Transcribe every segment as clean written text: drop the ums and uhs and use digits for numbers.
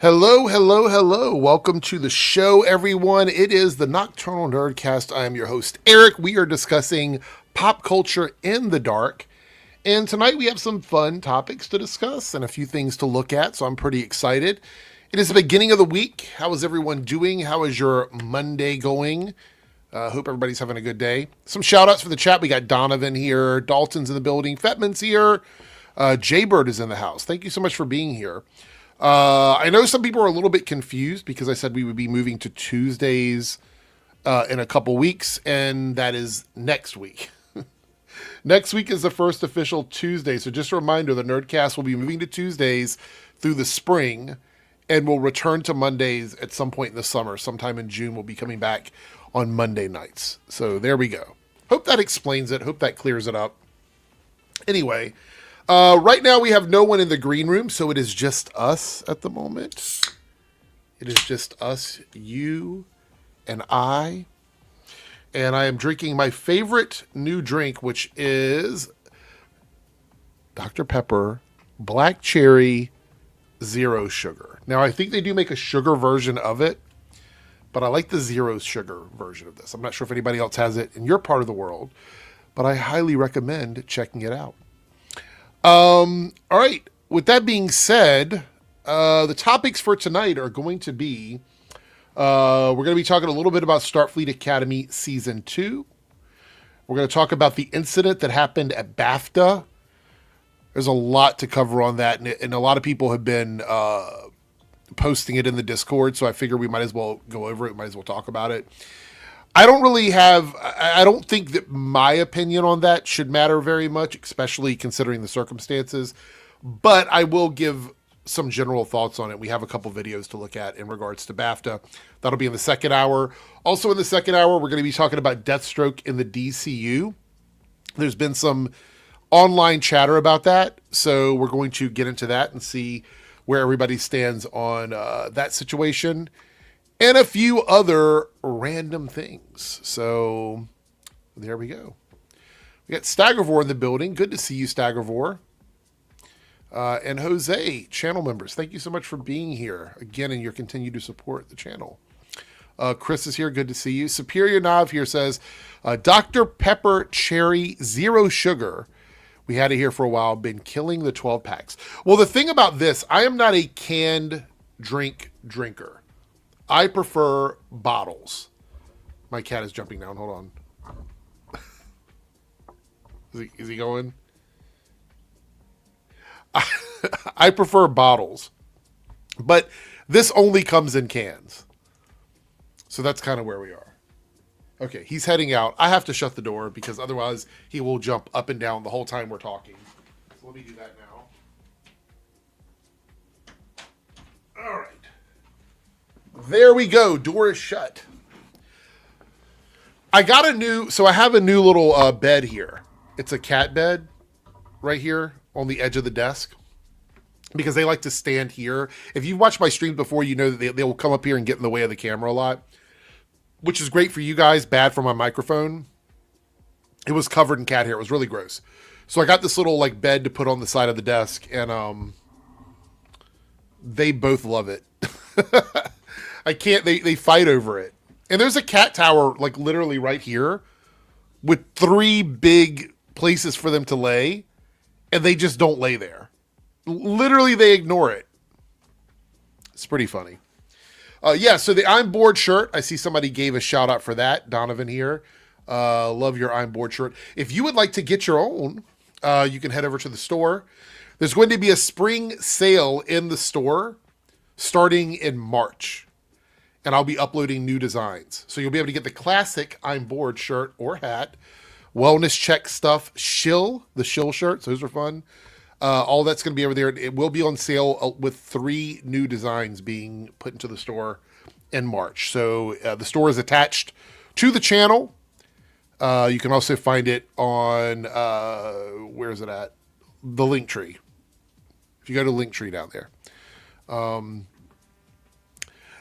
Hello, hello, hello. Welcome to the show, everyone. It is the Nocturnal Nerdcast. I am your host, Eric. We are discussing pop culture in the dark. And tonight we have some fun topics to discuss and a few things to look at, so I'm pretty excited. It is the beginning of the week. How is everyone doing? How is your Monday going? Hope everybody's having a good day. Some shout outs for the chat. We got Donovan here, Dalton's in the building, Fetman's here, Jaybird is in the house. Thank you so much for being here. I know some people are a little bit confused because I said we would be moving to Tuesdays in a couple weeks, and that is next week. Next week is the first official Tuesday, so just a reminder, the Nerdcast will be moving to Tuesdays through the spring, and will return to Mondays at some point in the summer. Sometime in June, we'll be coming back on Monday nights. So there we go. Hope that explains it. Hope that clears it up. Anyway, right now we have no one in the green room, so it is just us at the moment. It is just us, you, and I. And I am drinking my favorite new drink, which is Dr. Pepper Black Cherry Zero Sugar. Now, I think they do make a sugar version of it, but I like the zero sugar version of this. I'm not sure if anybody else has it in your part of the world, but I highly recommend checking it out. All right. With that being said, the topics for tonight are going to be, we're going to be talking a little bit about Starfleet Academy Season 2. We're going to talk about the incident that happened at BAFTA. There's a lot to cover on that, and a lot of people have been posting it in the Discord, so I figure we might as well go over it, might as well talk about it. I don't think that my opinion on that should matter very much, especially considering the circumstances, but I will give some general thoughts on it. We have a couple videos to look at in regards to BAFTA. That'll be in the second hour. Also in the second hour, we're going to be talking about Deathstroke in the DCU. There's been some online chatter about that, so we're going to get into that and see where everybody stands on that situation. And a few other random things. So there we go. We got Staggervore in the building. Good to see you, Staggervore. And Jose, channel members, thank you so much for being here again, and your continue to support the channel. Chris is here. Good to see you. Superior Nav here says, Dr. Pepper Cherry Zero Sugar. We had it here for a while. Been killing the 12 packs. Well, the thing about this, I am not a canned drinker. I prefer bottles. My cat is jumping down. Hold on. Is he going? I prefer bottles. But this only comes in cans. So that's kind of where we are. Okay, he's heading out. I have to shut the door because otherwise he will jump up and down the whole time we're talking. So let me do that now. All right. There we go. Door is shut. I have a new little bed here. It's a cat bed right here on the edge of the desk because they like to stand here. If you've watched my streams before, you know that they will come up here and get in the way of the camera a lot, which is great for you guys, bad for my microphone. It was covered in cat hair. It was really gross. So I got this little like bed to put on the side of the desk, and they both love it. I can't, they fight over it. And there's a cat tower, like literally right here with 3 big places for them to lay, and they just don't lay there. Literally, they ignore it. It's pretty funny. So the I'm Bored shirt, I see somebody gave a shout out for that. Donovan here. Love your I'm Bored shirt. If you would like to get your own, you can head over to the store. There's going to be a spring sale in the store starting in March. And I'll be uploading new designs. So you'll be able to get the classic I'm Bored shirt or hat, wellness check stuff, the shill shirts. Those are fun. All that's going to be over there. It will be on sale with 3 new designs being put into the store in March. So the store is attached to the channel. You can also find it on, where is it at? The Linktree. If you go to Linktree down there.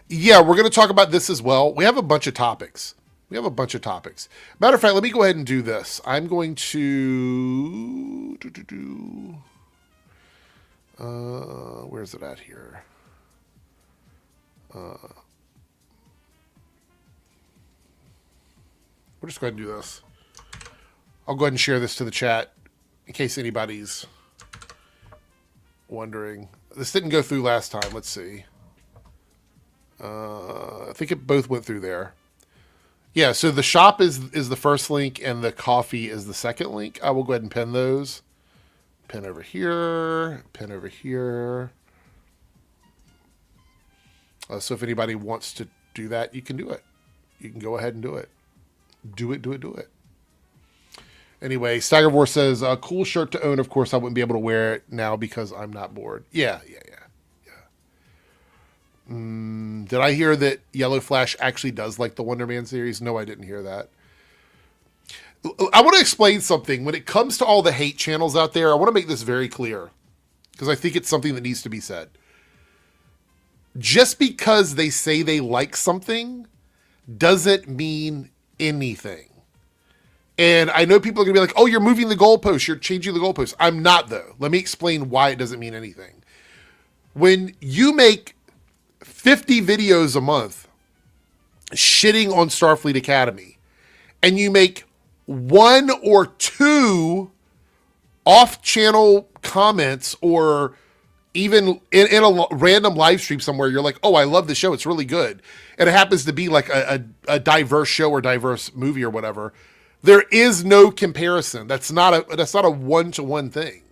Yeah, we're going to talk about this as well. We have a bunch of topics. Matter of fact, let me go ahead and do this. I'm going to where's it at here? We'll just go ahead and do this. I'll go ahead and share this to the chat in case anybody's wondering. This didn't go through last time. Let's see. I think it both went through there. Yeah, so the shop is the first link and the coffee is the second link. I will go ahead and pin those. Pin over here. Pin over here. So if anybody wants to do that, you can do it. You can go ahead and do it. Do it. Anyway, Staggervore says, cool shirt to own. Of course, I wouldn't be able to wear it now because I'm not bored. Yeah. Did I hear that Yellow Flash actually does like the Wonder Man series? No, I didn't hear that. I want to explain something. When it comes to all the hate channels out there, I want to make this very clear because I think it's something that needs to be said. Just because they say they like something doesn't mean anything. And I know people are going to be like, oh, you're moving the goalposts. You're changing the goalposts. I'm not, though. Let me explain why it doesn't mean anything. When you make 50 videos a month shitting on Starfleet Academy, and you make one or two off-channel comments or even in a random live stream somewhere, you're like, oh, I love the show. It's really good. And it happens to be like a diverse show or diverse movie or whatever. There is no comparison. That's not a one-to-one thing.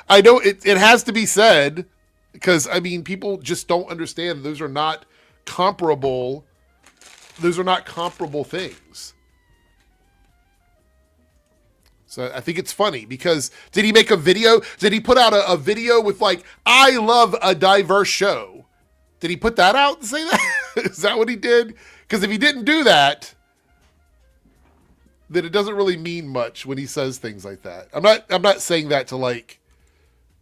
I know it has to be said because, I mean, people just don't understand. Those are not comparable. Those are not comparable things. So I think it's funny because did he make a video? Did he put out a video with like, I love a diverse show? Did he put that out and say that? Is that what he did? Because if he didn't do that, then it doesn't really mean much when he says things like that. I'm not saying that to like,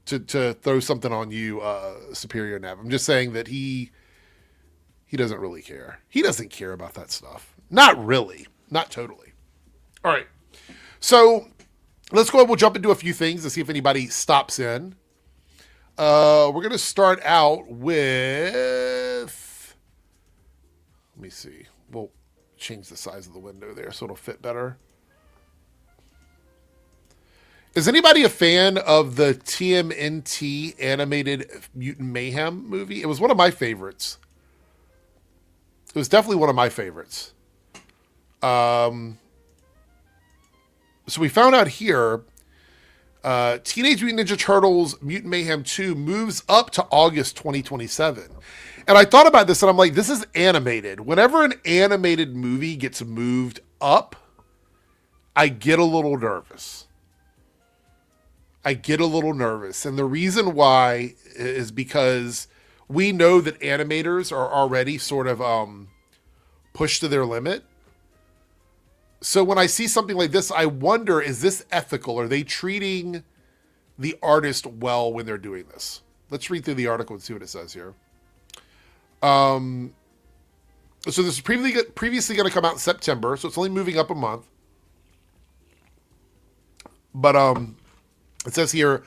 to throw something on you, Superior Nav. I'm just saying that he doesn't really care. He doesn't care about that stuff. Not really. Not totally. All right. So let's go ahead. We'll jump into a few things to see if anybody stops in. We're going to start out with, let me see. We'll change the size of the window there so it'll fit better. Is anybody a fan of the TMNT animated Mutant Mayhem movie? It was one of my favorites. It was definitely one of my favorites. So we found out here, Teenage Mutant Ninja Turtles Mutant Mayhem 2 moves up to August 2027. And I thought about this and I'm like, this is animated. Whenever an animated movie gets moved up, I get a little nervous. And the reason why is because we know that animators are already sort of pushed to their limit. So when I see something like this, I wonder, is this ethical? Are they treating the artist well when they're doing this? Let's read through the article and see what it says here. So this is previously going to come out in September, so it's only moving up a month. But it says here,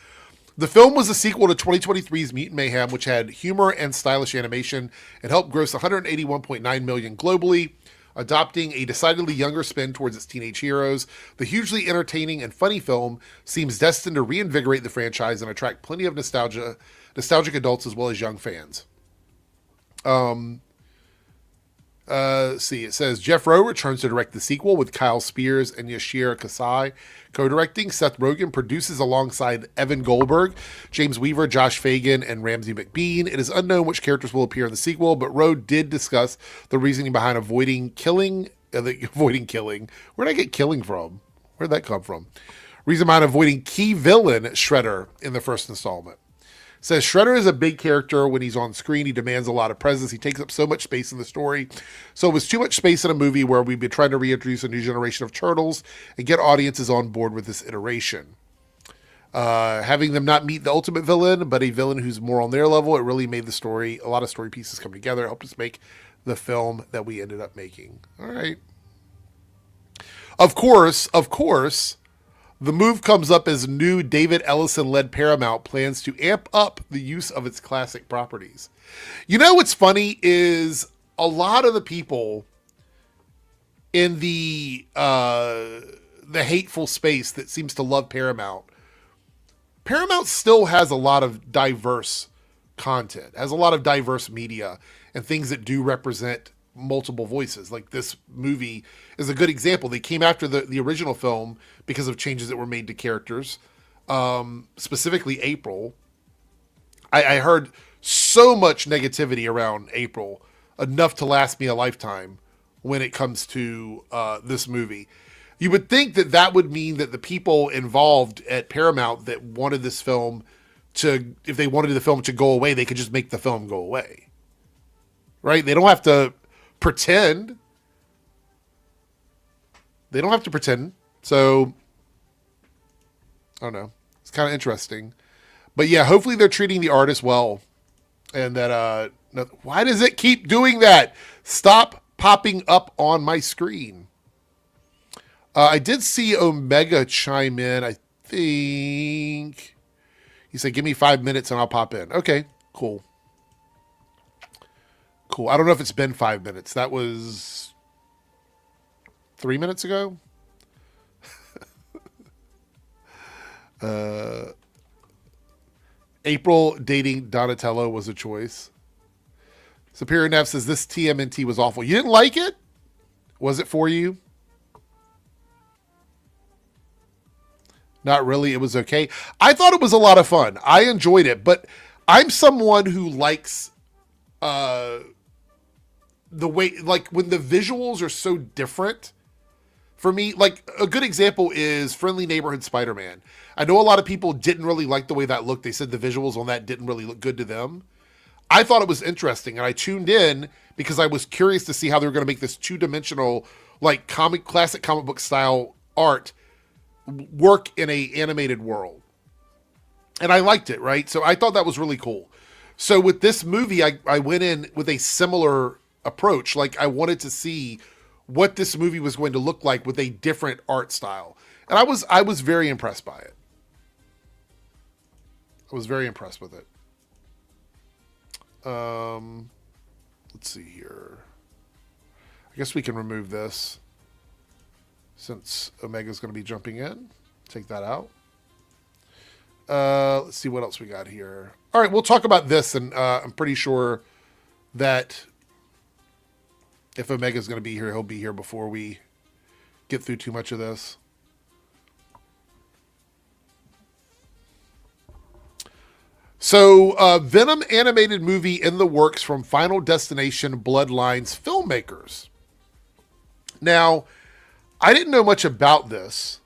the film was a sequel to 2023's Mutant Mayhem, which had humor and stylish animation and helped gross $181.9 million globally. Adopting a decidedly younger spin towards its teenage heroes, the hugely entertaining and funny film seems destined to reinvigorate the franchise and attract plenty of nostalgic adults as well as young fans. See, it says Jeff Rowe returns to direct the sequel with Kyle Spears and Yashir Kasai co-directing. Seth Rogen produces alongside Evan Goldberg, James Weaver, Josh Fagan, and Ramsey McBean. It is unknown which characters will appear in the sequel, but Rowe did discuss the reasoning behind avoiding killing. Where'd I get killing from? Where'd that come from? Reason behind avoiding key villain Shredder in the first installment. Says Shredder is a big character when he's on screen. He demands a lot of presence. He takes up so much space in the story. So it was too much space in a movie where we've been trying to reintroduce a new generation of turtles and get audiences on board with this iteration. Having them not meet the ultimate villain, but a villain who's more on their level, it really made the story, a lot of story pieces come together. It helped us make the film that we ended up making. All right. Of course, The move comes up as new David Ellison-led Paramount plans to amp up the use of its classic properties. You know what's funny is a lot of the people in the hateful space that seems to love Paramount still has a lot of diverse content, has a lot of diverse media and things that do represent multiple voices. Like this movie is a good example. They came after the original film because of changes that were made to characters, specifically April. I heard so much negativity around April, enough to last me a lifetime when it comes to this movie. You would think that that would mean that the people involved at Paramount that wanted this film to, if they wanted the film to go away, they could just make the film go away. Right? They don't have to pretend. They don't have to pretend. So, I don't know. It's kind of interesting. But yeah, hopefully they're treating the artist well. And that, why does it keep doing that? Stop popping up on my screen. I did see Omega chime in, I think. He said, give me 5 minutes and I'll pop in. Okay, cool. Cool. I don't know if it's been 5 minutes. That was 3 minutes ago. April dating Donatello was a choice. Superior Neff says, this TMNT was awful. You didn't like it? Was it for you? Not really. It was okay. I thought it was a lot of fun. I enjoyed it, but I'm someone who likes the way, like when the visuals are so different for me. Like a good example is Friendly Neighborhood Spider-Man. I know a lot of people didn't really like the way that looked. They said the visuals on that didn't really look good to them. I thought it was interesting, and I tuned in because I was curious to see how they were going to make this two-dimensional, like classic comic book style art work in a animated world. And I liked it, right? So I thought that was really cool. So with this movie, I went in with a similar approach. Like I wanted to see what this movie was going to look like with a different art style. And I was very impressed by it. I was very impressed with it. Let's see here. I guess we can remove this since Omega's going to be jumping in. Take that out. Let's see what else we got here. All right, we'll talk about this, and I'm pretty sure that if Omega's going to be here, he'll be here before we get through too much of this. So, Venom animated movie in the works from Final Destination Bloodlines filmmakers. Now, I didn't know much about this.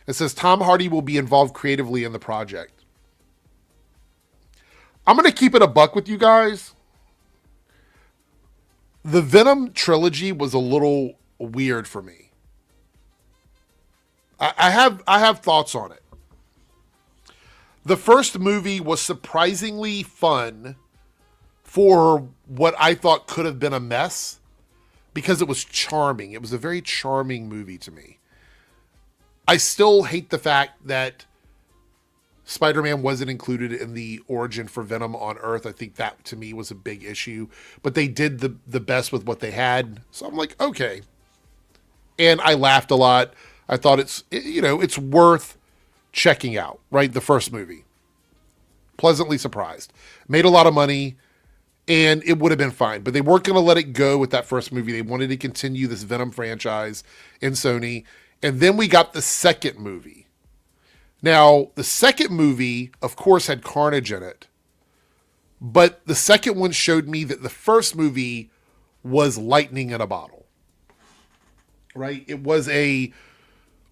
It says Tom Hardy will be involved creatively in the project. I'm going to keep it a buck with you guys. The Venom trilogy was a little weird for me. I have thoughts on it. The first movie was surprisingly fun for what I thought could have been a mess because it was charming. It was a very charming movie to me. I still hate the fact that Spider-Man wasn't included in the origin for Venom on Earth. I think that to me was a big issue, but they did the best with what they had. So I'm like, okay. And I laughed a lot. I thought it's worth checking out, right? The first movie. Pleasantly surprised. Made a lot of money, and it would have been fine. But they weren't going to let it go with that first movie. They wanted to continue this Venom franchise in Sony. And then we got the second movie. Now, the second movie, of course, had Carnage in it. But the second one showed me that the first movie was lightning in a bottle. Right? It was a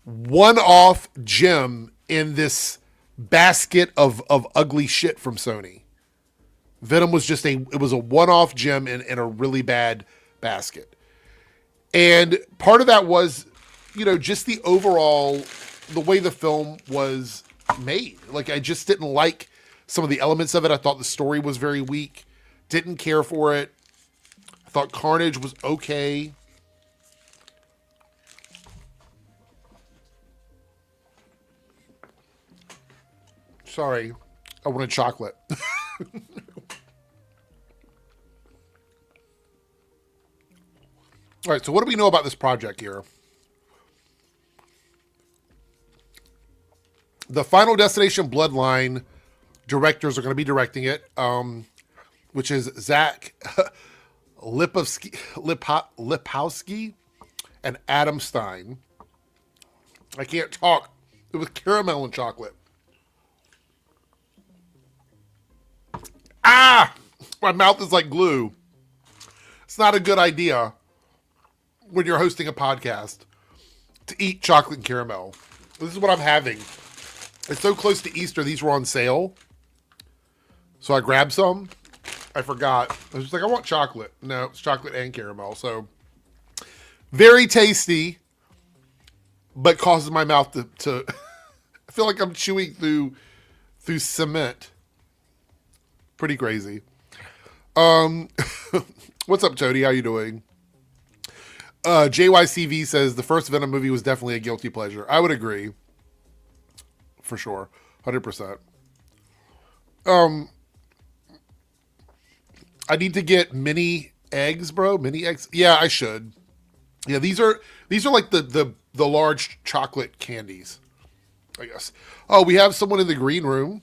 one-off gem in this basket of ugly shit from Sony. Venom was just it was a one-off gem in a really bad basket. And part of that was, just the overall, the way the film was made. Like, I just didn't like some of the elements of it. I thought the story was very weak. Didn't care for it. I thought Carnage was okay. Sorry. I wanted chocolate. All right, so what do we know about this project here? The Final Destination Bloodline directors are going to be directing it, which is Zach Lipowski and Adam Stein. I can't talk. It was caramel and chocolate. Ah! My mouth is like glue. It's not a good idea when you're hosting a podcast to eat chocolate and caramel. This is what I'm having. It's so close to Easter, these were on sale. So I grabbed some. I forgot. I was just like, I want chocolate. No, it's chocolate and caramel. So very tasty, but causes my mouth to I feel like I'm chewing through cement. Pretty crazy. What's up, Tony? How you doing? JYCV says the first Venom movie was definitely a guilty pleasure. I would agree. For sure. 100%. I need to get mini eggs, bro. Mini eggs. Yeah, I should. Yeah, these are like the large chocolate candies, I guess. Oh, we have someone in the green room.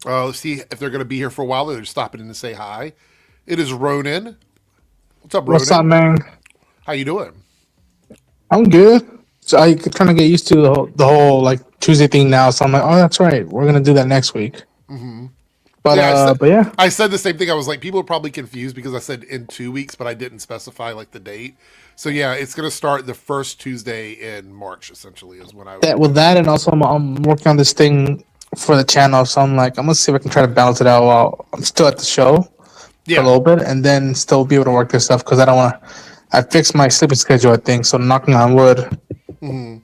Let's see if they're going to be here for a while. They're just stopping in to say hi. It is Ronan. What's up, Ronan? What's up, man? How you doing? I'm good. So I trying to get used to the whole like Tuesday thing now. So I'm like, oh, that's right. We're gonna do that next week. Mm-hmm. But yeah, I said the same thing. I was like, people are probably confused because I said in 2 weeks, but I didn't specify like the date. So yeah, it's gonna start the first Tuesday in March. Essentially, is when I with that, and also I'm working on this thing for the channel. So I'm like, I'm gonna see if I can try to balance it out while I'm still at the show for a little bit, and then still be able to work this stuff because I don't want to. I fixed my sleeping schedule, I think. So knocking on wood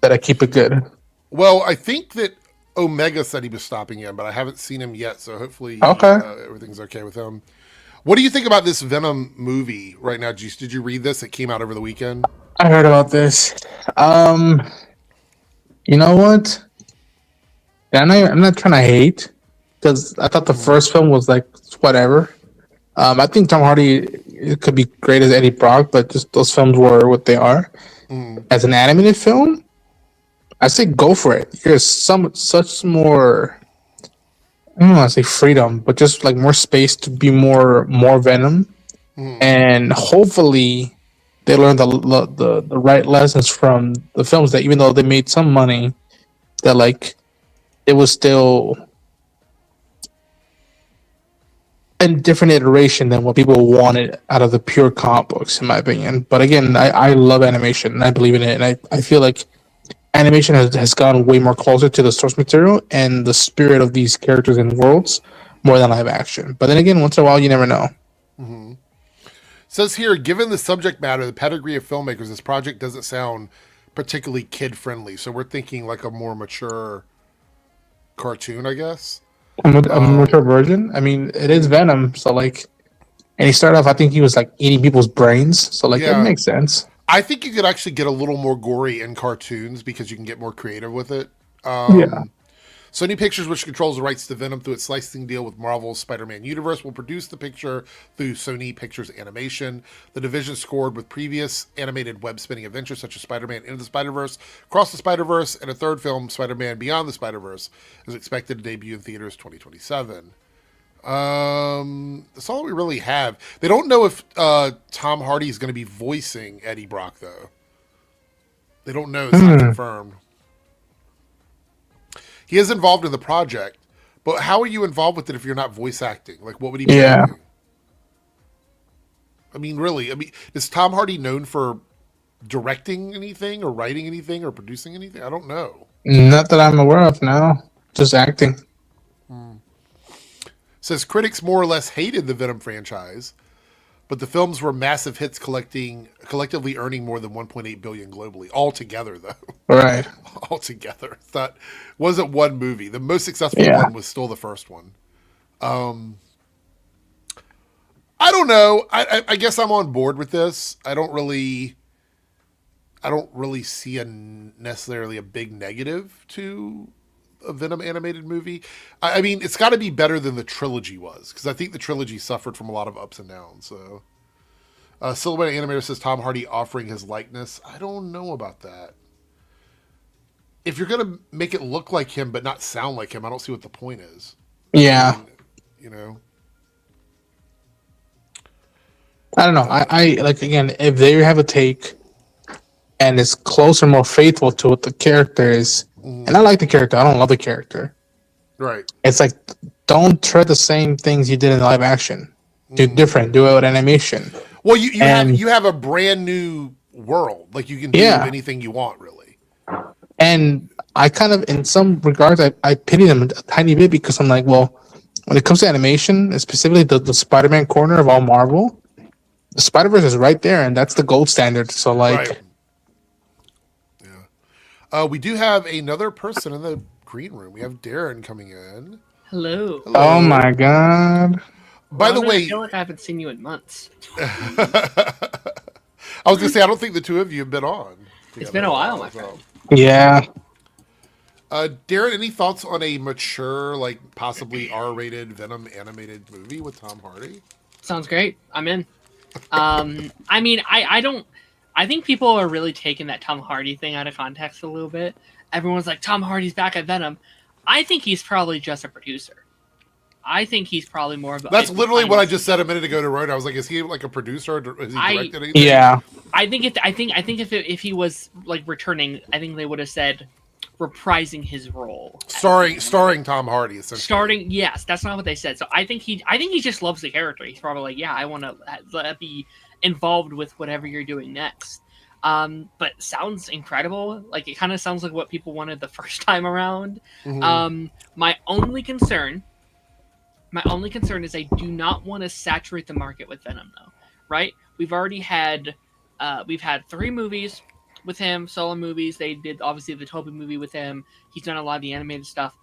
that I keep it good. Well, I think that Omega said he was stopping in, but I haven't seen him yet. So hopefully everything's okay with him. What do you think about this Venom movie right now, Juice? Did you read this? It came out over the weekend. I heard about this. You know what? I'm not trying to hate because I thought the first film was like whatever. I think Tom Hardy could be great as Eddie Brock, but just those films were what they are. As an animated film, I say go for it. There's such more. I don't want to say freedom, but just like more space to be more Venom, and hopefully they learn the right lessons from the films. That even though they made some money, that like it was still a different iteration than what people wanted out of the pure comic books, in my opinion. But again, I love animation and I believe in it, and I feel like animation has gone way more closer to the source material and the spirit of these characters and worlds more than live action. But then again, once in a while, you never know. Mm-hmm. Says here, given the subject matter, the pedigree of filmmakers, this project doesn't sound particularly kid-friendly. So we're thinking like a more mature cartoon, I guess. A mature version? I mean, it is Venom, so like... And he started off, I think he was like eating people's brains. So like, it makes sense. I think you could actually get a little more gory in cartoons because you can get more creative with it. Sony Pictures, which controls the rights to Venom through its licensing deal with Marvel's Spider-Man universe, will produce the picture through Sony Pictures Animation. The division scored with previous animated web-spinning adventures such as Spider-Man Into the Spider-Verse, Across the Spider-Verse, and a third film, Spider-Man Beyond the Spider-Verse, is expected to debut in theaters 2027. That's all we really have. They don't know if Tom Hardy is going to be voicing Eddie Brock, though. They don't know. It's not confirmed. He is involved in the project, but how are you involved with it if you're not voice acting? Like, what would he be doing? I mean, really? I mean, is Tom Hardy known for directing anything or writing anything or producing anything? I don't know. Not that I'm aware of now. Just acting. Says critics more or less hated the Venom franchise, but the films were massive hits, collectively earning more than 1.8 billion globally altogether. Though, right? Altogether, that wasn't one movie. The most successful one was still the first one. I don't know. I guess I'm on board with this. I don't really see necessarily a big negative to a Venom animated movie. I mean, it's got to be better than the trilogy was, because I think the trilogy suffered from a lot of ups and downs. So, Silhouette Animator says Tom Hardy offering his likeness. I don't know about that. If you're going to make it look like him but not sound like him, I don't see what the point is. Yeah. I mean, you know. I don't know. I like, again, if they have a take and it's closer, more faithful to what the character is, and I like the character. I don't love the character. Right. It's like, don't try the same things you did in live action. Do different. Do it with animation. Well, you have a brand new world. Like, you can do anything you want, really. And I kind of, in some regards, I pity them a tiny bit, because I'm like, well, when it comes to animation, specifically the Spider-Man corner of all Marvel, the Spider-Verse is right there, and that's the gold standard. So, like... Right. Yeah. We do have another person in the green room. We have Darren coming in. Hello. Oh my god. By the way, I feel like I haven't seen you in months. I was going to say, I don't think the two of you have been on. It's been a while, my friend. Yeah. Darren, any thoughts on a mature, like possibly R-rated Venom animated movie with Tom Hardy? Sounds great. I'm in. I mean, I think people are really taking that Tom Hardy thing out of context a little bit. Everyone's like, Tom Hardy's back at Venom. I think he's probably just a producer. I think he's probably more of a... That's literally what I just said a minute ago to Roy. I was like, is he like a producer? Or is he directed anything? Yeah. I think if he was like returning, I think they would have said reprising his role. Starring Tom Hardy, essentially. Yes, that's not what they said. So I think he just loves the character. He's probably like, yeah, I want to be involved with whatever you're doing next. But sounds incredible. Like, it kind of sounds like what people wanted the first time around. Mm-hmm. My only concern is I do not want to saturate the market with Venom, though. Right? We've had 3 movies with him, solo movies. They did obviously the Tobey movie with him. He's done a lot of the animated stuff.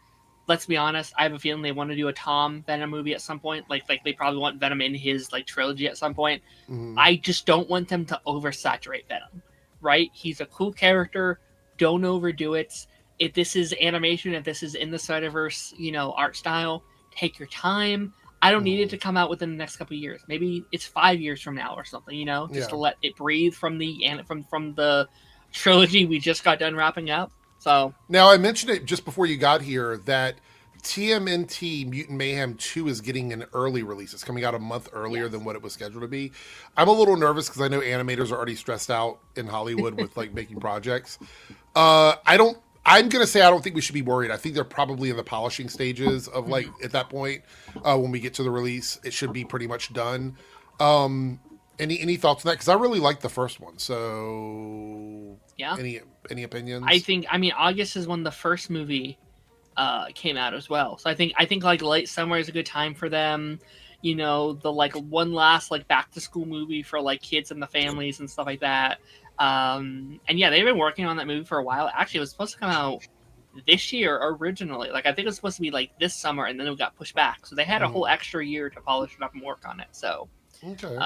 Let's be honest, I have a feeling they want to do a Tom Venom movie at some point. Like they probably want Venom in his like trilogy at some point. Mm-hmm. I just don't want them to oversaturate Venom. Right? He's a cool character. Don't overdo it. If this is animation, if this is in the Spider-Verse, art style, take your time. I don't need it to come out within the next couple of years. Maybe it's 5 years from now or something, just to let it breathe from the trilogy we just got done wrapping up. So now, I mentioned it just before you got here that TMNT Mutant Mayhem 2 is getting an early release. It's coming out a month earlier than what it was scheduled to be. I'm a little nervous because I know animators are already stressed out in Hollywood with like making projects. I'm going to say I don't think we should be worried. I think they're probably in the polishing stages of like at that point when we get to the release, it should be pretty much done. Any thoughts on that? Because I really liked the first one. So yeah, any opinions? I mean, August is when the first movie came out as well. So I think like late summer is a good time for them. The like one last like back to school movie for like kids and the families and stuff like that. And yeah, they've been working on that movie for a while. Actually, it was supposed to come out this year originally. Like, I think it was supposed to be like this summer, and then it got pushed back. So they had a whole extra year to polish it up and work on it. So, okay.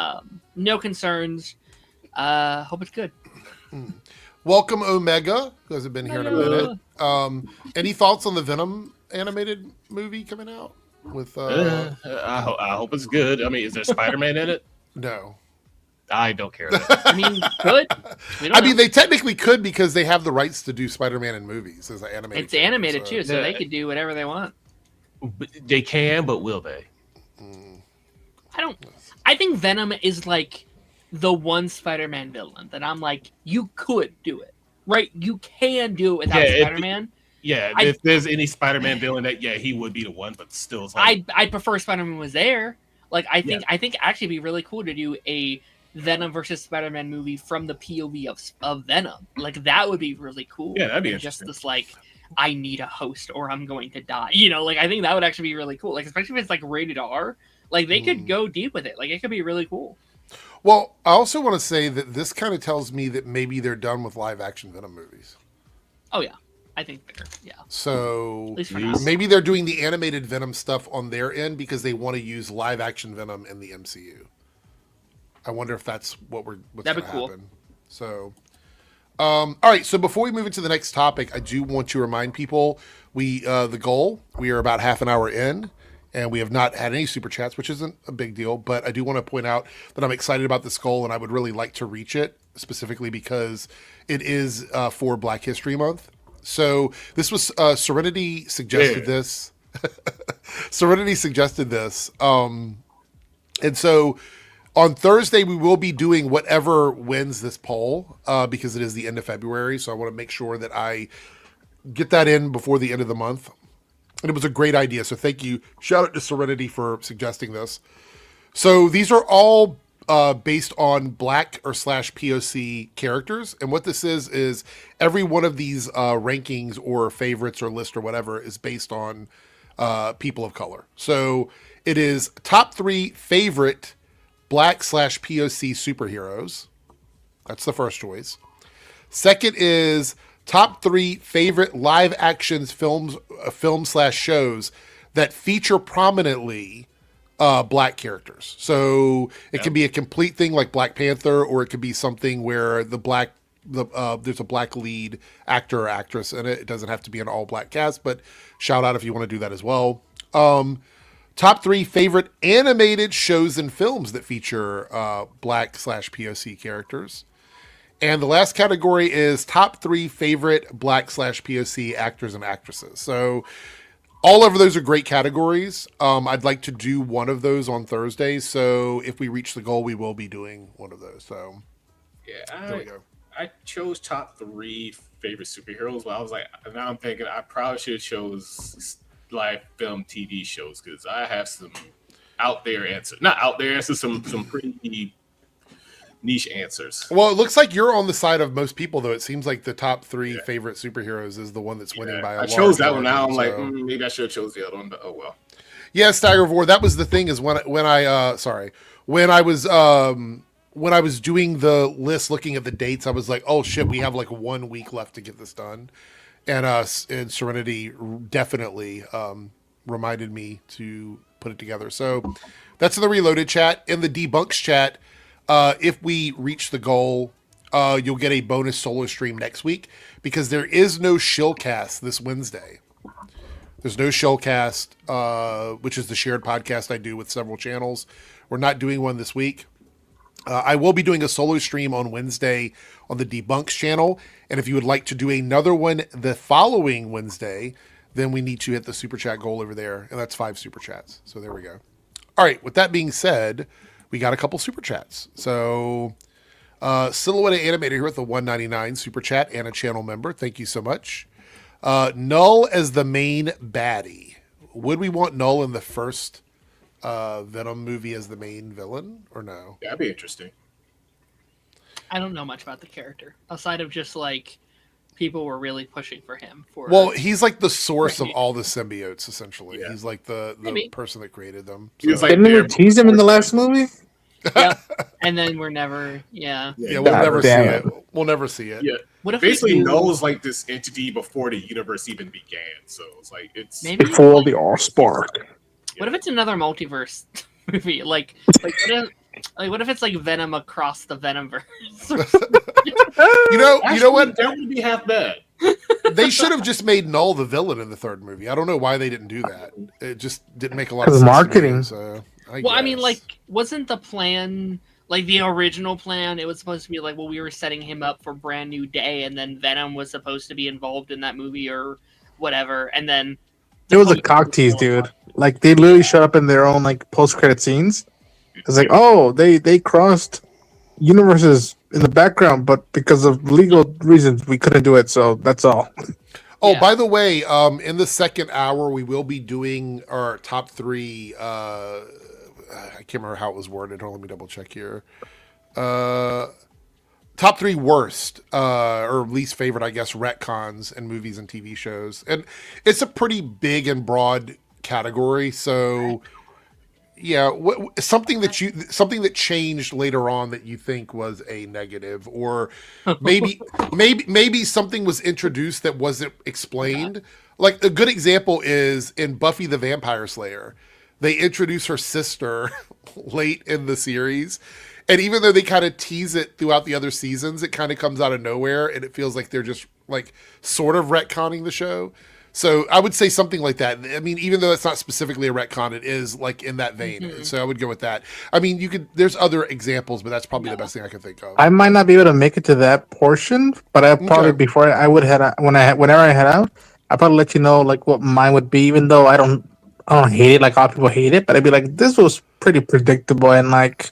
No concerns. Hope it's good. Welcome, Omega, who hasn't been here in a minute. Any thoughts on the Venom animated movie coming out? With I hope it's good. I mean, is there Spider-Man in it? No. I don't care. I mean, good. I mean, they technically could because they have the rights to do Spider-Man in movies as an animated. It's animated too, so they could do whatever they want. They can, but will they? I think Venom is like the one Spider-Man villain that I'm like, you could do it, right? You can do it without Spider-Man. If there's any Spider-Man villain that, he would be the one, but still, it's like, I prefer Spider-Man was there. Like, I think actually it'd be really cool to do a Venom versus Spider-Man movie from the POV of Venom. Like, that would be really cool. Yeah, that'd be just this like, I need a host or I'm going to die. Like, I think that would actually be really cool. Like, especially if it's like rated R. Like, they could go deep with it. Like, it could be really cool. Well, I also want to say that this kind of tells me that maybe they're done with live action Venom movies. Oh yeah, I think they're So now. Maybe they're doing the animated Venom stuff on their end because they want to use live action Venom in the MCU. I wonder if that's what's going to happen. So, All right, so before we move into the next topic, I do want to remind people we are about half an hour in, and we have not had any super chats, which isn't a big deal. But I do want to point out that I'm excited about this goal, and I would really like to reach it specifically because it is for Black History Month. So this was Serenity suggested this. Serenity suggested this, and so. On Thursday, we will be doing whatever wins this poll because it is the end of February. So I want to make sure that I get that in before the end of the month. And it was a great idea. So thank you. Shout out to Serenity for suggesting this. So these are all based on Black or / POC characters. And what this is every one of these rankings or favorites or list or whatever is based on people of color. So it is top 3 favorite Black / POC superheroes. That's the first choice. Second is top 3 favorite live actions film / shows that feature prominently Black characters. So it can be a complete thing like Black Panther, or it could be something where there's a Black lead actor or actress in it. It doesn't have to be an all Black cast, but shout out if you want to do that as well. Top 3 favorite animated shows and films that feature Black / POC characters. And the last category is top 3 favorite Black / POC actors and actresses. So all of those are great categories. I'd like to do one of those on Thursday. So if we reach the goal, we will be doing one of those. So there we go. I chose top 3 favorite superheroes, but I was like, now I'm thinking I probably should have chose live film TV shows because I have some out there answers. Not out there answers, some pretty niche answers. Well, it looks like you're on the side of most people, though. It seems like the top 3 favorite superheroes is the one that's winning by a lot. I chose that one. Now I'm like, maybe I should have chose the other one, but oh well. Yeah, Staggervore. That was the thing is when I was doing the list, looking at the dates, I was like, oh shit, we have like 1 week left to get this done. And Serenity definitely reminded me to put it together. So that's in the Reloaded chat. In the Debunks chat, if we reach the goal, you'll get a bonus solo stream next week because there is no Shillcast this Wednesday. There's no Shillcast, which is the shared podcast I do with several channels. We're not doing one this week. I will be doing a solo stream on Wednesday on the Debunks channel. And if you would like to do another one the following Wednesday, then we need to hit the super chat goal over there. And that's 5 super chats. So there we go. All right. With that being said, we got a couple super chats. So Silhouette Animator here with the $1.99 super chat and a channel member. Thank you so much. Null as the main baddie. Would we want Null in the first Venom movie as the main villain or no? That'd be interesting. I don't know much about the character outside of just like people were really pushing for him. Well, he's like the source of all the symbiotes. Essentially, Yeah. He's like the person that created them. He was So- like, Didn't we tease him in the last movie? Yep. And then we're never, yeah. we'll God never see damn it. We'll never see it. Yeah. What if Basically, we do, Null was like this entity before the universe even began. So it's like it's maybe Before the All-Spark. what if it's another multiverse movie? Like what if it's like Venom across the Venomverse? You know what? That would be half bad. They should have just made Null the villain in the third movie. I don't know why they didn't do that. It just didn't make a lot of Because sense. marketing. To me, so I mean, guess. like, wasn't the plan like the original plan? It was supposed to be like, well, we were setting him up for Brand New Day, and then Venom was supposed to be involved in that movie or whatever, and then It was a cock tease, dude. Like, they literally showed up in their own, like, post-credit scenes. It's like, oh, they crossed universes in the background, but because of legal reasons, we couldn't do it, so that's all. Oh, Yeah. by the way, in the second hour, we will be doing our top 3. I can't remember how it was worded. Hold on, let me double check here. Top 3 worst or least favorite, I guess, retcons in movies and TV shows, and it's a pretty big and broad category. So, yeah, something that changed later on that you think was a negative, or maybe something was introduced that wasn't explained. Like a good example is in Buffy the Vampire Slayer. they introduce her sister late in the series. And even though they kind of tease it throughout the other seasons, it kind of comes out of nowhere, and it feels like they're just like sort of retconning the show. So I would say something like that. I mean, even though it's not specifically a retcon, it is like in that vein. Mm-hmm. So I would go with that. I mean, you could. There's other examples, but that's probably the best thing I can think of. I might not be able to make it to that portion, but I probably before I would head out, whenever I head out, I probably let you know like what mine would be. Even though I don't hate it like a lot of people hate it, but I'd be like, this was pretty predictable and like.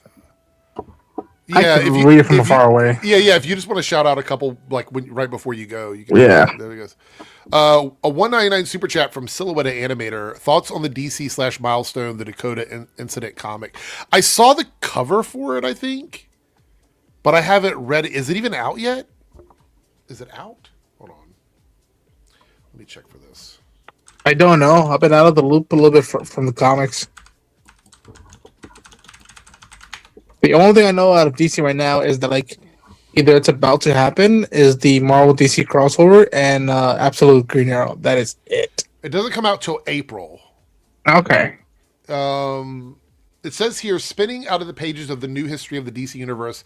Yeah, I can read it from far away. Yeah. If you just want to shout out a couple, like right before you go, you can. Yeah. There we go. A $1.99 super chat from Silhouette Animator. Thoughts on the DC / Milestone, the Dakota Incident comic? I saw the cover for it, I think, but I haven't read it. Is it even out yet? Is it out? Hold on. Let me check for this. I don't know. I've been out of the loop a little bit from the comics. The only thing I know out of DC right now is that like either it's about to happen is the Marvel DC crossover and Absolute Green Arrow. That is it. It doesn't come out till April. Okay. It says here, spinning out of the pages of the new history of the DC universe,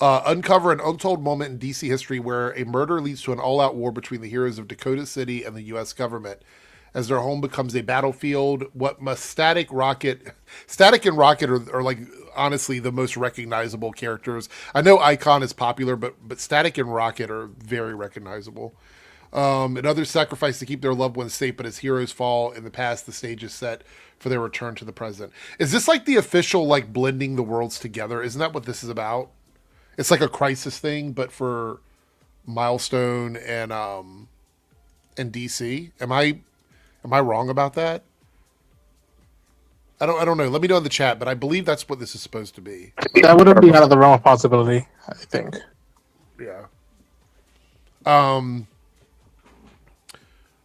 uncover an untold moment in DC history where a murder leads to an all-out war between the heroes of Dakota City and the U.S. government. As their home becomes a battlefield, what must Static and Rocket are like honestly the most recognizable characters. I know Icon is popular, but Static and Rocket are very recognizable. And others sacrifice to keep their loved ones safe, but as heroes fall in the past, the stage is set for their return to the present. Is this like the official like blending the worlds together? Isn't that what this is about? It's like a crisis thing, but for Milestone and DC. Am I wrong about that? I don't know. Let me know in the chat, but I believe that's what this is supposed to be. That wouldn't be out of the realm of possibility, I think. Yeah. So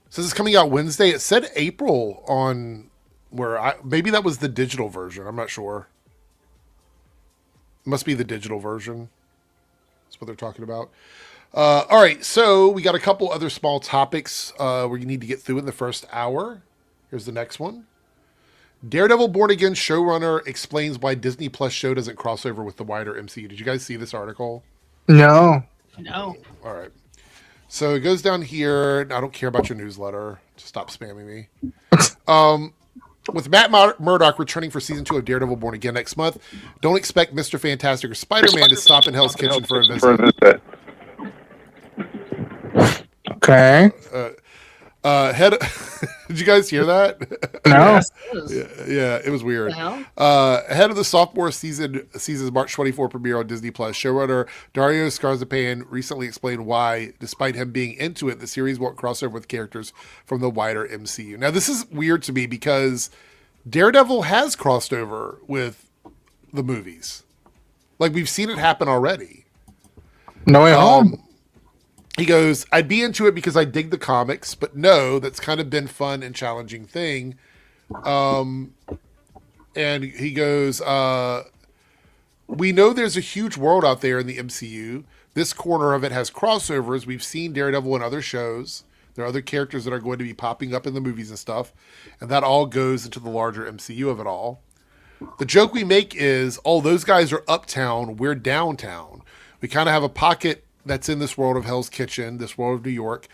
this is coming out Wednesday. It said April on maybe that was the digital version. I'm not sure. It must be the digital version. That's what they're talking about. All right, so we got a couple other small topics where you need to get through in the first hour. Here's the next one. Daredevil Born Again showrunner explains why Disney Plus show doesn't cross over with the wider MCU. Did you guys see this article? No. No. All right. So it goes down here. I don't care about your newsletter. Just stop spamming me. With Matt Murdock returning for season 2 of Daredevil Born Again next month, don't expect Mr. Fantastic or Spider-Man to stop in Hell's Kitchen for a visit. Okay. Did you guys hear that? No. Yeah, it was weird. Well. Ahead of the sophomore season's March 24 premiere on Disney Plus, showrunner Dario Scarzapan recently explained why, despite him being into it, the series won't cross over with characters from the wider MCU. Now, this is weird to me because Daredevil has crossed over with the movies. Like, we've seen it happen already. No Way Home. He goes, I'd be into it because I dig the comics, but no, that's kind of been fun and challenging thing. And he goes, we know there's a huge world out there in the MCU. This corner of it has crossovers. We've seen Daredevil in other shows. There are other characters that are going to be popping up in the movies and stuff. And that all goes into the larger MCU of it all. The joke we make is, oh, those guys are uptown. We're downtown. We kind of have a pocket that's in this world of Hell's Kitchen, this world of New York.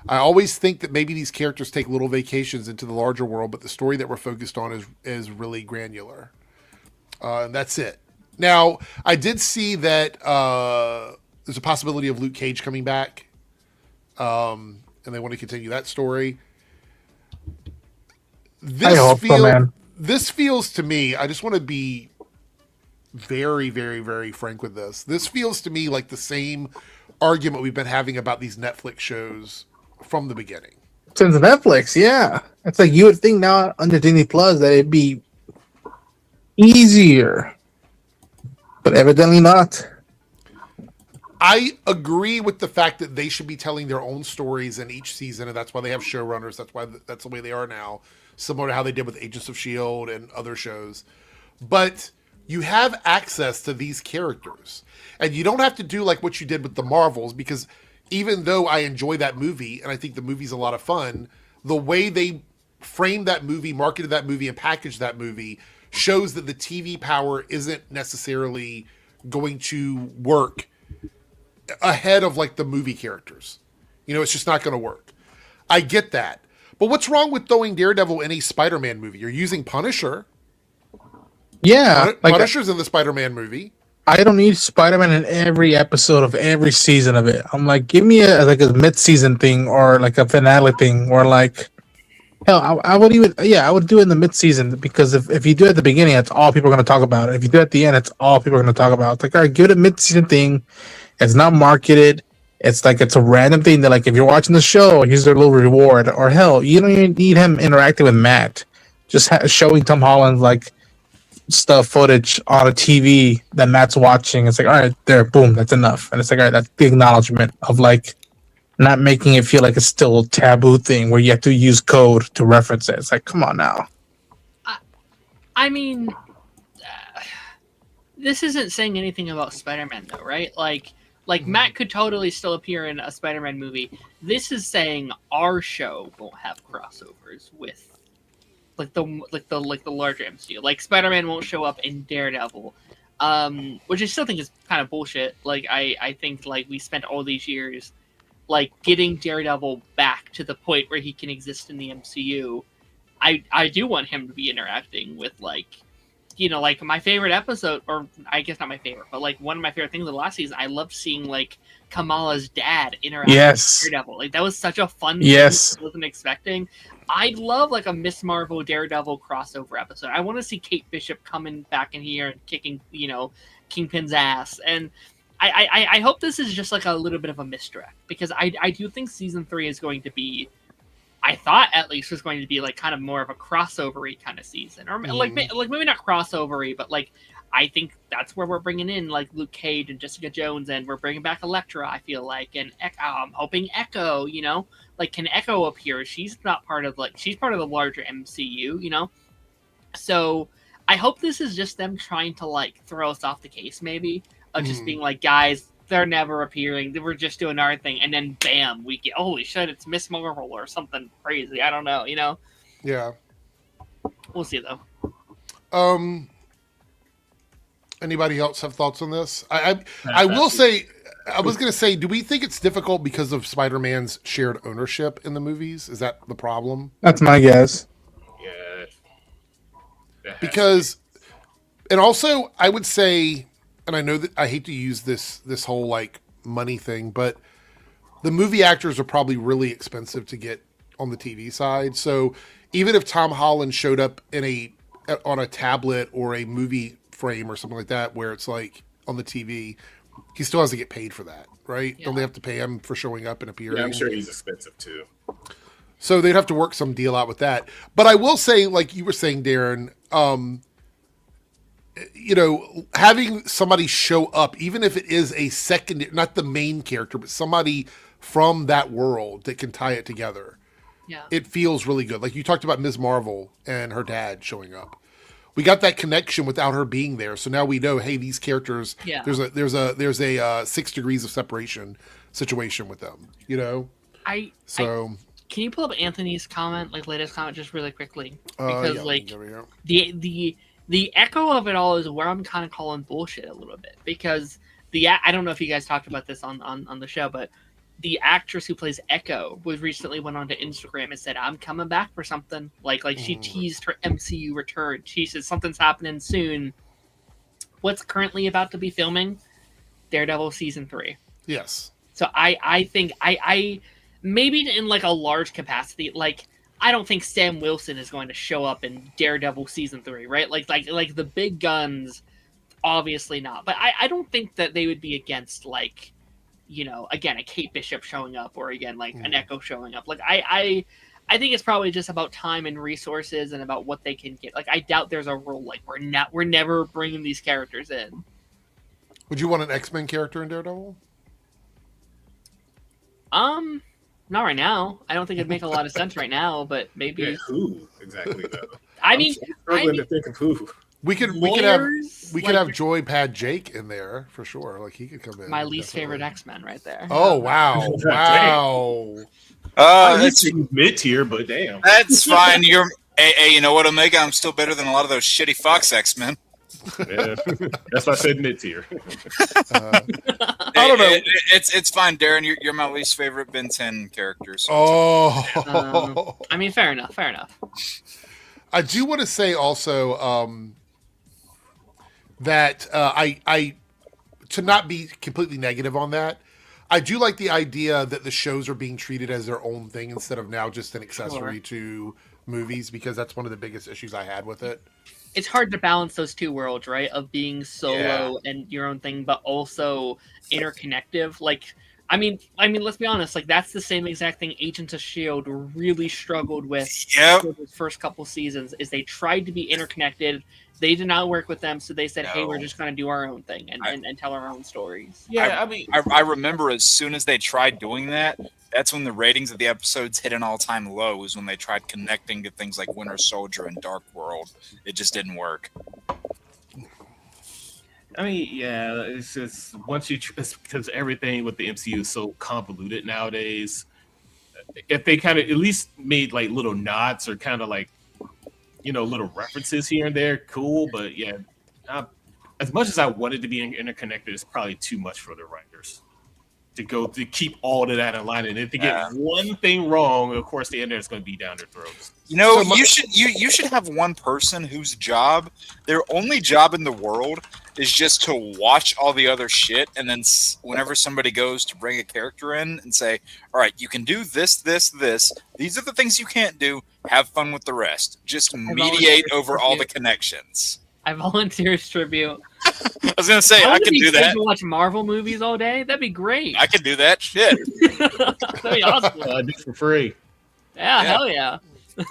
I always think that maybe these characters take little vacations into the larger world, but the story that we're focused on is really granular. And that's it. Now, I did see that there's a possibility of Luke Cage coming back, and they want to continue that story. I hope so, man. This feels to me, I just want to be very, very, very frank with this. This feels to me like the same argument we've been having about these Netflix shows from the beginning. Since Netflix, yeah. It's like you would think now under Disney Plus that it'd be easier. But evidently not. I agree with the fact that they should be telling their own stories in each season, and that's why they have showrunners. That's the way they are now, similar to how they did with Agents of S.H.I.E.L.D. and other shows. But you have access to these characters. And you don't have to do like what you did with the Marvels, because even though I enjoy that movie, and I think the movie's a lot of fun, the way they framed that movie, marketed that movie, and packaged that movie shows that the TV power isn't necessarily going to work ahead of like the movie characters. You know, it's just not going to work. I get that. But what's wrong with throwing Daredevil in a Spider-Man movie? You're using Punisher. Yeah, Punisher's in the Spider-Man movie. I don't need Spider-Man in every episode of every season of it. I'm like, give me a mid-season thing or like a finale thing, or like, hell, I would do it in the mid-season, because if you do it at the beginning, that's all people are going to talk about. If you do it at the end, it's all people are going to talk about. It's like, all right, give it a mid-season thing. It's not marketed. It's like, it's a random thing that, like, if you're watching the show, here's their little reward. Or hell, you don't even need him interacting with Matt. Just showing Tom Holland like footage on a TV that Matt's watching. It's like, all right, there, boom, that's enough. And it's like, all right, that's the acknowledgement of like not making it feel like it's still a taboo thing where you have to use code to reference it. It's like, come on now. I mean, this isn't saying anything about Spider-Man though, right? Like Matt could totally still appear in a Spider-Man movie. This is saying our show won't have crossovers with like the larger MCU. Like Spider-Man won't show up in Daredevil, which I still think is kind of bullshit. Like I think like we spent all these years like getting Daredevil back to the point where he can exist in the MCU. I do want him to be interacting with like, you know, like my favorite episode, or I guess not my favorite, but like one of my favorite things of the last season, I loved seeing like Kamala's dad interact with Daredevil. Like that was such a fun thing I wasn't expecting. I'd love like a Miss Marvel Daredevil crossover episode. I want to see Kate Bishop coming back in here and kicking, you know, Kingpin's ass. And I hope this is just like a little bit of a misdirect, because I do think season 3 is going to be, I thought at least was going to be like kind of more of a crossovery kind of season, or like maybe not crossovery, but like I think that's where we're bringing in like Luke Cage and Jessica Jones, and we're bringing back Elektra, I feel like, and I'm hoping Echo, you know, like can Echo appear? She's not part of she's part of the larger MCU, you know. So I hope this is just them trying to like throw us off the case, maybe of just being like, guys, they're never appearing. We're just doing our thing, and then bam, we get, holy shit, it's Miss Marvel or something crazy. I don't know, you know. Yeah. We'll see though. Anybody else have thoughts on this? I will say, I was going to say, do we think it's difficult because of Spider-Man's shared ownership in the movies? Is that the problem? That's my guess. Yeah. Because, and also I would say, and I know that I hate to use this whole like money thing, but the movie actors are probably really expensive to get on the TV side. So even if Tom Holland showed up on a tablet or a movie frame or something like that, where it's like on the TV, he still has to get paid for that, right? Yeah. Don't they have to pay him for showing up and appearing? Yeah, I'm sure he's expensive too. So they'd have to work some deal out with that. But I will say, like you were saying, Darren, you know, having somebody show up, even if it is a second, not the main character, but somebody from that world that can tie it together. Yeah. It feels really good. Like you talked about Ms. Marvel and her dad showing up. We got that connection without her being there. So now we know, hey, these characters, there's a 6 degrees of separation situation with them, you know? Can you pull up Anthony's comment, like latest comment, just really quickly? Because the echo of it all is where I'm kind of calling bullshit a little bit, because I don't know if you guys talked about this on the show, but the actress who plays Echo recently went onto Instagram and said, "I'm coming back for something." Like she teased her MCU return. She said something's happening soon. What's currently about to be filming? Daredevil season 3. Yes. So I think I maybe in like a large capacity, like I don't think Sam Wilson is going to show up in Daredevil season 3, right? Like the big guns, obviously not. But I don't think that they would be against like, you know, again, a Kate Bishop showing up, or again like an Echo showing up. Like I think it's probably just about time and resources and about what they can get. Like I doubt there's a rule like we're never bringing these characters in. Would you want an X-Men character in Daredevil? Not right now. I don't think it'd make a lot of sense right now, but maybe. Yeah, who exactly though? I'm struggling to think of who. We could have Joypad Jake in there for sure. Like he could come in. My least favorite X-Men right there. Oh wow. Wow. I That's used to mid tier, but damn. that's fine. Hey, you know what, Omega? I'm still better than a lot of those shitty Fox X-Men. Yeah. That's why I said mid tier. I don't know. It's fine, Darren. You're my least favorite Ben 10 character. So I mean, fair enough. Fair enough. I do want to say also that I to not be completely negative on that, I do like the idea that the shows are being treated as their own thing instead of now just an accessory to movies, because that's one of the biggest issues I had with it. It's hard to balance those two worlds, right? Of being solo and your own thing, but also interconnective. Like, I mean, let's be honest. Like, that's the same exact thing Agents of Shield really struggled with for those first couple seasons. Is they tried to be interconnected. They did not work with them, so they said, "Hey, we're just going to do our own thing and tell our own stories." Yeah, I remember as soon as they tried doing that, that's when the ratings of the episodes hit an all-time low. Was when they tried connecting to things like Winter Soldier and Dark World. It just didn't work. I mean, yeah, it's just it's because everything with the MCU is so convoluted nowadays. If they kind of at least made like little nods or kind of like, little references here and there, cool. But yeah, as much as I wanted to be interconnected, it's probably too much for the writers to keep all of that in line. And if they get one thing wrong, of course, the internet's going to be down their throats. You should have one person whose job, their only job in the world, is just to watch all the other shit, and then whenever somebody goes to bring a character in and say, all right, you can do this, this, this. These are the things you can't do. Have fun with the rest. Just mediate over all the connections. I volunteer as tribute. I was going to say, I can do that. To watch Marvel movies all day? That'd be great. I can do that. Shit. That'd be awesome. I do it for free. Yeah, hell yeah.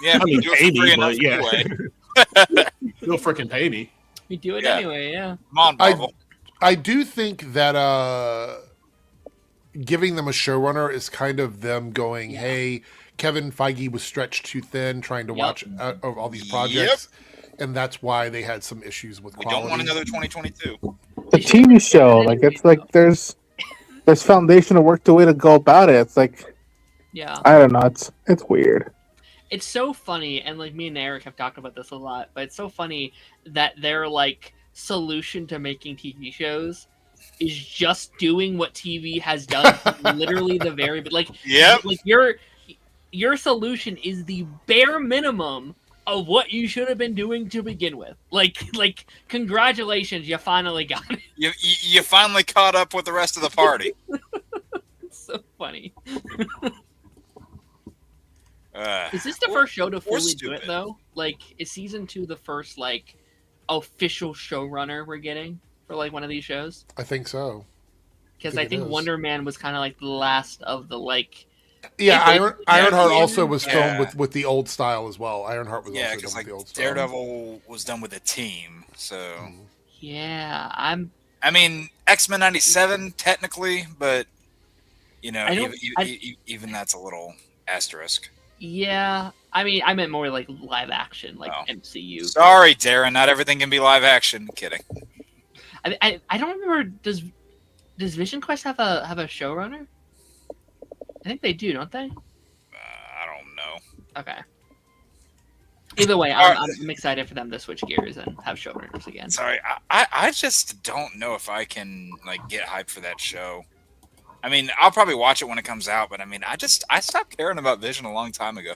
Yeah, I mean, do it pay for free me, enough but yeah. anyway. You'll freaking pay me. We do it anyway, yeah. Come on, Marvel. I do think that giving them a showrunner is kind of them going, hey, Kevin Feige was stretched too thin trying to watch over all these projects. And that's why they had some issues with quality. We don't want another 2022. The TV show, like, it's like there's foundational work the way to go about it. It's like, I don't know, it's weird. It's so funny, and like me and Eric have talked about this a lot, but it's so funny that their like solution to making TV shows is just doing what TV has done from literally the very like your solution is the bare minimum of what you should have been doing to begin with. Like congratulations, you finally got it. You finally caught up with the rest of the party. It's so funny. Is this the first show to fully do it though? Like, is season 2 the first like official showrunner we're getting for like one of these shows? I think so. Because I think Wonder Man was kind of like the last of the like. Yeah, Ironheart also was filmed with the old style as well. Ironheart was also done with the old style. Daredevil was done with a team, so. Yeah, I mean, X-Men '97 technically, but even that's a little asterisk. Yeah, I mean, I meant more like live action, like MCU. Sorry, Darren, not everything can be live action. Kidding. I don't remember. Does Vision Quest have a showrunner? I think they do, don't they? I don't know. Okay. Either way, I'm excited for them to switch gears and have showrunners again. Sorry, I just don't know if I can like get hyped for that show. I mean, I'll probably watch it when it comes out, but I mean, I stopped caring about Vision a long time ago.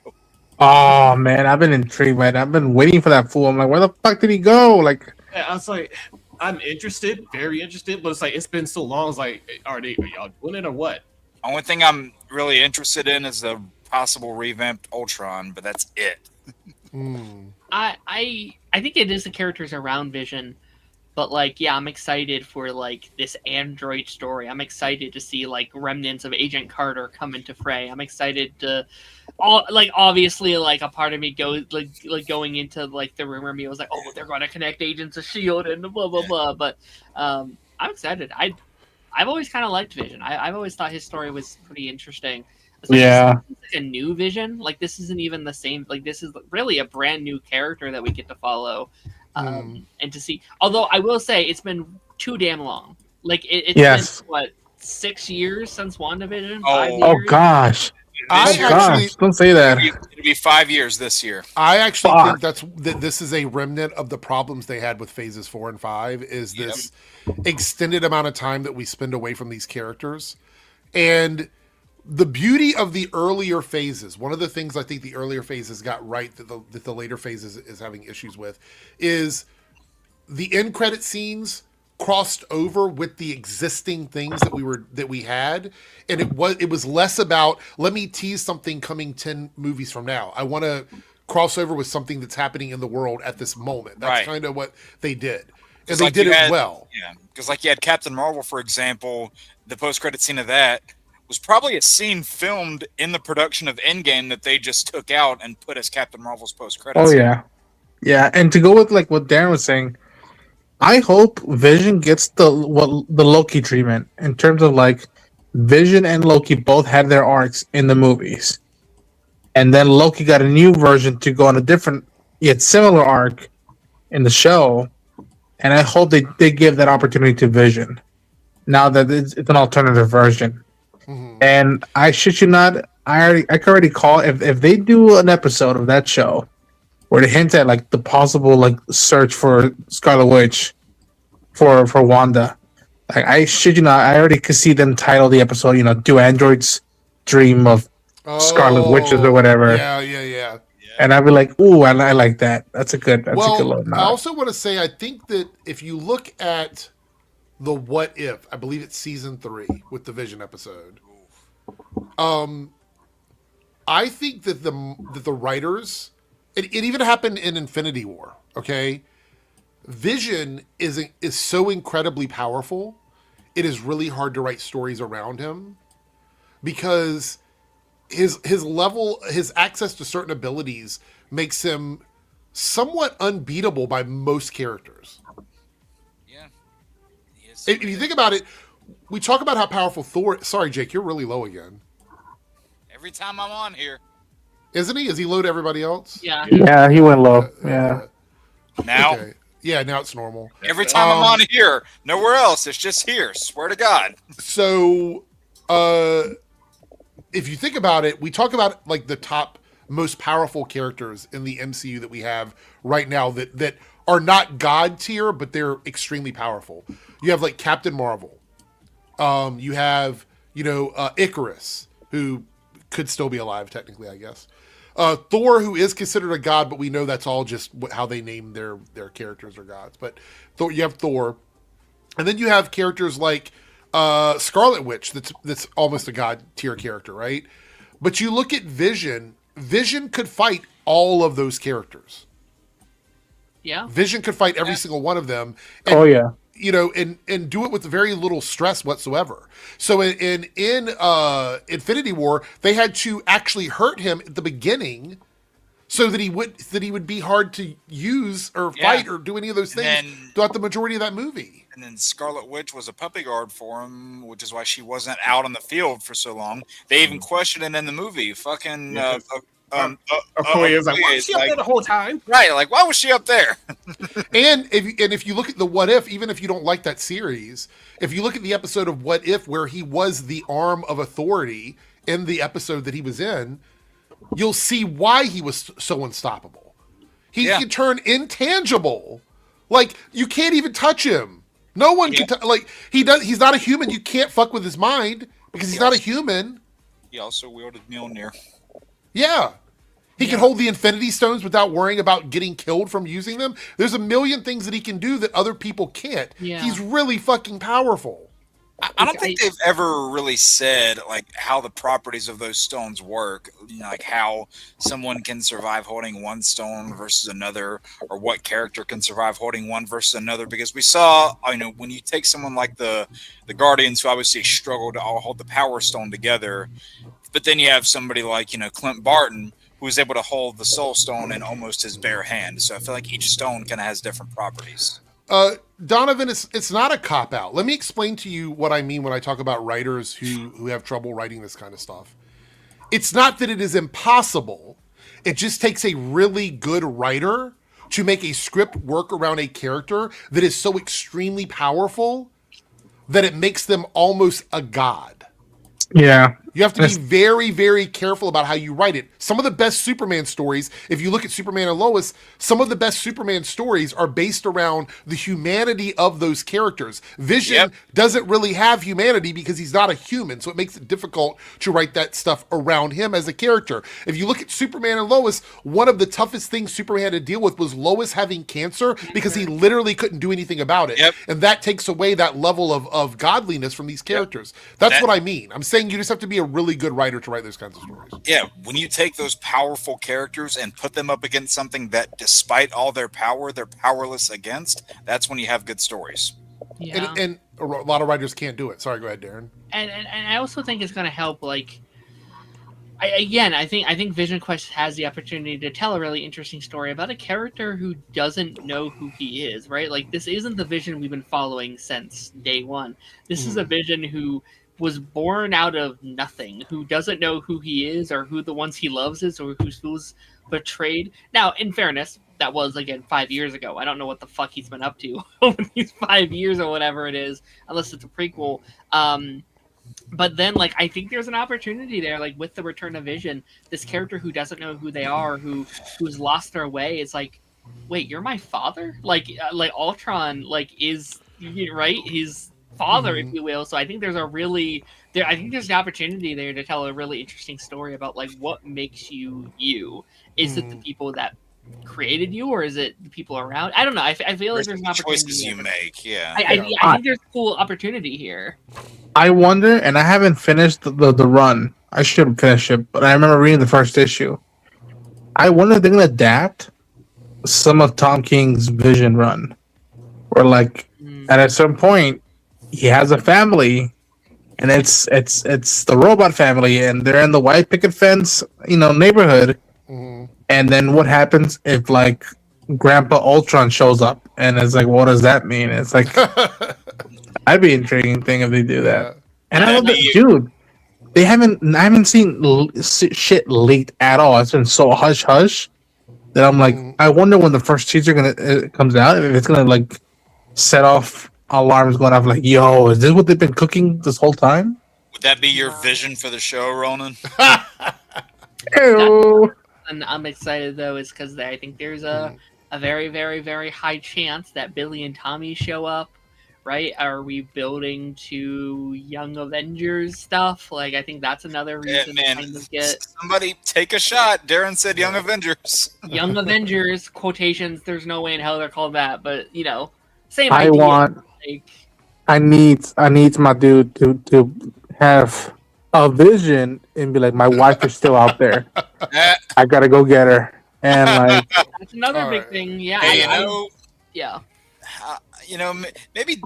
Oh man, I've been intrigued, man. I've been waiting for that fool. I'm like, where the fuck did he go? Like, I was like, I'm interested, very interested, but it's like it's been so long. It's like, are y'all doing it or what? Only thing I'm really interested in is the possible revamped Ultron, but that's it. I think it is the characters around Vision, but like, yeah, I'm excited for like this android story. I'm excited to see like remnants of Agent Carter come into fray. I'm excited to, obviously, like a part of me goes like going into like the rumor me was like, oh, they're going to connect Agents of Shield and blah blah blah. But I'm excited. I've always kind of liked Vision. I've always thought his story was pretty interesting. Yeah. It's like a new Vision. Like, this isn't even the same. Like, this is really a brand new character that we get to follow. And to see. Although, I will say, it's been too damn long. Like, it's been, 6 years since WandaVision? 5 years? Oh, gosh. I year, actually, Gosh, don't say that. it'll be 5 years this year. I actually Fuck. think that this is a remnant of the problems they had with phases 4 and 5. Is this extended amount of time that we spend away from these characters, and the beauty of the earlier phases. One of the things I think the earlier phases got right that the later phases is having issues with is the end credit scenes crossed over with the existing things that we had, and it was less about let me tease something coming 10 movies from now. I want to cross over with something that's happening in the world at this moment. That's kind of what they did, and they did it well. Yeah, because like you had Captain Marvel, for example, the post-credit scene of that was probably a scene filmed in the production of Endgame that they just took out and put as Captain Marvel's post-credit Oh scene. yeah. And to go with like what Darren was saying, I hope Vision gets the Loki treatment in terms of like Vision and Loki both had their arcs in the movies, and then Loki got a new version to go on a different yet similar arc in the show, and I hope they give that opportunity to Vision now that it's an alternative version. And I shit you not, I can already call if they do an episode of that show where they hint at like the possible like search for Scarlet Witch for Wanda. Like I shit you not, I already could see them title the episode, do androids dream of Scarlet Witches or whatever. Yeah. And I'd be like, ooh, I like that. That's a good little nod. I also want to say I think that if you look at the What If, I believe it's season 3 with the Vision episode. I think that the writers, it even happened in Infinity War. Okay, Vision is so incredibly powerful. It is really hard to write stories around him because his level, his access to certain abilities makes him somewhat unbeatable by most characters. Yeah. Yes. If you think about it, we talk about how powerful Thor. Sorry, Jake, you're really low again. Every time I'm on here. Isn't he? Is he low to everybody else? Yeah. Yeah, he went low. Yeah. Now, Okay. Yeah, now it's normal. every time I'm on here, nowhere else. It's just here. Swear to God. So, if you think about it, we talk about like the top most powerful characters in the MCU that we have right now that are not god tier, but they're extremely powerful. You have like Captain Marvel. You have Icarus, who could still be alive technically, I guess. Thor, who is considered a god, but we know that's all just how they name their characters or gods. But you have Thor, and then you have characters like Scarlet Witch, that's almost a god tier character, right? But you look at Vision. Vision could fight all of those characters. Yeah. Vision could fight every single one of them. And, Oh yeah. And do it with very little stress whatsoever. So in Infinity War, they had to actually hurt him at the beginning, so that he would be hard to use or fight or do any of those things throughout the majority of that movie. And then Scarlet Witch was a puppy guard for him, which is why she wasn't out on the field for so long. They even questioned it in the movie. Fucking. Okoye is like, why was she up there the whole time? Right, like why was she up there? And if you look at the What If, even if you don't like that series, if you look at the episode of What If where he was the arm of authority in the episode that he was in, you'll see why he was so unstoppable. He can turn intangible. Like, you can't even touch him. No one can like he's not a human. You can't fuck with his mind because he's not a human. He also wielded Mjolnir. Yeah. He can hold the Infinity Stones without worrying about getting killed from using them. There's a million things that he can do that other people can't. Yeah. He's really fucking powerful. I don't think they've ever really said like how the properties of those stones work. Like how someone can survive holding one stone versus another, or what character can survive holding one versus another. Because we saw, when you take someone like the Guardians, who obviously struggle to all hold the Power Stone together, but then you have somebody like Clint Barton, who is able to hold the Soul Stone in almost his bare hand. So I feel like each stone kind of has different properties. Donovan, it's not a cop-out. Let me explain to you what I mean when I talk about writers who have trouble writing this kind of stuff. It's not that it is impossible. It just takes a really good writer to make a script work around a character that is so extremely powerful that it makes them almost a god. Yeah, You have to be very, very careful about how you write it. Some of the best Superman stories, if you look at Superman and Lois, some of the best Superman stories are based around the humanity of those characters. Vision doesn't really have humanity because he's not a human, so it makes it difficult to write that stuff around him as a character. If you look at Superman and Lois, one of the toughest things Superman had to deal with was Lois having cancer because he literally couldn't do anything about it. And that takes away that level of godliness from these characters. That's what I mean. I'm saying you just have to be a really good writer to write those kinds of stories. Yeah, when you take those powerful characters and put them up against something that, despite all their power, they're powerless against, that's when you have good stories. Yeah. And a lot of writers can't do it. Sorry, go ahead, Darren. And I also think it's going to help, like, I think Vision Quest has the opportunity to tell a really interesting story about a character who doesn't know who he is, right? Like, this isn't the Vision we've been following since day one. This is a Vision who was born out of nothing, who doesn't know who he is or who the ones he loves is or who feels betrayed. Now, in fairness, that was, again, 5 years ago. I don't know what the fuck he's been up to over these 5 years or whatever it is, unless it's a prequel. But then, like, I think there's an opportunity there, like, with the return of Vision, this character who doesn't know who they are, who's lost their way, it's like, wait, you're my father? Like Ultron, like, is, right? His father, if you will. So I think there's I think there's an opportunity there to tell a really interesting story about, like, what makes you you. Is it the people that created you, or is it the people around? I don't know. I feel like there's an opportunity. Choices you make, I think there's a cool opportunity here. I wonder, and I haven't finished the run. I should finish it, but I remember reading the first issue. I wonder if they're going to adapt some of Tom King's Vision run, where, like, at a certain point, he has a family, and it's the robot family, and they're in the white picket fence, neighborhood. And then what happens if, like, Grandpa Ultron shows up, and it's like, what does that mean? It's like, that'd be an intriguing thing if they do that. And I love that, dude. I haven't seen shit leaked at all. It's been so hush hush that I'm like, I wonder when the first teaser comes out, if it's gonna, like, set off alarms going off, like, yo, is this what they've been cooking this whole time? Would that be your vision for the show, Ronan? And I'm excited, though, is because I think there's a very, very, very high chance that Billy and Tommy show up, right? Are we building to Young Avengers stuff? Like, I think that's another reason to kind of get... Somebody take a shot. Darren said Young Avengers. Young Avengers, quotations, there's no way in hell they're called that, but, same idea. I need my dude to have a vision and be like, my wife is still out there. I gotta go get her. And, like, that's another big thing. Yeah, maybe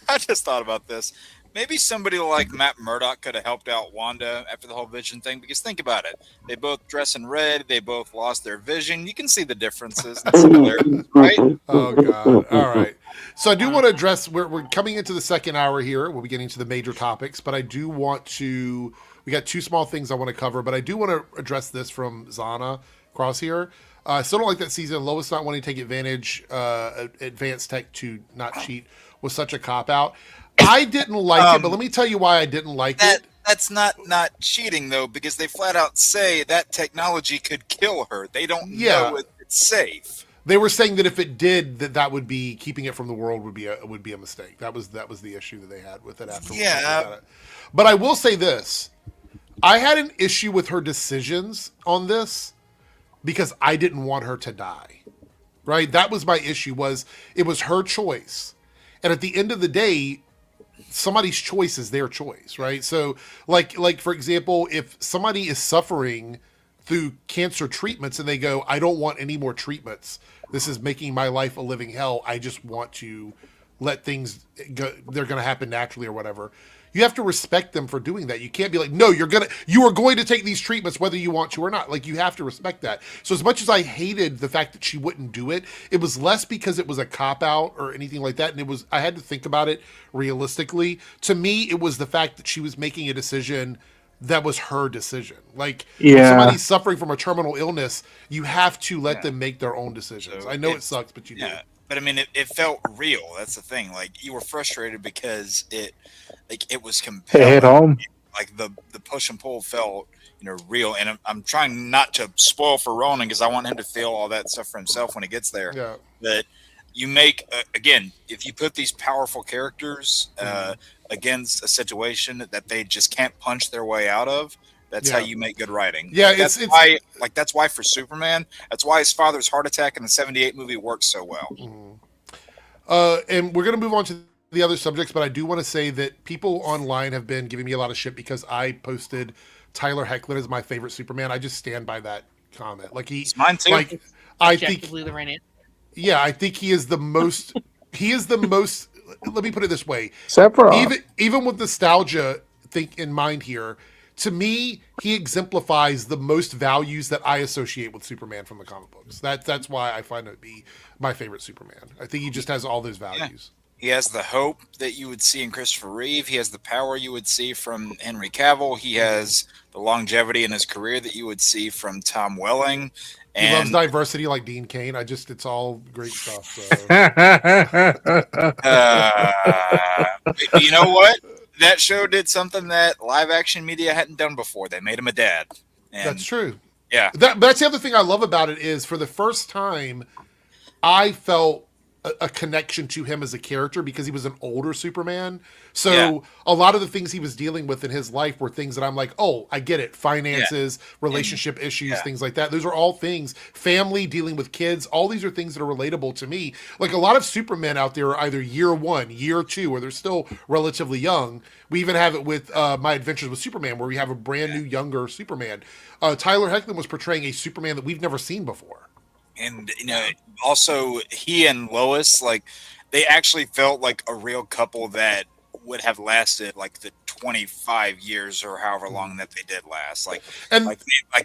I just thought about this. Maybe somebody like Matt Murdock could have helped out Wanda after the whole Vision thing. Because think about it, they both dress in red. They both lost their vision. You can see the differences, and similarities, right? Oh God! All right. So I do want to address. We're coming into the second hour here. We'll be getting to the major topics, but I do want to. We got two small things I want to cover, but I do want to address this from Zana Cross here. I still don't like that season. Lois not wanting to take advantage, advanced tech to not cheat was such a cop out. I didn't like it, but let me tell you why I didn't like it. That's not cheating, though, because they flat out say that technology could kill her. They don't know it's safe. They were saying that if it did, that would be keeping it from the world would be a mistake. That was the issue that they had with it afterwards. Yeah. But I will say this. I had an issue with her decisions on this because I didn't want her to die. Right? That was my issue. It was her choice. And at the end of the day, somebody's choice is their choice, right? So like for example, if somebody is suffering through cancer treatments and they go, I don't want any more treatments. This is making my life a living hell. I just want to let things go. They're going to happen naturally or whatever. You have to respect them for doing that. You can't be like, no, you are going to take these treatments whether you want to or not. Like, you have to respect that. So as much as I hated the fact that she wouldn't do it, it was less because it was a cop-out or anything like that. And I had to think about it realistically. To me, it was the fact that she was making a decision that was her decision. Like, when somebody's suffering from a terminal illness, you have to let them make their own decisions. So I know it sucks, but you do. But I mean, it felt real. That's the thing. Like, you were frustrated because it was compelling. Hit home. like the push and pull felt real. And I'm trying not to spoil for Ronan because I want him to feel all that stuff for himself when he gets there. Yeah. That you make again, if you put these powerful characters against a situation that they just can't punch their way out of. That's how you make good writing. Yeah, like, that's why for Superman, that's why his father's heart attack in the '78 movie works so well. And we're gonna move on to the other subjects, but I do want to say that people online have been giving me a lot of shit because I posted Tyler Hoechlin as my favorite Superman. I just stand by that comment. Like it's mine too. Like I think the right answer. Yeah, I think he is the most. He is the most. Let me put it this way: even with nostalgia in mind here, to me, he exemplifies the most values that I associate with Superman from the comic books. That's why I find it to be my favorite Superman. I think he just has all those values. He has the hope that you would see in Christopher Reeve. He has the power you would see from Henry Cavill. He has the longevity in his career that you would see from Tom Welling. He loves diversity like Dean Cain. It's all great stuff. So. You know what? That show did something that live action media hadn't done before. They made him a dad. And that's true. Yeah. That's the other thing I love about it is for the first time, I felt a connection to him as a character because he was an older Superman. So a lot of the things he was dealing with in his life were things that I'm like, oh, I get it. Finances, relationship issues, things like that. Those are all things, family, dealing with kids. All these are things that are relatable to me. Like a lot of Supermen out there are either year 1, year 2, or they're still relatively young. We even have it with My Adventures with Superman, where we have a brand new, younger Superman. Tyler Hoechlin was portraying a Superman that we've never seen before. And also he and Lois, like they actually felt like a real couple that would have lasted like the 25 years or however long that they did last. Like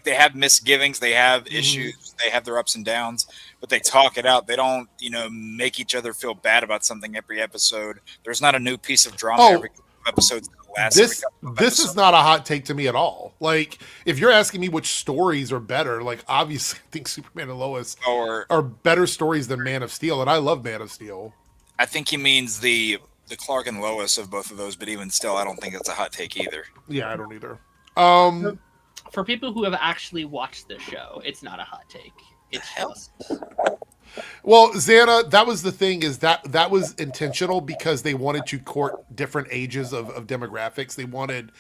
they have misgivings, they have issues, they have their ups and downs, but they talk it out. They don't, make each other feel bad about something every episode. There's not a new piece of drama every episode. This is not a hot take to me at all. Like, if you're asking me which stories are better, like obviously I think Superman and Lois are better stories than Man of Steel, and I love Man of Steel. I think he means the Clark and Lois of both of those, but even still, I don't think it's a hot take either. Yeah, I don't either. For people who have actually watched the show, it's not a hot take. It's just... Well, Xana, that was the thing, is that was intentional because they wanted to court different ages of demographics. They wanted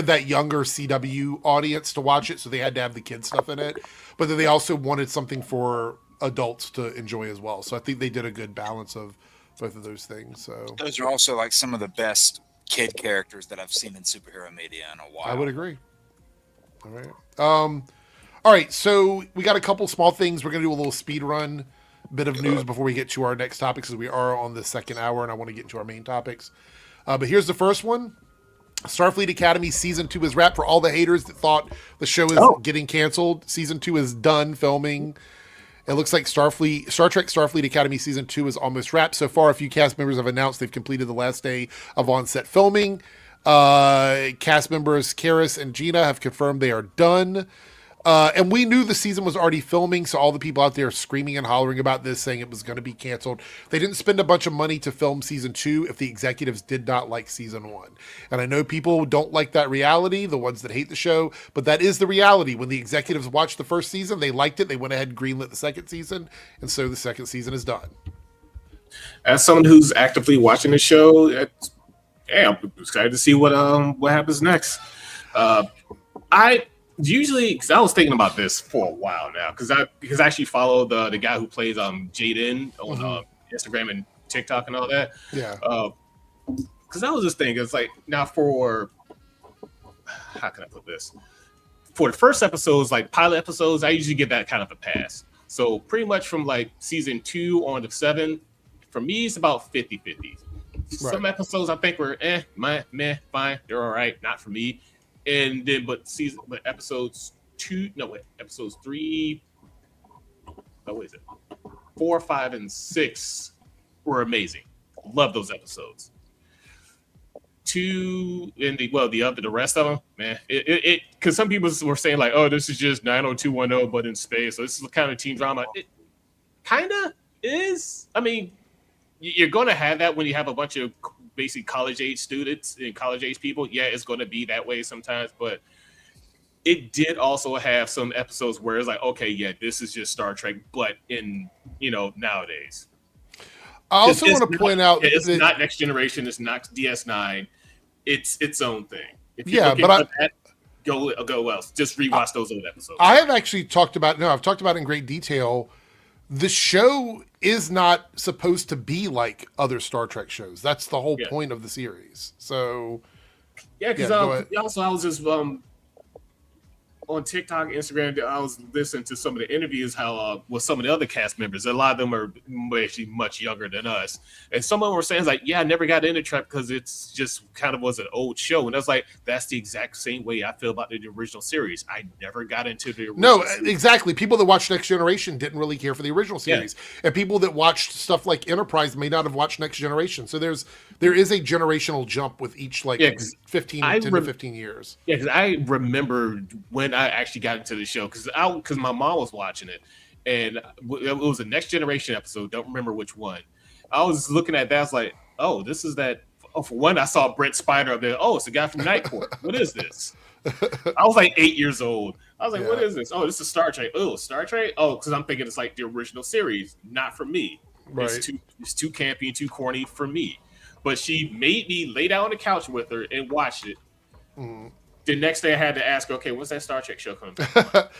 that younger CW audience to watch it, so they had to have the kids stuff in it. But then they also wanted something for adults to enjoy as well. So I think they did a good balance of both of those things. So those are also like some of the best kid characters that I've seen in superhero media in a while. I would agree. All right. All right, so we got a couple small things. We're going to do a little speed run, bit of news before we get to our next topics, because we are on the second hour, and I want to get into our main topics. But here's the first one. Starfleet Academy Season 2 is wrapped. For all the haters that thought the show is getting canceled, Season 2 is done filming. It looks like Star Trek Starfleet Academy Season 2 is almost wrapped. So far, a few cast members have announced they've completed the last day of on-set filming. Cast members Karis and Gina have confirmed they are done. And we knew the season was already filming, so all the people out there screaming and hollering about this, saying it was going to be canceled. They didn't spend a bunch of money to film Season 2 if the executives did not like Season 1. And I know people don't like that reality, the ones that hate the show, but that is the reality. When the executives watched the first season, they liked it, they went ahead and greenlit the second season, and so the second season is done. As someone who's actively watching the show, I'm excited to see what happens next. Usually, because I was thinking about this for a while now, because I actually follow the guy who plays Jaden on Instagram and TikTok and all that. Yeah. Because I was just thinking, it's like, now for, how can I put this? For the first episodes, like pilot episodes, I usually give that kind of a pass. So pretty much from like Season 2 on to 7, for me, it's about 50-50. Right. Some episodes I think were meh, fine, they're all right, not for me. And then, episodes 3, 4, 5, and 6 were amazing. Love those episodes. 2 and the rest of them, man, it because some people were saying like, oh, this is just 90210 but in space, so this is kind of teen drama. It kind of is. I mean, you're going to have that when you have a bunch of basically college age students and college age people, yeah, it's going to be that way sometimes. But it did also have some episodes where it's like, okay, yeah, this is just Star Trek, but in nowadays. I also want to point out it's not Next Generation, it's not DS9, it's its own thing. If you yeah, but go else. Just rewatch those old episodes. I have actually talked about I've talked about it in great detail. The show is not supposed to be like other Star Trek shows. That's the whole point of the series. So yeah, because also I was just on TikTok, Instagram, I was listening to some of the interviews with some of the other cast members. A lot of them are actually much younger than us. And some of them were saying, like, yeah, I never got into Trek because it's just kind of was an old show. And I was like, that's the exact same way I feel about the original series. I never got into the original series. Exactly. People that watched Next Generation didn't really care for the original series. Yeah. And people that watched stuff like Enterprise may not have watched Next Generation. So there is a generational jump with each 10 to 15 years. Yeah, because I remember when I actually got into the show because my mom was watching it, and it was a Next Generation episode. Don't remember which one. I was looking at that. I was like, "Oh, this is that." Oh, for one, I saw Brent Spiner up there. Oh, it's the guy from Night Court. What is this? I was like 8 years old. I was like, "What is this?" Oh, this is Star Trek. Oh, Star Trek. Oh, because I'm thinking it's like the original series. Not for me. Right. It's too campy and too corny for me. But she made me lay down on the couch with her and watch it. Mm. The next day I had to ask her, okay, what's that Star Trek show coming back?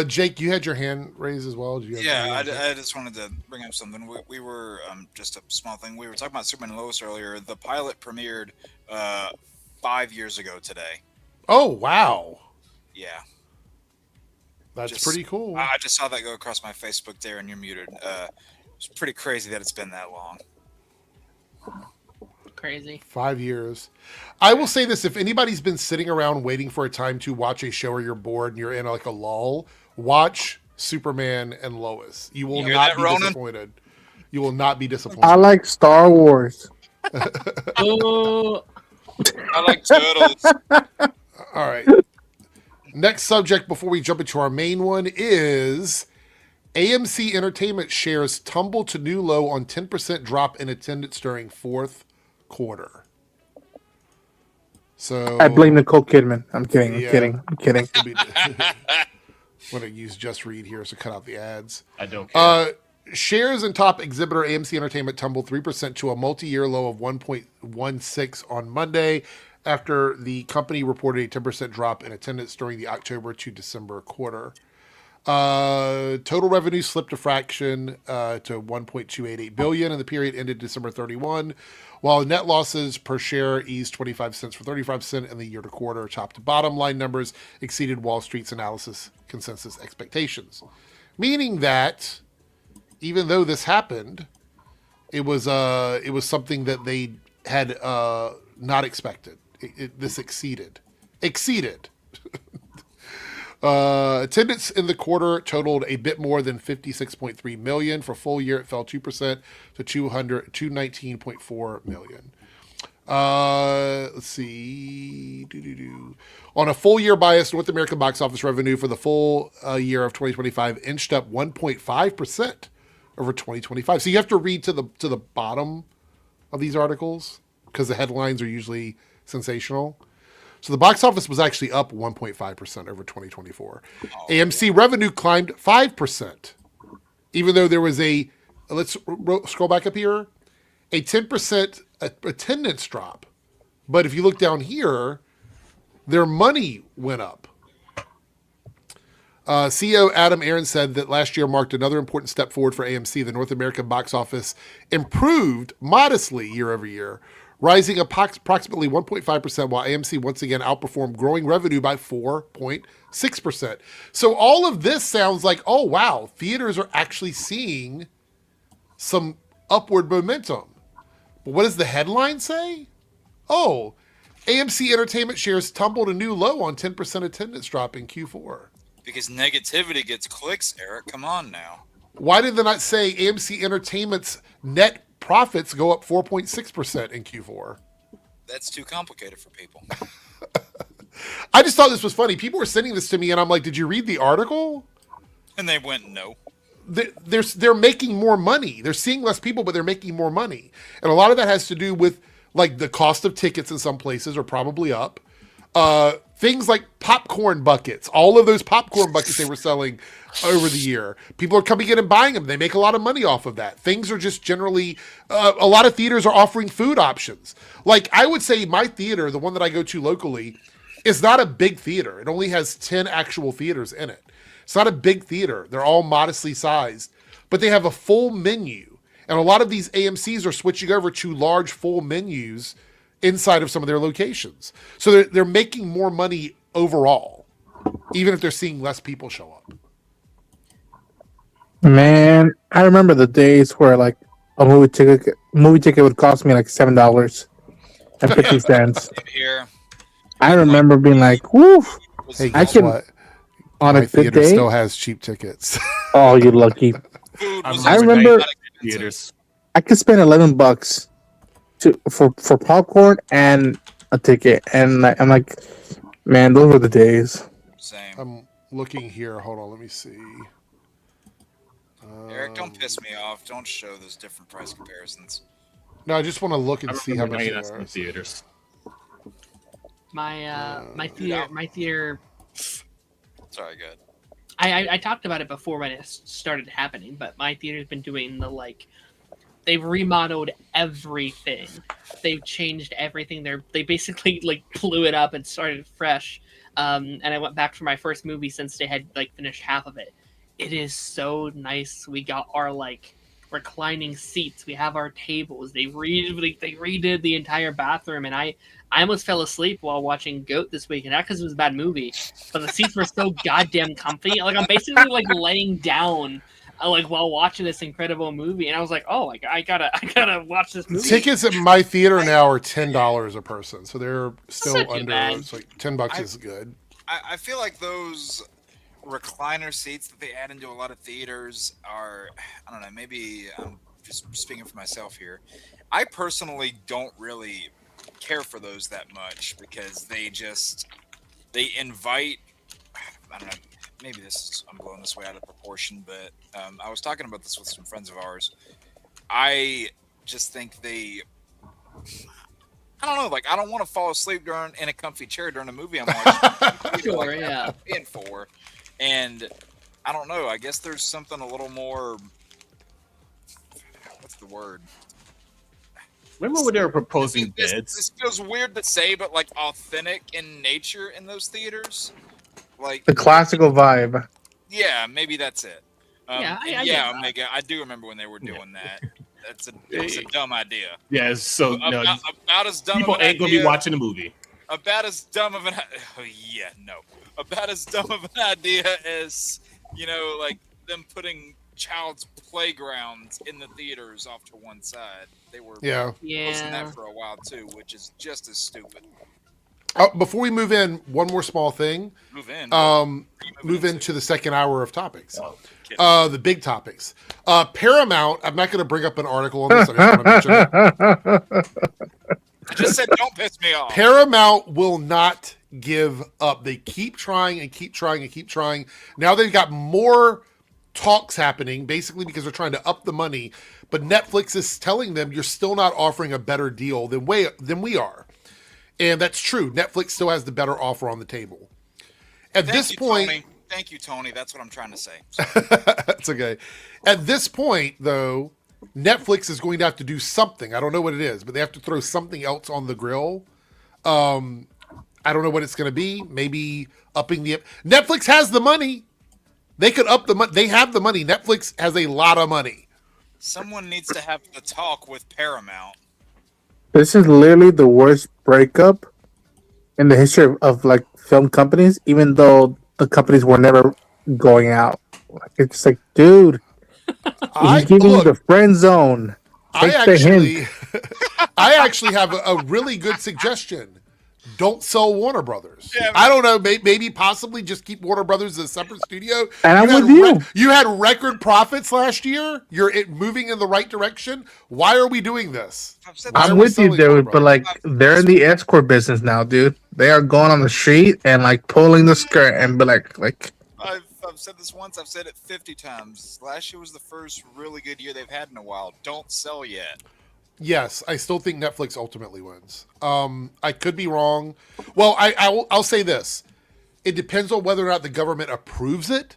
Jake, you had your hand raised as well. I just wanted to bring up something. We were, just a small thing. We were talking about Superman and Lois earlier. The pilot premiered 5 years ago today. Oh, wow. Yeah. That's pretty cool. I just saw that go across my Facebook there, and you're muted. It's pretty crazy that it's been that long. Crazy. 5 years. I will say this: if anybody's been sitting around waiting for a time to watch a show, or you're bored and you're in like a lull, watch Superman and Lois. You will not be disappointed. You will not be disappointed. I like Star Wars. I like Turtles. All right. Next subject before we jump into our main one is AMC Entertainment shares tumble to new low on 10% drop in attendance during fourth quarter. So I blame Nicole Kidman. I'm kidding. I'm kidding. I'm going to use Just Read here, so cut out the ads. I don't care. Shares in top exhibitor AMC Entertainment tumbled 3% to a multi-year low of 1.16 on Monday after the company reported a 10% drop in attendance during the October to December quarter. Total revenue slipped a fraction to $1.288 billion in the period ended December 31, while net losses per share eased 25 cents for 35 cents in the year to quarter. Top to bottom line numbers exceeded Wall Street's analysis consensus expectations, meaning that even though this happened, it was something that they had not expected. This exceeded. Attendance in the quarter totaled a bit more than 56.3 million. For full year, it fell 2% to 219.4 million. Let's see. On a full year bias, North American box office revenue for the full year of 2025 inched up 1.5% over 2025. So you have to read to the bottom of these articles because the headlines are usually sensational. So the box office was actually up 1.5% over 2024. AMC revenue climbed 5%, even though there was let's scroll back up here, a 10% attendance drop. But if you look down here, their money went up. CEO Adam Aron said that last year marked another important step forward for AMC. The North American box office improved modestly year over year, rising approximately 1.5%, while AMC once again outperformed, growing revenue by 4.6%. So all of this sounds like, oh, wow, theaters are actually seeing some upward momentum. But what does the headline say? Oh, AMC Entertainment shares tumbled a new low on 10% attendance drop in Q4. Because negativity gets clicks, Eric. Come on now. Why did they not say AMC Entertainment's net profits go up 4.6% in Q4? That's too complicated for people. I just thought this was funny. People were sending this to me, and I'm like, did you read the article? And they went, no. They're making more money. They're seeing less people, but they're making more money. And a lot of that has to do with Like the cost of tickets in some places are probably up. Things like popcorn buckets, all of those popcorn buckets they were selling over the year, people are coming in and buying them. They make a lot of money off of that. Things are just generally, a lot of theaters are offering food options. Like I would say my theater, the one that I go to locally, is not a big theater. It only has 10 actual theaters in it. It's not a big theater. They're all modestly sized, but they have a full menu. And a lot of these AMCs are switching over to large full menus inside of some of their locations. So they're making more money overall, even if they're seeing less people show up. Man, I remember the days where like a movie ticket would cost me like $7.50. Here, I remember being like, "Woo!" Hey, I guess can what? on My a good theater day. still has cheap tickets. Oh, you lucky! food was I always remember- not expensive. theaters. I could spend $11 for popcorn and a ticket, and I'm like, man, those were the days. Same. I'm looking here. Hold on, let me see. Eric, don't piss me off. Don't show those different price comparisons. No, I just want to look I and see how remember much buying they us in are. theaters. My theater. Sorry, good. I talked about it before when it started happening, but my theater's been doing they've remodeled everything. They've changed everything. They basically like blew it up and started fresh. And I went back for my first movie since they had like finished half of it. It is so nice. We got our like reclining seats. We have our tables. They redid the entire bathroom, and I almost fell asleep while watching Goat this week, and not because it was a bad movie, but the seats were so goddamn comfy. Like I'm basically like laying down, like while watching this incredible movie, and I was like, oh, I gotta watch this movie. Tickets at my theater now are $10 a person, so they're still Not too under. bad. It's like $10 is good. I feel like those recliner seats that they add into a lot of theaters are, I don't know, maybe I'm just speaking for myself here. I personally don't really care for those that much because they invite, I don't know, maybe I'm blowing this way out of proportion, but I was talking about this with some friends of ours. I just think I don't know, like I don't want to fall asleep in a comfy chair during a movie I'm watching. Sure, yeah. I'm paying for. And I don't know. I guess there's something a little more. What's the word? Remember when they were proposing beds? This feels weird to say, but like authentic in nature in those theaters. Like The classical vibe. yeah, maybe that's it. Yeah, I get yeah, that. Omega. I do remember when they were doing that. It's a dumb idea. Yeah, so no, About as dumb people of an ain't gonna idea. be watching the movie. About as dumb of an about as dumb of an idea as like them putting child's playgrounds in the theaters off to one side. They were posting Yeah. that for a while too, which is just as stupid. Before we move in, one more small thing. Move in. Move into the second hour of topics. Oh, kidding. The big topics. Paramount. I'm not going to bring up an article on this. I just want to mention it. I just said don't piss me off. Paramount will not give up. They keep trying and keep trying and keep trying. Now they've got more talks happening, basically because they're trying to up the money. But Netflix is telling them you're still not offering a better deal than we are. And that's true. Netflix still has the better offer on the table. At this point, Tony. Thank you, Tony. That's what I'm trying to say. that's okay. At this point, though, Netflix is going to have to do something. I don't know what it is, but they have to throw something else on the grill. I don't know what it's going to be. Maybe upping the... Netflix has the money. They could up the money. They have the money. Netflix has a lot of money. Someone needs to have the talk with Paramount. This is literally the worst breakup in the history of like film companies, even though the companies were never going out. Like, it's just like, dude, he's giving you the friend zone. Take the hint. I actually have a really good suggestion. Don't sell Warner Brothers. Yeah, I don't know. Maybe possibly just keep Warner Brothers as a separate studio. And I'm had with you. You had record profits last year. You're moving in the right direction. Why are we doing this? Why are I'm we with you, selling Warner dude, but Brothers? like they're in the escort business now, dude. They are going on the street and like pulling the skirt and be like I've said this once. I've said it 50 times. Last year was the first really good year they've had in a while. Don't sell yet. Yes, I still think Netflix ultimately wins. I could be wrong. Well, I'll say this. It depends on whether or not the government approves it,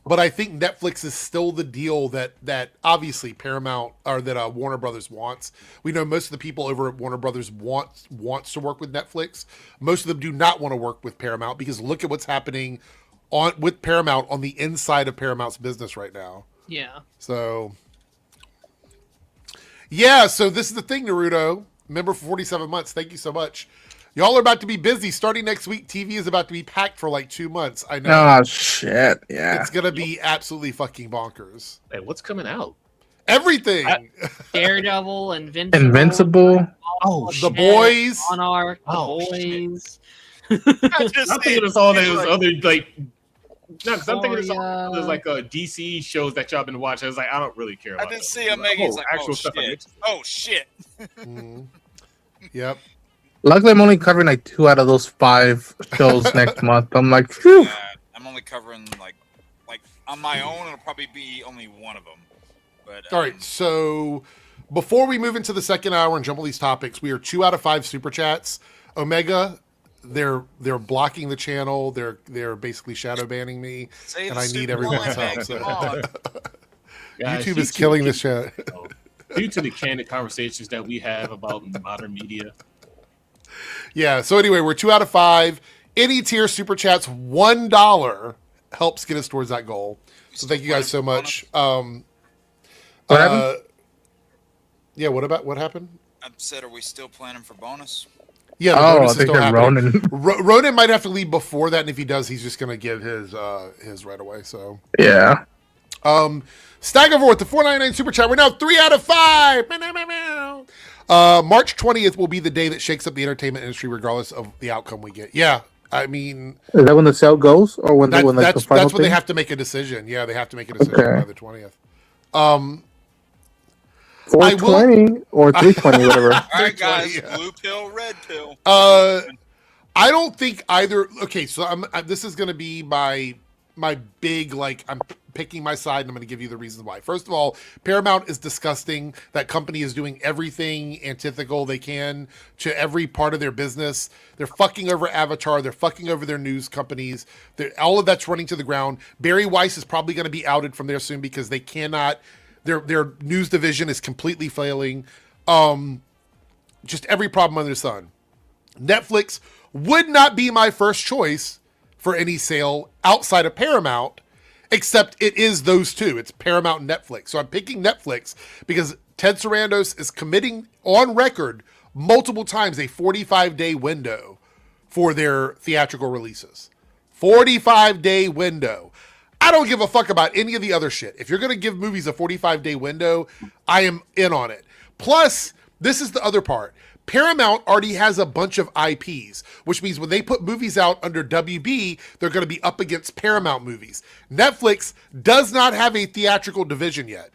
but I think Netflix is still the deal that obviously Paramount or that Warner Brothers wants. We know most of the people over at Warner Brothers wants to work with Netflix. Most of them do not want to work with Paramount because look at what's happening with Paramount on the inside of Paramount's business right now. Yeah. So yeah, so this is the thing, Naruto. Member for 47 months. Thank you so much. Y'all are about to be busy. Starting next week, TV is about to be packed for like 2 months. I know. Oh shit! Yeah, It's gonna be absolutely fucking bonkers. Hey, what's coming out? Everything. Daredevil, Invincible. Invincible. Oh, The Boys. Monarch, The Oh, Boys. I'm thinking of all those other like. No, because I'm thinking of Euphoria. all those like DC shows that y'all been watching. I was like, I don't really care I about. didn't those. see him making like, actual oh stuff. I'm shit. interested Oh shit. Mhm. Yep. Luckily, I'm only covering like 2 out of those 5 shows next month. I'm like, phew. I'm only covering like on my own. It'll probably be only one of them. But All right. So before we move into the second hour and jump on these topics, we are 2 out of 5 super chats. Omega, they're blocking the channel. They're basically shadow banning me, say and the I need super everyone's line, help. man, So. come on. Guys, YouTube is killing this chat. Due to the candid conversations that we have about modern media. Yeah. So anyway, we're 2 out of 5. Any tier super chats, $1 helps get us towards that goal. So thank you guys so much. What happened? Yeah. What happened? I said, are we still planning for bonus? Yeah. The Oh, bonus I is think still they're happening. Ronin. Ronan might have to leave before that, and if he does, he's just going to give his right away. So. Yeah. Stagger with the $4.99 super chat. We're now 3 out of 5. March 20th will be the day that shakes up the entertainment industry, regardless of the outcome we get. Yeah, I mean, Is that when the sale goes, or when that's the final that's when thing? they have to make a decision. Yeah, they have to make a decision Okay. by the 20th. I will- 420 or 320, whatever. All right, guys. Yeah. Blue pill, red pill. I don't think either. Okay, so this is going to be my big, like, I'm picking my side, and I'm going to give you the reasons why. First of all, Paramount is disgusting. That company is doing everything antithetical they can to every part of their business. They're fucking over Avatar. They're fucking over their news companies. All of that's running to the ground. Barry Weiss is probably going to be outed from there soon because they cannot. Their news division is completely failing. Just every problem under the sun. Netflix would not be my first choice for any sale outside of Paramount, except it is those two. It's Paramount and Netflix. So I'm picking Netflix because Ted Sarandos is committing on record multiple times a 45-day window for their theatrical releases. 45-day window. I don't give a fuck about any of the other shit. If you're going to give movies a 45-day window, I am in on it. Plus, this is the other part. Paramount already has a bunch of IPs, which means when they put movies out under WB, they're going to be up against Paramount movies. Netflix does not have a theatrical division yet.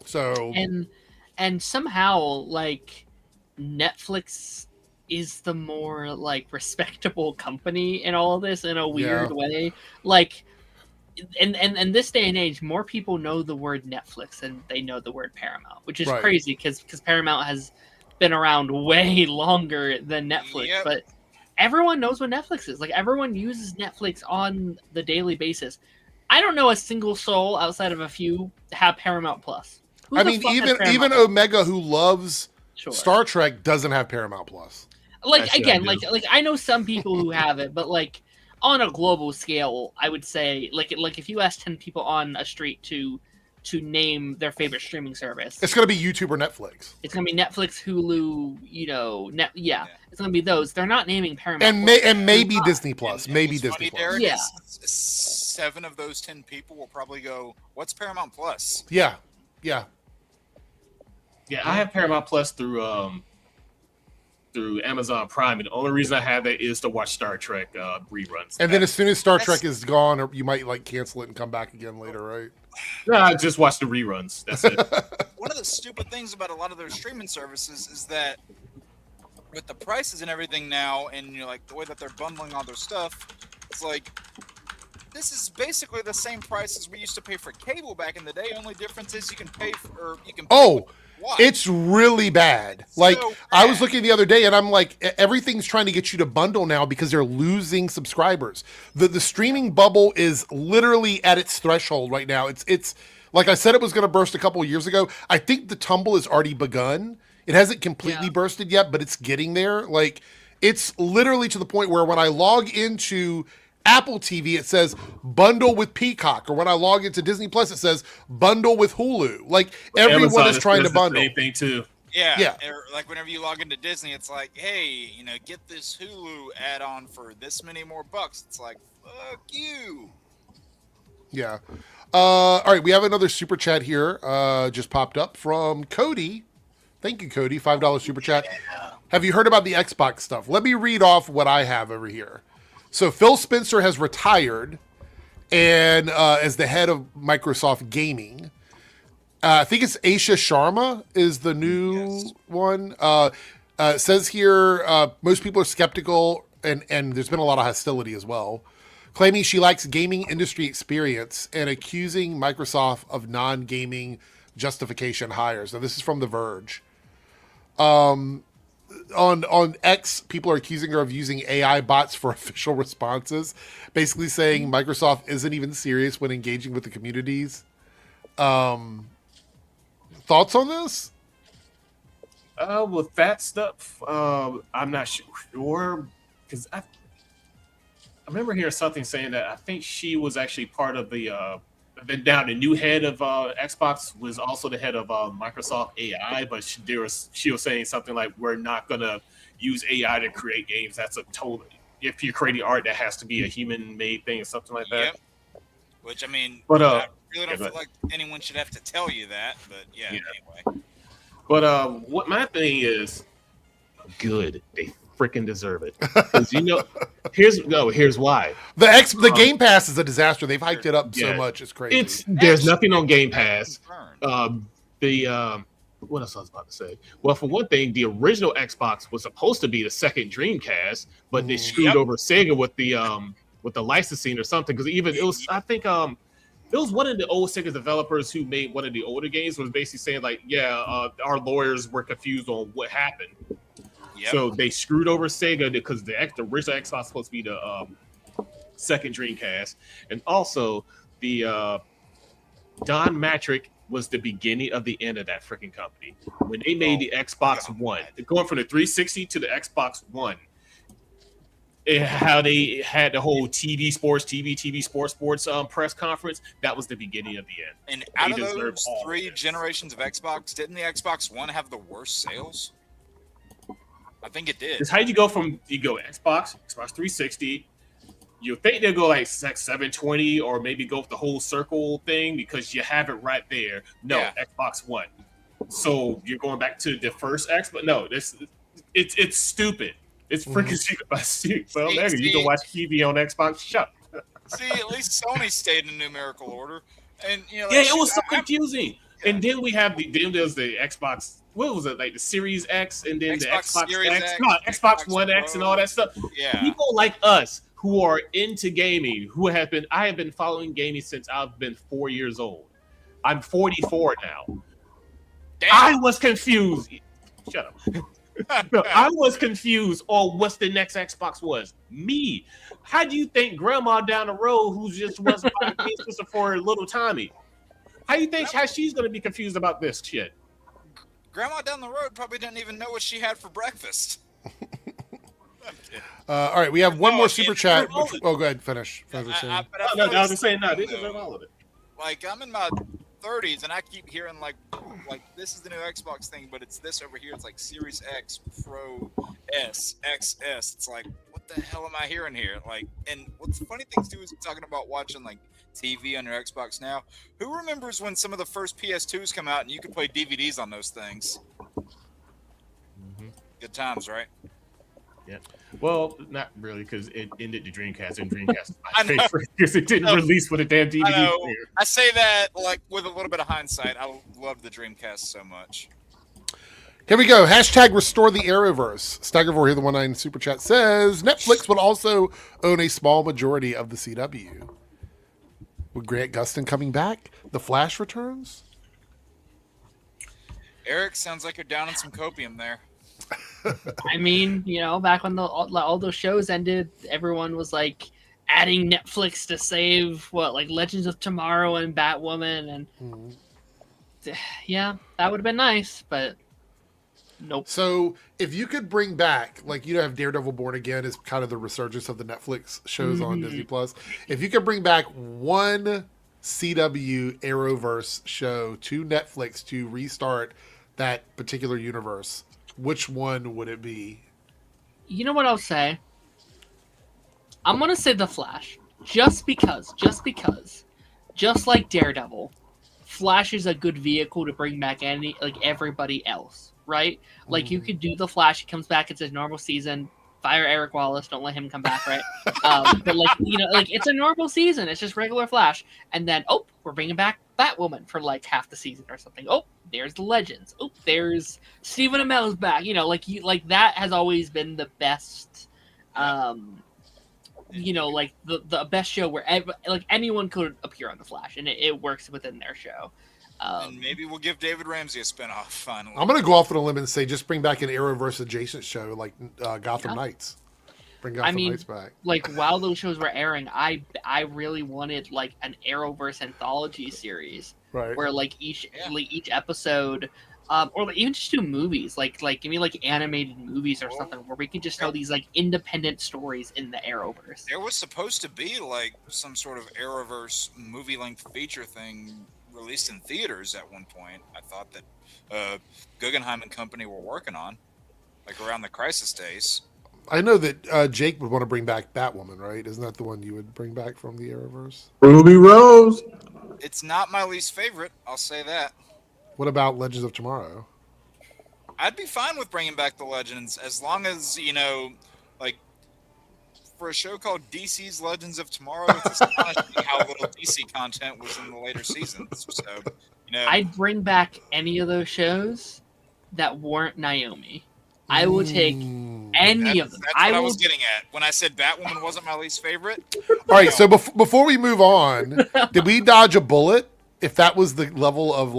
So and somehow like Netflix is the more like respectable company in all of this in a weird way. Like and this day and age, more people know the word Netflix than they know the word Paramount, which is crazy because Paramount has been around way longer than Netflix. Yep. But everyone knows what Netflix is. Like everyone uses Netflix on the daily basis. I don't know a single soul outside of a few have Paramount Plus. Who I the mean, fuck has Paramount even Plus? Omega, who loves Sure. Star Trek, doesn't have Paramount Plus. Like Actually, again, I do. like I know some people who have it, but like on a global scale, I would say like if you ask 10 people on a street to name their favorite streaming service, It's going to be YouTube or Netflix. it's gonna be Netflix, Hulu, it's gonna be those. They're not naming Paramount. And maybe Disney Plus. And Maybe what's Disney funny, Plus. Derek, Yeah. is 7 of those 10 people will probably go, "What's Paramount Plus?" Yeah. Yeah, I have Paramount Plus through Amazon Prime, and the only reason I have that is to watch Star Trek reruns. And then as soon as Star That's- Trek is gone, or you might like cancel it and come back again later, right? no, I just watch the reruns. That's it. One of the stupid things about a lot of their streaming services is that with the prices and everything now, and like the way that they're bundling all their stuff, it's like this is basically the same price as we used to pay for cable back in the day. Only difference is you can pay Oh, watch. it's really bad. Like, So I was bad. looking the other day and I'm like, everything's trying to get you to bundle now because they're losing subscribers. The streaming bubble is literally at its threshold right now. It's like I said, it was going to burst a couple of years ago. I think the tumble has already begun. It hasn't completely bursted yet, but it's getting there. Like, it's literally to the point where when I log into Apple TV, it says bundle with Peacock, or when I log into Disney Plus, it says bundle with Hulu. Like, everyone Amazon is trying to does the bundle. same thing too. Yeah. Or like whenever you log into Disney, it's like, hey, get this Hulu add-on for this many more bucks. It's like, fuck you. Yeah. All right, we have another super chat here. Just popped up from Cody. Thank you, Cody. $5 super chat. Have you heard about the Xbox stuff? Let me read off what I have over here. So Phil Spencer has retired and as the head of Microsoft Gaming. I think it's Asha Sharma is the new one. It says here most people are skeptical, and there's been a lot of hostility as well, claiming she lacks gaming industry experience and accusing Microsoft of non-gaming justification hires. Now, this is from The Verge. On X, people are accusing her of using AI bots for official responses, basically saying Microsoft isn't even serious when engaging with the communities. Thoughts on this? With that stuff, I'm not sure because I remember hearing something saying that I think she was actually part of the new head of Xbox was also the head of Microsoft AI, but she was saying something like, we're not gonna use AI to create games. That's a total. If you're creating art, that has to be a human made thing or something like that. Yep. Which I mean, but I really don't feel like anyone should have to tell you that. But anyway. But what my thing is, good. They freaking deserve it. Because here's why. The Game Pass is a disaster. They've hyped it up so much. It's crazy. There's nothing on Game Pass. What else I was about to say? Well, for one thing, the original Xbox was supposed to be the second Dreamcast, but they screwed over Sega with the licensing or something. Because even it was, I think, it was one of the old Sega developers who made one of the older games was basically saying like, our lawyers were confused on what happened. Yep. So they screwed over Sega because the original Xbox was supposed to be the second Dreamcast, and also the Don Matrick was the beginning of the end of that freaking company when they made the Xbox One, going from the 360 to the Xbox One. How they had the whole TV sports press conference, that was the beginning of the end. And out of those 3 generations of Xbox, didn't the Xbox One have the worst sales? I think it did. Because how you go Xbox 360, you think they'll go like 720 or maybe go with the whole circle thing because you have it right there. No, Xbox One. So you're going back to the first Xbox. No, it's stupid. It's freaking stupid. Well, you can watch TV on Xbox. Shut up. See, at least Sony stayed in numerical order, and it was so confusing. Yeah. And then we have there's the Xbox. What was it, like the Series X, and then the Xbox X? No, Xbox One X, and all that stuff. Yeah. People like us who are into gaming, I have been following gaming since I've been 4 years old. I'm 44 now. Damn. I was confused. Shut up. No, I was confused on what's the next Xbox was. Me. How do you think grandma down the road who just was buying a system for little Tommy? How do you think how she's going to be confused about this shit? Grandma down the road probably didn't even know what she had for breakfast. All right, we have one more super chat. Go ahead, finish. I was just saying, they deserve all of it. Like, I'm in my 30s, and I keep hearing like this is the new Xbox thing, but it's this over here. It's like Series X, Pro, S, XS. It's like, what the hell am I hearing here? Like, and what's the funny thing too is talking about watching like TV on your Xbox now. Who remembers when some of the first PS2s come out and you could play DVDs on those things? Mm-hmm. Good times, right? Yeah. Well, not really, because it ended the Dreamcast, and Dreamcast is my favorite because it didn't release with a damn DVD player. I say that like with a little bit of hindsight. I loved the Dreamcast so much. Here we go. Hashtag restore the Arrowverse. Staggervore here, the 19 super chat says Netflix will also own a small majority of the CW. With Grant Gustin coming back, The Flash returns. Eric, sounds like you're down in some copium there. I mean, back when all those shows ended, everyone was like adding Netflix to save like Legends of Tomorrow and Batwoman, and yeah, that would have been nice, but nope. So if you could bring back, like, have Daredevil Born Again is kind of the resurgence of the Netflix shows on Disney Plus. If you could bring back one CW Arrowverse show to Netflix to restart that particular universe, which one would it be? You know what I'll say? I'm gonna say The Flash, just because, just like Daredevil, Flash is a good vehicle to bring back everybody else, right? Like you could do The Flash, he comes back, it's his normal season. Fire Eric Wallace, don't let him come back, right? But it's a normal season, it's just regular Flash, and then we're bringing back Batwoman for like half the season or something. There's the Legends. There's Stephen Amell's back. That has always been the best. The best show where anyone could appear on the Flash, and it works within their show. And maybe we'll give David Ramsey a spinoff finally. I'm going to go off on a limb and say just bring back an Arrowverse adjacent show like Gotham Knights. Bring Gotham Knights back. Like while those shows were airing, I really wanted like an Arrowverse anthology series, right? Where each episode, or even just do movies, like give me animated movies or something where we could just tell these independent stories in the Arrowverse. There was supposed to be some sort of Arrowverse movie-length feature thing released in theaters at one point. I thought that Guggenheim and Company were working on, around the Crisis days. I know that Jake would want to bring back Batwoman, right? Isn't that the one you would bring back from the Arrowverse? Ruby Rose. It's not my least favorite, I'll say that. What about Legends of Tomorrow? I'd be fine with bringing back the Legends as long as, for a show called DC's Legends of Tomorrow, it's astonishing how little DC content was in the later seasons. So, I'd bring back any of those shows that weren't Naomi. I will take any of them. That's what I was getting at when I said Batwoman wasn't my least favorite. All right, so before we move on, did we dodge a bullet? If that was the level of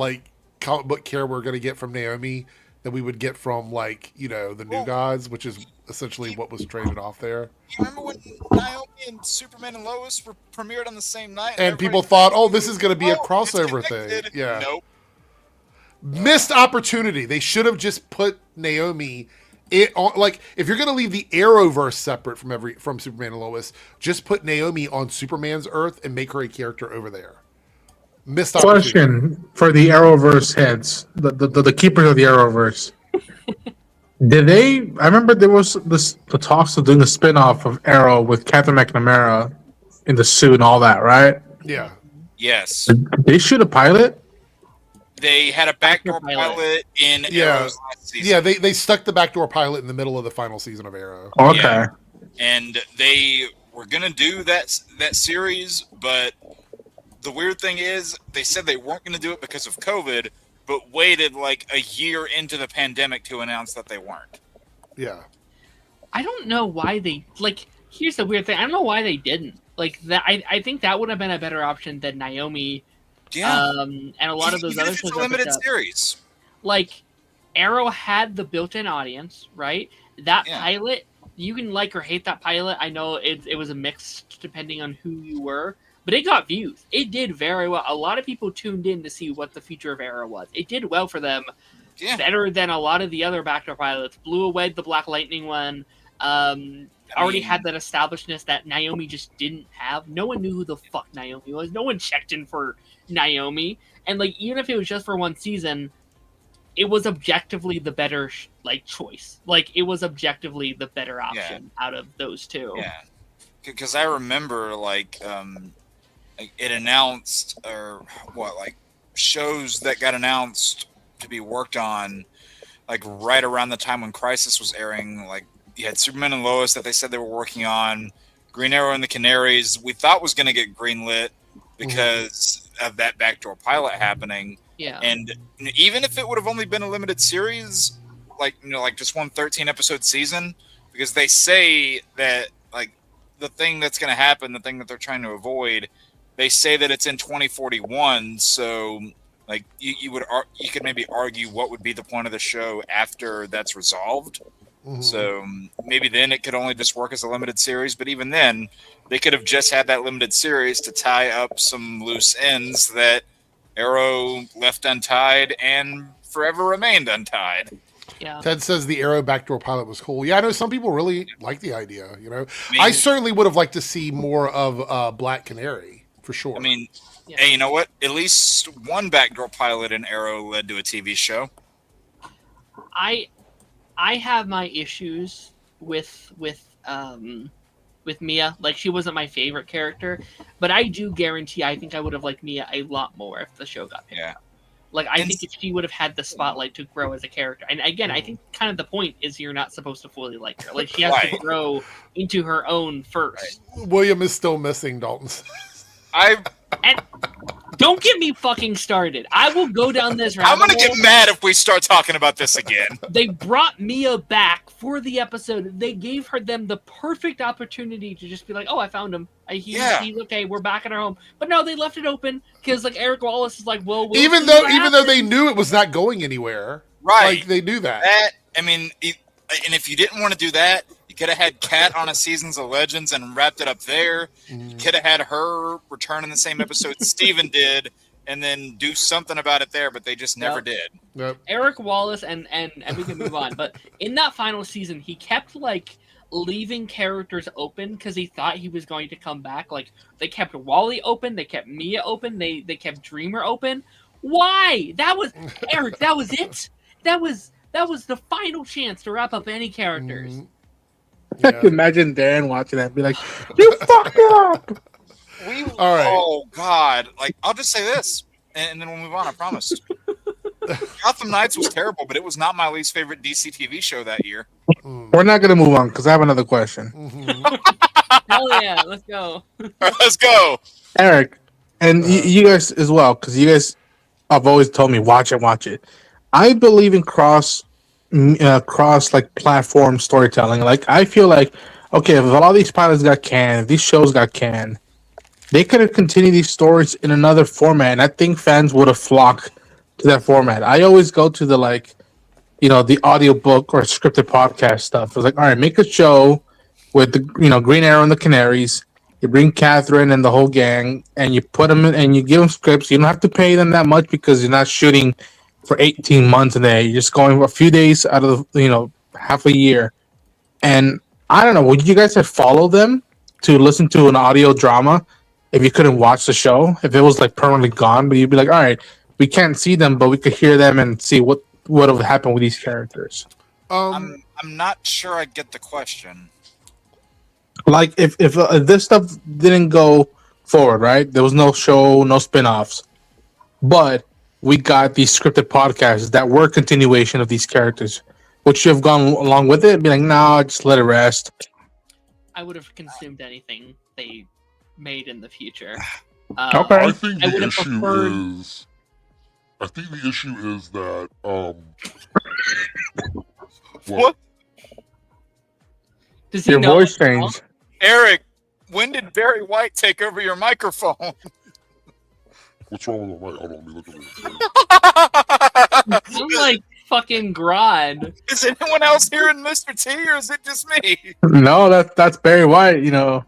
comic book care we're going to get from Naomi, that we would get from the New Gods, which is essentially what was traded off there. You remember when Naomi and Superman and Lois were premiered on the same night, and people thought, "Oh, this is going to be a crossover thing." Yeah. Nope. Missed opportunity. They should have just put Naomi. If you're going to leave the Arrowverse separate from Superman and Lois, just put Naomi on Superman's Earth and make her a character over there. Missed opportunity. Question for the Arrowverse heads, the keepers of the Arrowverse. Did they? I remember there was the talks of doing a spin-off of Arrow with Captain McNamara in the suit and all that, right? Yeah. Yes. Did they shoot a pilot? They had a backdoor pilot in Arrow's last season. Yeah, they stuck the backdoor pilot in the middle of the final season of Arrow. Okay. Yeah. And they were gonna do that series, but the weird thing is they said they weren't gonna do it because of COVID, but waited a year into the pandemic to announce that they weren't. Yeah. I don't know why they here's the weird thing. I don't know why they didn't. That I think that would have been a better option than Naomi. Yeah. And a lot of those other shows. It's a limited series. Arrow had the built-in audience, right? That pilot, you can like or hate that pilot. I know it was a mix depending on who you were, but it got views. It did very well. A lot of people tuned in to see what the future of Arrow was. It did well for them, better than a lot of the other backdoor pilots. Blew away the Black Lightning one. Already had that establishedness that Naomi just didn't have. No one knew who the fuck Naomi was. No one checked in for Naomi. And even if it was just for one season, it was objectively the better choice. It was objectively the better option out of those two. Yeah. Because I remember it announced shows that got announced to be worked on right around the time when Crisis was airing. You had Superman and Lois that they said they were working on, Green Arrow and the Canaries we thought was going to get greenlit because of that backdoor pilot happening. Yeah. And even if it would have only been a limited series, just one 13-episode season, because they say that the thing that's going to happen, the thing that they're trying to avoid, they say that it's in 2041, so like you could maybe argue what would be the point of the show after that's resolved. So maybe then it could only just work as a limited series, but even then they could have just had that limited series to tie up some loose ends that Arrow left untied and forever remained untied. Yeah. Ted says the Arrow backdoor pilot was cool. Yeah, I know some people really like the idea. You know, I certainly would have liked to see more of Black Canary for sure. I mean, hey, you know what? At least one backdoor pilot in Arrow led to a TV show. I have my issues with Mia. Like, she wasn't my favorite character, but I do guarantee I think I would have liked Mia a lot more if the show got picked up. Like, I think if she would have had the spotlight to grow as a character. And again, I think kind of the point is you're not supposed to fully like her. Like, she has to grow into her own first. William is still missing Dalton. And don't get me fucking started. I will go down this rabbit I'm gonna get mad if we start talking about this again. They brought Mia back for the episode. They gave them the perfect opportunity to just be like, "Oh, I found him. He's okay. We're back at our home." But no, they left it open because like Eric Wallace is like, "Well, even though they knew it was not going anywhere, right? Like they knew that. I mean, and if you didn't want to do that, you could have had Kat on a Seasons of Legends and wrapped it up there. You could have had her return in the same episode Steven did, and then do something about it there, but they just never did. Yep. Eric Wallace and we can move on. But in that final season, he kept like leaving characters open because he thought he was going to come back. Like they kept Wally open, they kept Mia open, they kept Dreamer open. Why? That was Eric. That was it. That was the final chance to wrap up any characters. I can imagine Darren watching that and be like, "You fucked up." All right. Oh God! Like I'll just say this, and then we'll move on. I promise. Gotham Knights was terrible, but it was not my least favorite DC TV show that year. We're not gonna move on because I have another question. Hell yeah, let's go. Let's go, Eric, and you guys as well, because you guys have always told me watch it. I believe in cross like platform storytelling. Like I feel like, okay, if a lot of these pilots got canned, if these shows got canned, they could have continued these stories in another format, and I think fans would have flocked to that format. I always go to the the audiobook or scripted podcast stuff. It's like, all right, make a show with the Green Arrow and the Canaries. You bring Catherine and the whole gang, and you put them in, and you give them scripts. You don't have to pay them that much because you're not shooting for 18 months in there. You're just going a few days out of half a year. And I don't know, would you guys have followed them to listen to an audio drama if you couldn't watch the show? If it was like permanently gone, but you'd be like, all right, we can't see them, but we could hear them and see what would have happened with these characters. I'm not sure I get the question. Like if this stuff didn't go forward, right? There was no show, no spin-offs, but we got these scripted podcasts that were continuation of these characters. Would you have gone along with it? Be like, no, just let it rest. I would have consumed anything they made in the future. Okay. I think the issue is that What? Does he Your know voice it now? changed. Eric, when did Barry White take over your microphone? what's wrong with my mic? Hold on, let me look at it. I'm like fucking Grodd. Is anyone else hearing Mr. T, or is it just me? No, that's Barry White. Oh,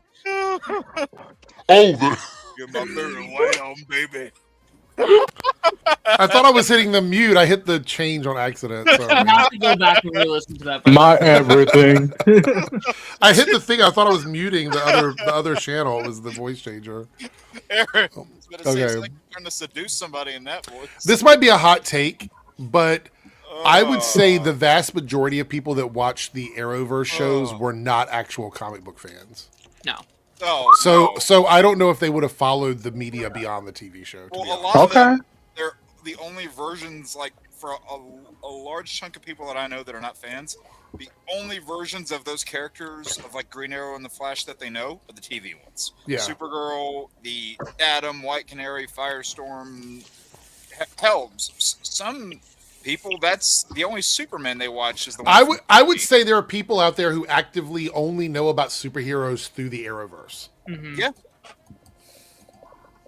Get my Barry White on, baby. I thought I was hitting the mute. I hit the change on accident. I Sorry. have to go back and re-listen to that. My everything. I hit the thing. I thought I was muting the other channel. It was the voice changer. Eric, it seems Okay. like you're trying to seduce somebody in that voice. This might be a hot take, but I would say the vast majority of people that watched the Arrowverse shows were not actual comic book fans. No. Oh, So I don't know if they would have followed the media beyond the TV show. To be well, a honest. lot of Okay. them, they're the only versions, like for a large chunk of people that I know that are not fans, the only versions of those characters of like Green Arrow and the Flash that they know are the TV ones. Yeah. Supergirl, the Atom, White Canary, Firestorm. Hell, some people, that's the only Superman they watch is the one. I would say there are people out there who actively only know about superheroes through the Arrowverse. Mm-hmm. Yeah.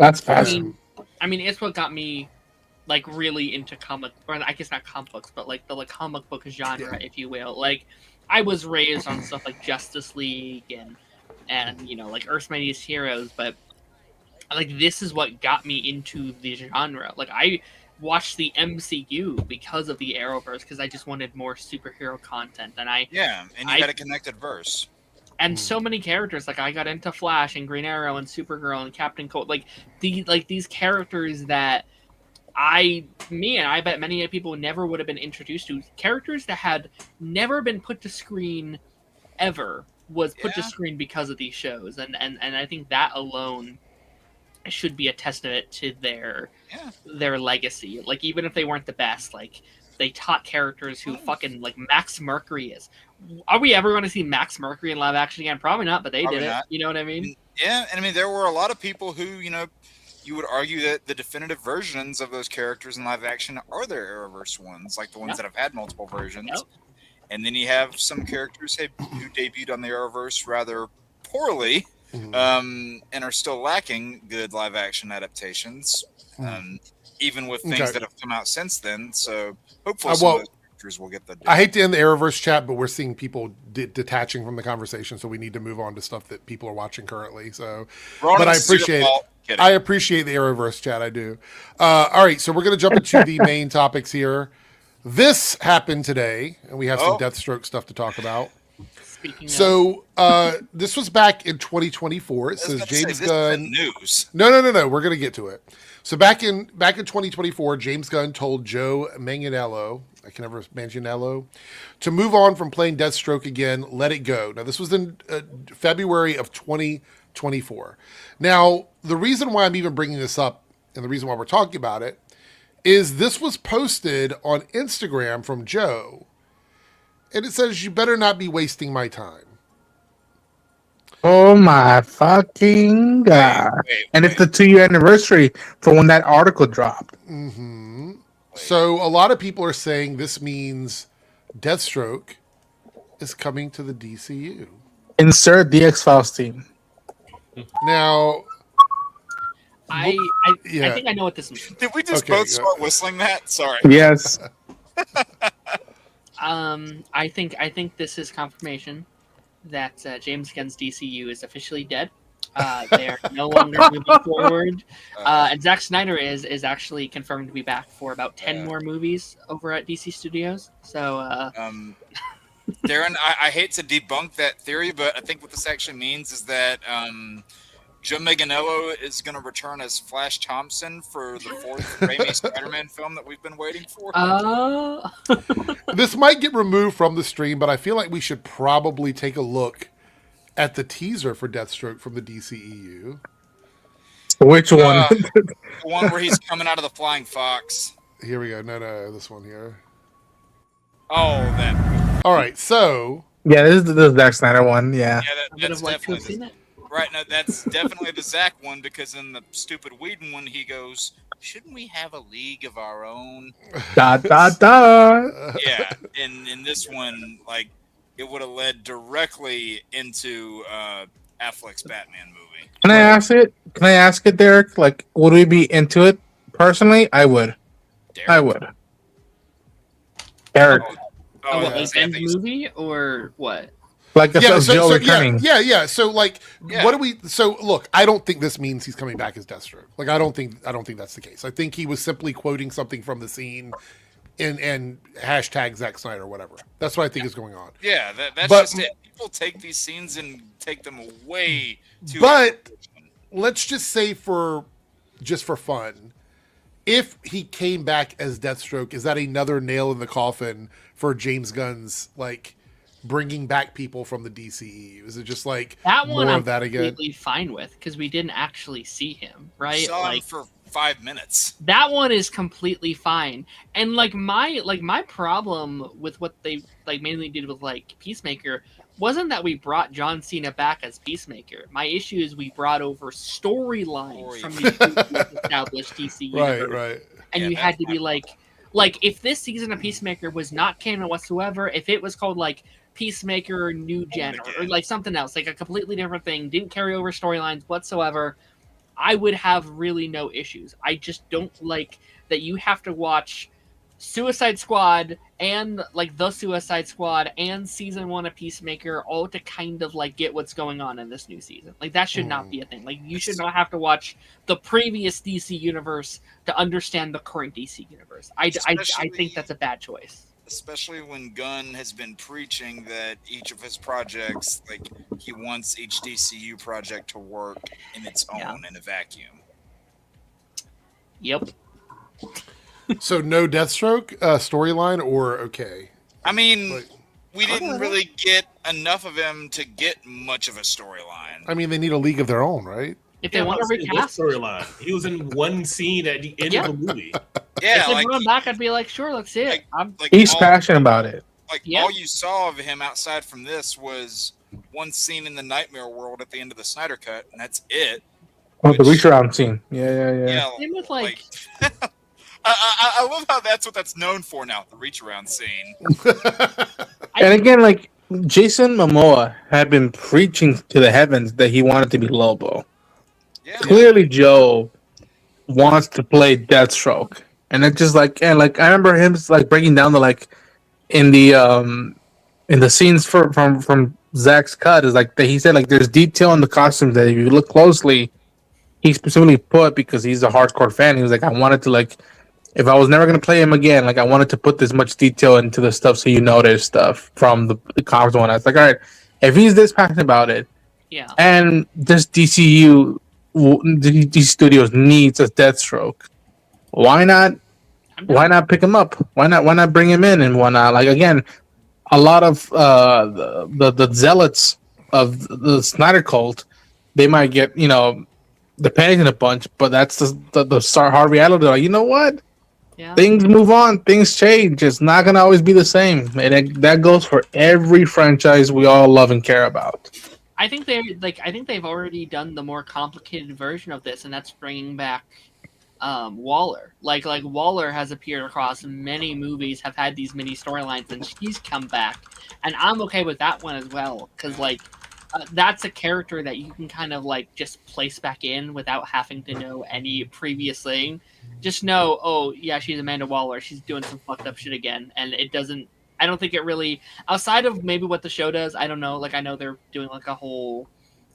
That's I fast. mean, it's what got me like really into comic, or I guess not comic books, but like the like comic book genre, if you will. Like, I was raised on stuff like Justice League and you know, like Earth's Mightiest Heroes, but like this is what got me into the genre. Like, I watched the MCU because of the Arrowverse, because I just wanted more superhero content, and and you had a connected verse. and so many characters. Like, I got into Flash and Green Arrow and Supergirl and Captain Cold. Like these characters that I bet many people never would have been introduced to. Characters that had never been put to screen ever was put to screen because of these shows, and I think that alone should be a testament to their legacy. Like, even if they weren't the best, like, they taught characters who fucking, like, Max Mercury is. Are we ever going to see Max Mercury in live action again? Probably not, but they did it. You know what I mean? Yeah, and I mean, there were a lot of people who, you know, you would argue that the definitive versions of those characters in live action are their Arrowverse ones, like the ones that have had multiple versions. Yep. And then you have some characters who debuted on the Arrowverse rather poorly, and are still lacking good live action adaptations, even with things that have come out since then. So hopefully some of those characters will get the. I hate to end the Arrowverse chat, but we're seeing people detaching from the conversation, so we need to move on to stuff that people are watching currently. So, but I appreciate it. I appreciate the Arrowverse chat. I do. All right, so we're going to jump into the main topics here. This happened today, and we have some Deathstroke stuff to talk about. So this was back in 2024. It says James Gunn. News. No. We're going to get to it. So back in 2024, James Gunn told Joe Manganiello, to move on from playing Deathstroke again. Let it go. Now this was in February of 2024. Now the reason why I'm even bringing this up, and the reason why we're talking about it, is this was posted on Instagram from Joe. And it says, "You better not be wasting my time." Oh my fucking god! And it's the 2-year anniversary for when that article dropped. Mm-hmm. So a lot of people are saying this means Deathstroke is coming to the DCU. Insert the X-Files team. Now, I think I know what this means. Did we just both start whistling that? Sorry. Yes. I think this is confirmation that James Gunn's DCU is officially dead. They are no longer moving forward. And Zack Snyder is actually confirmed to be back for about 10 more movies over at DC Studios. So, Darren, I hate to debunk that theory, but I think what this actually means is that Joe Manganiello is going to return as Flash Thompson for the 4th Raimi Spider-Man film that we've been waiting for. This might get removed from the stream, but I feel like we should probably take a look at the teaser for Deathstroke from the DCEU. Which one? The one where he's coming out of the Flying Fox. Here we go. No, this one here. Oh, that. All right, so. Yeah, this is the Zack Snyder one. Yeah. That's definitely. Right, now that's definitely the Zach one, because in the stupid Whedon one, he goes, "Shouldn't we have a league of our own?" Da. Yeah, in this one, like, it would have led directly into Affleck's Batman movie. Can I ask it, Derek? Like, would we be into it? Personally, I would. Derek? I would. Derek. Like end movie or what? Like Joe returning. Yeah. So like, what do we? So look, I don't think this means he's coming back as Deathstroke. Like, I don't think that's the case. I think he was simply quoting something from the scene, and hashtag Zack Snyder or whatever. That's what I think is going on. Yeah, that's just it. People take these scenes and take them way too. But let's just say for fun, if he came back as Deathstroke, is that another nail in the coffin for James Gunn's like bringing back people from the DCEU? Is it just like that one? More I'm of that again? Completely fine with, because we didn't actually see him, right? We saw him for 5 minutes. That one is completely fine. And like my problem with what they like mainly did with like Peacemaker wasn't that we brought John Cena back as Peacemaker. My issue is we brought over storylines from the established DC universe. Right. And you had to be like if this season of Peacemaker was not canon whatsoever, if it was called like Peacemaker New Gen or like something else, like a completely different thing, didn't carry over storylines whatsoever, I would have really no issues. I just don't like that you have to watch Suicide Squad and like the Suicide Squad and season 1 of Peacemaker all to kind of like get what's going on in this new season. Like that should not be a thing. Like you should not have to watch the previous DC universe to understand the current DC universe. I think that's a bad choice. Especially when Gunn has been preaching that each of his projects, like he wants each DCU project to work in its own in a vacuum. Yep. So no Deathstroke storyline, or okay? I mean, Like, we didn't really get enough of him to get much of a storyline. I mean, they need a league of their own, right? If they want to recast storyline, he was in one scene at the end of the movie. Yeah, if they like brought him back, I'd be like, sure, let's see it. He's passionate about it. Like all you saw of him outside from this was one scene in the Nightmare World at the end of the Snyder Cut, and that's it. Oh, the reach around scene. Yeah. Same with like I love how that's what that's known for now, the reach around scene. And again, like Jason Momoa had been preaching to the heavens that he wanted to be Lobo. Yeah. Clearly, Joe wants to play Deathstroke, and it's just like, and like I remember him like breaking down the like in the scenes from Zach's cut is like that he said like there's detail in the costumes that if you look closely, he specifically put because he's a hardcore fan. He was like, I wanted to like. If I was never going to play him again, like I wanted to put this much detail into the stuff so you notice stuff from the comics one. I was like, all right, if he's this passionate about it, and this DCU, DC Studios needs a Deathstroke, why not? Why not pick him up? Why not bring him in and whatnot? Like again, a lot of the zealots of the Snyder cult, they might get the panic in a bunch, but that's the hard reality. Like, you know what? Yeah. Things move on, things change. It's not gonna always be the same, and that goes for every franchise we all love and care about. I think they've already done the more complicated version of this, and that's bringing back Waller. Like Waller has appeared across many movies, have had these mini storylines, and she's come back, and I'm okay with that one as well because that's a character that you can kind of like just place back in without having to know any previous thing. Just know, oh yeah, she's Amanda Waller. She's doing some fucked up shit again, and it doesn't. I don't think it really, outside of maybe what the show does. I don't know. Like I know they're doing like a whole,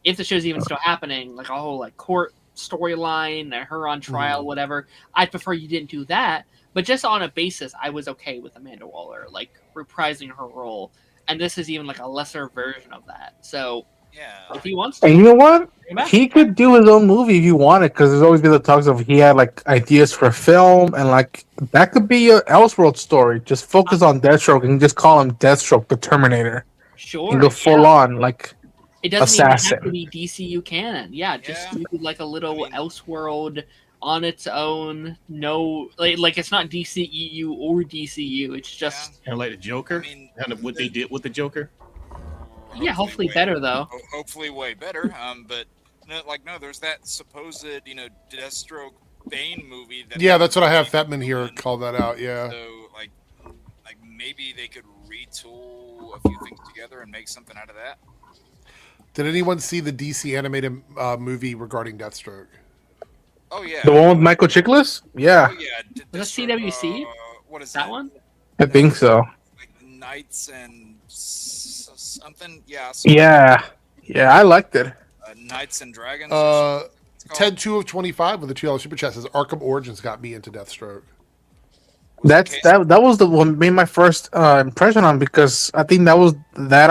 if the show's even still happening, like a whole like court storyline and her on trial, whatever. I'd prefer you didn't do that, but just on a basis, I was okay with Amanda Waller like reprising her role. And this is even like a lesser version of that. So, if he wants to. And you know what? He could do his own movie if he wanted, because there's always been the talks of he had like ideas for film, and like that could be a Elseworld story. Just focus on Deathstroke and just call him Deathstroke the Terminator. Sure. And go full on like it doesn't assassin. even have to be DCU canon. Yeah, just do like a little Elseworld on its own. No, like it's not DCEU or DCU. It's just kind of like the Joker. Kind of what they did with the Joker. Yeah, hopefully better though. Hopefully way better. But no, there's that supposed Deathstroke Bane movie. That's what I have Fetman here call that out. Yeah. So like maybe they could retool a few things together and make something out of that. Did anyone see the DC animated movie regarding Deathstroke? Oh yeah, the one with Michael Chiklis. Yeah. Oh yeah. Was that CWC? What is that one? I think so. Like Knights and something. Yeah. Yeah, I liked it. Knights and Dragons. Ted 2 of 25 with the $2 super chat says Arkham Origins got me into Deathstroke. That was the one made my first impression on, because I think that was that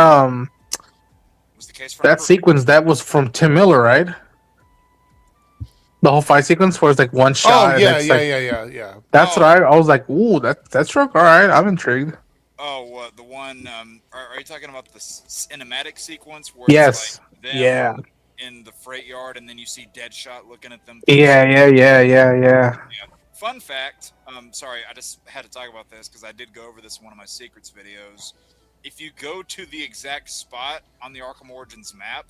was the case for that sequence that was from Tim Miller, right? The whole fight sequence where it's like one shot. Oh yeah. That's what I was like. Ooh, that's Deathstroke. All right, I'm intrigued. Oh, the one. Are you talking about the cinematic sequence where yes, it's like them in the freight yard, and then you see Deadshot looking at them? Yeah. Fun fact. Sorry, I just had to talk about this because I did go over this in one of my secrets videos. If you go to the exact spot on the Arkham Origins map,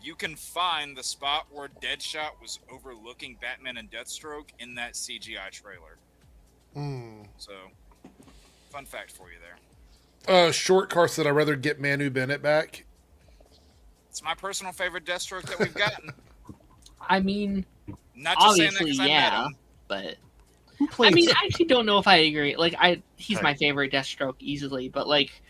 you can find the spot where Deadshot was overlooking Batman and Deathstroke in that CGI trailer. So, fun fact for you there. Short car said I'd rather get Manu Bennett back. It's my personal favorite Deathstroke that we've gotten. I mean, Not just saying that Obviously, because I met yeah, him. but Who I played? mean, I actually don't know if I agree. Like, he's Okay. my favorite Deathstroke easily, but like,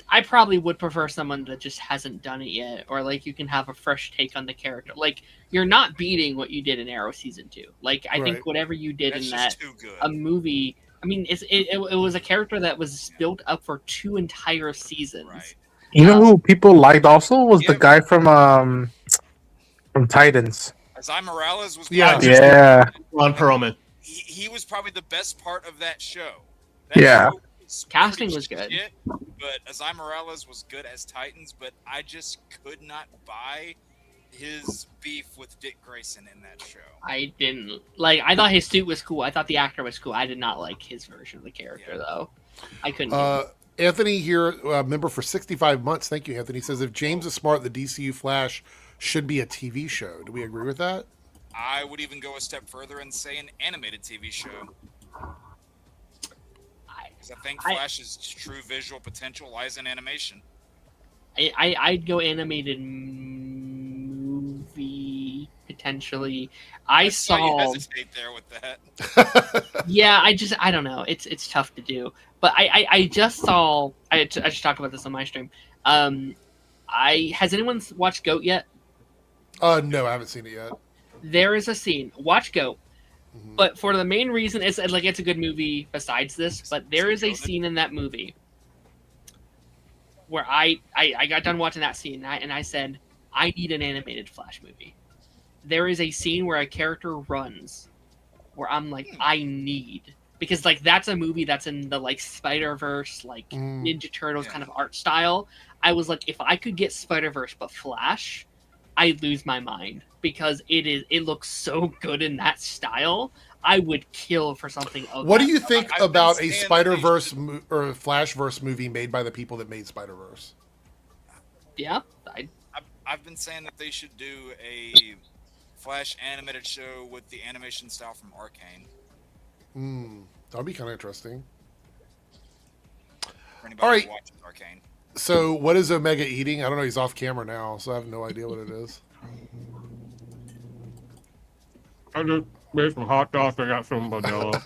I probably would prefer someone that just hasn't done it yet, or like you can have a fresh take on the character. Like, you're not beating what you did in Arrow season 2. Like, I Right. think whatever you did That's in just that too good. a movie. I mean, it was a character that was built up for 2 entire seasons. Right. You know who people liked also was the Yeah. guy from Titans. Asai Morales was Yeah. probably, Yeah, Ron Perlman. he was probably the best part of that show. That Yeah. show was Casting pretty was good. shit, but Asai Morales was good as Titans, but I just could not buy his beef with Dick Grayson in that show. I didn't like. I thought his suit was cool. I thought the actor was cool. I did not like his version of the character though. I couldn't. Anthony here, member for 65 months. Thank you, Anthony. Says if James is smart, the DCU Flash should be a TV show. Do we agree with that? I would even go a step further and say an animated TV show. Because I think Flash's true visual potential lies in animation. I'd go animated movie potentially. I saw you saw. hesitate there with that. Yeah, I don't know. It's tough to do. But I just saw. I just talked about this on my stream. Has anyone watched Goat yet? No, I haven't seen it yet. There is a scene. Watch Goat. Mhm. But for the main reason, it's a good movie besides this. But there is a scene in that movie where I got done watching that scene and I said, I need an animated Flash movie. There is a scene where a character runs where I'm like, I need, because like that's a movie that's in the like Spider-Verse, like Ninja Turtles kind of art style. I was like, if I could get Spider-Verse but Flash, I'd lose my mind because it looks so good in that style. I would kill for something of What that do you style. think I've been about a saying that Spider-Verse or Flashverse movie made by the people that made Spider-Verse? Yeah, I've been saying that they should do a Flash animated show with the animation style from Arcane. That'd be kind of interesting. For anybody All right. who watches Arcane. So, what is Omega eating? I don't know. He's off camera now, so I have no idea what it is. I just made some hot dogs. I got some vanilla.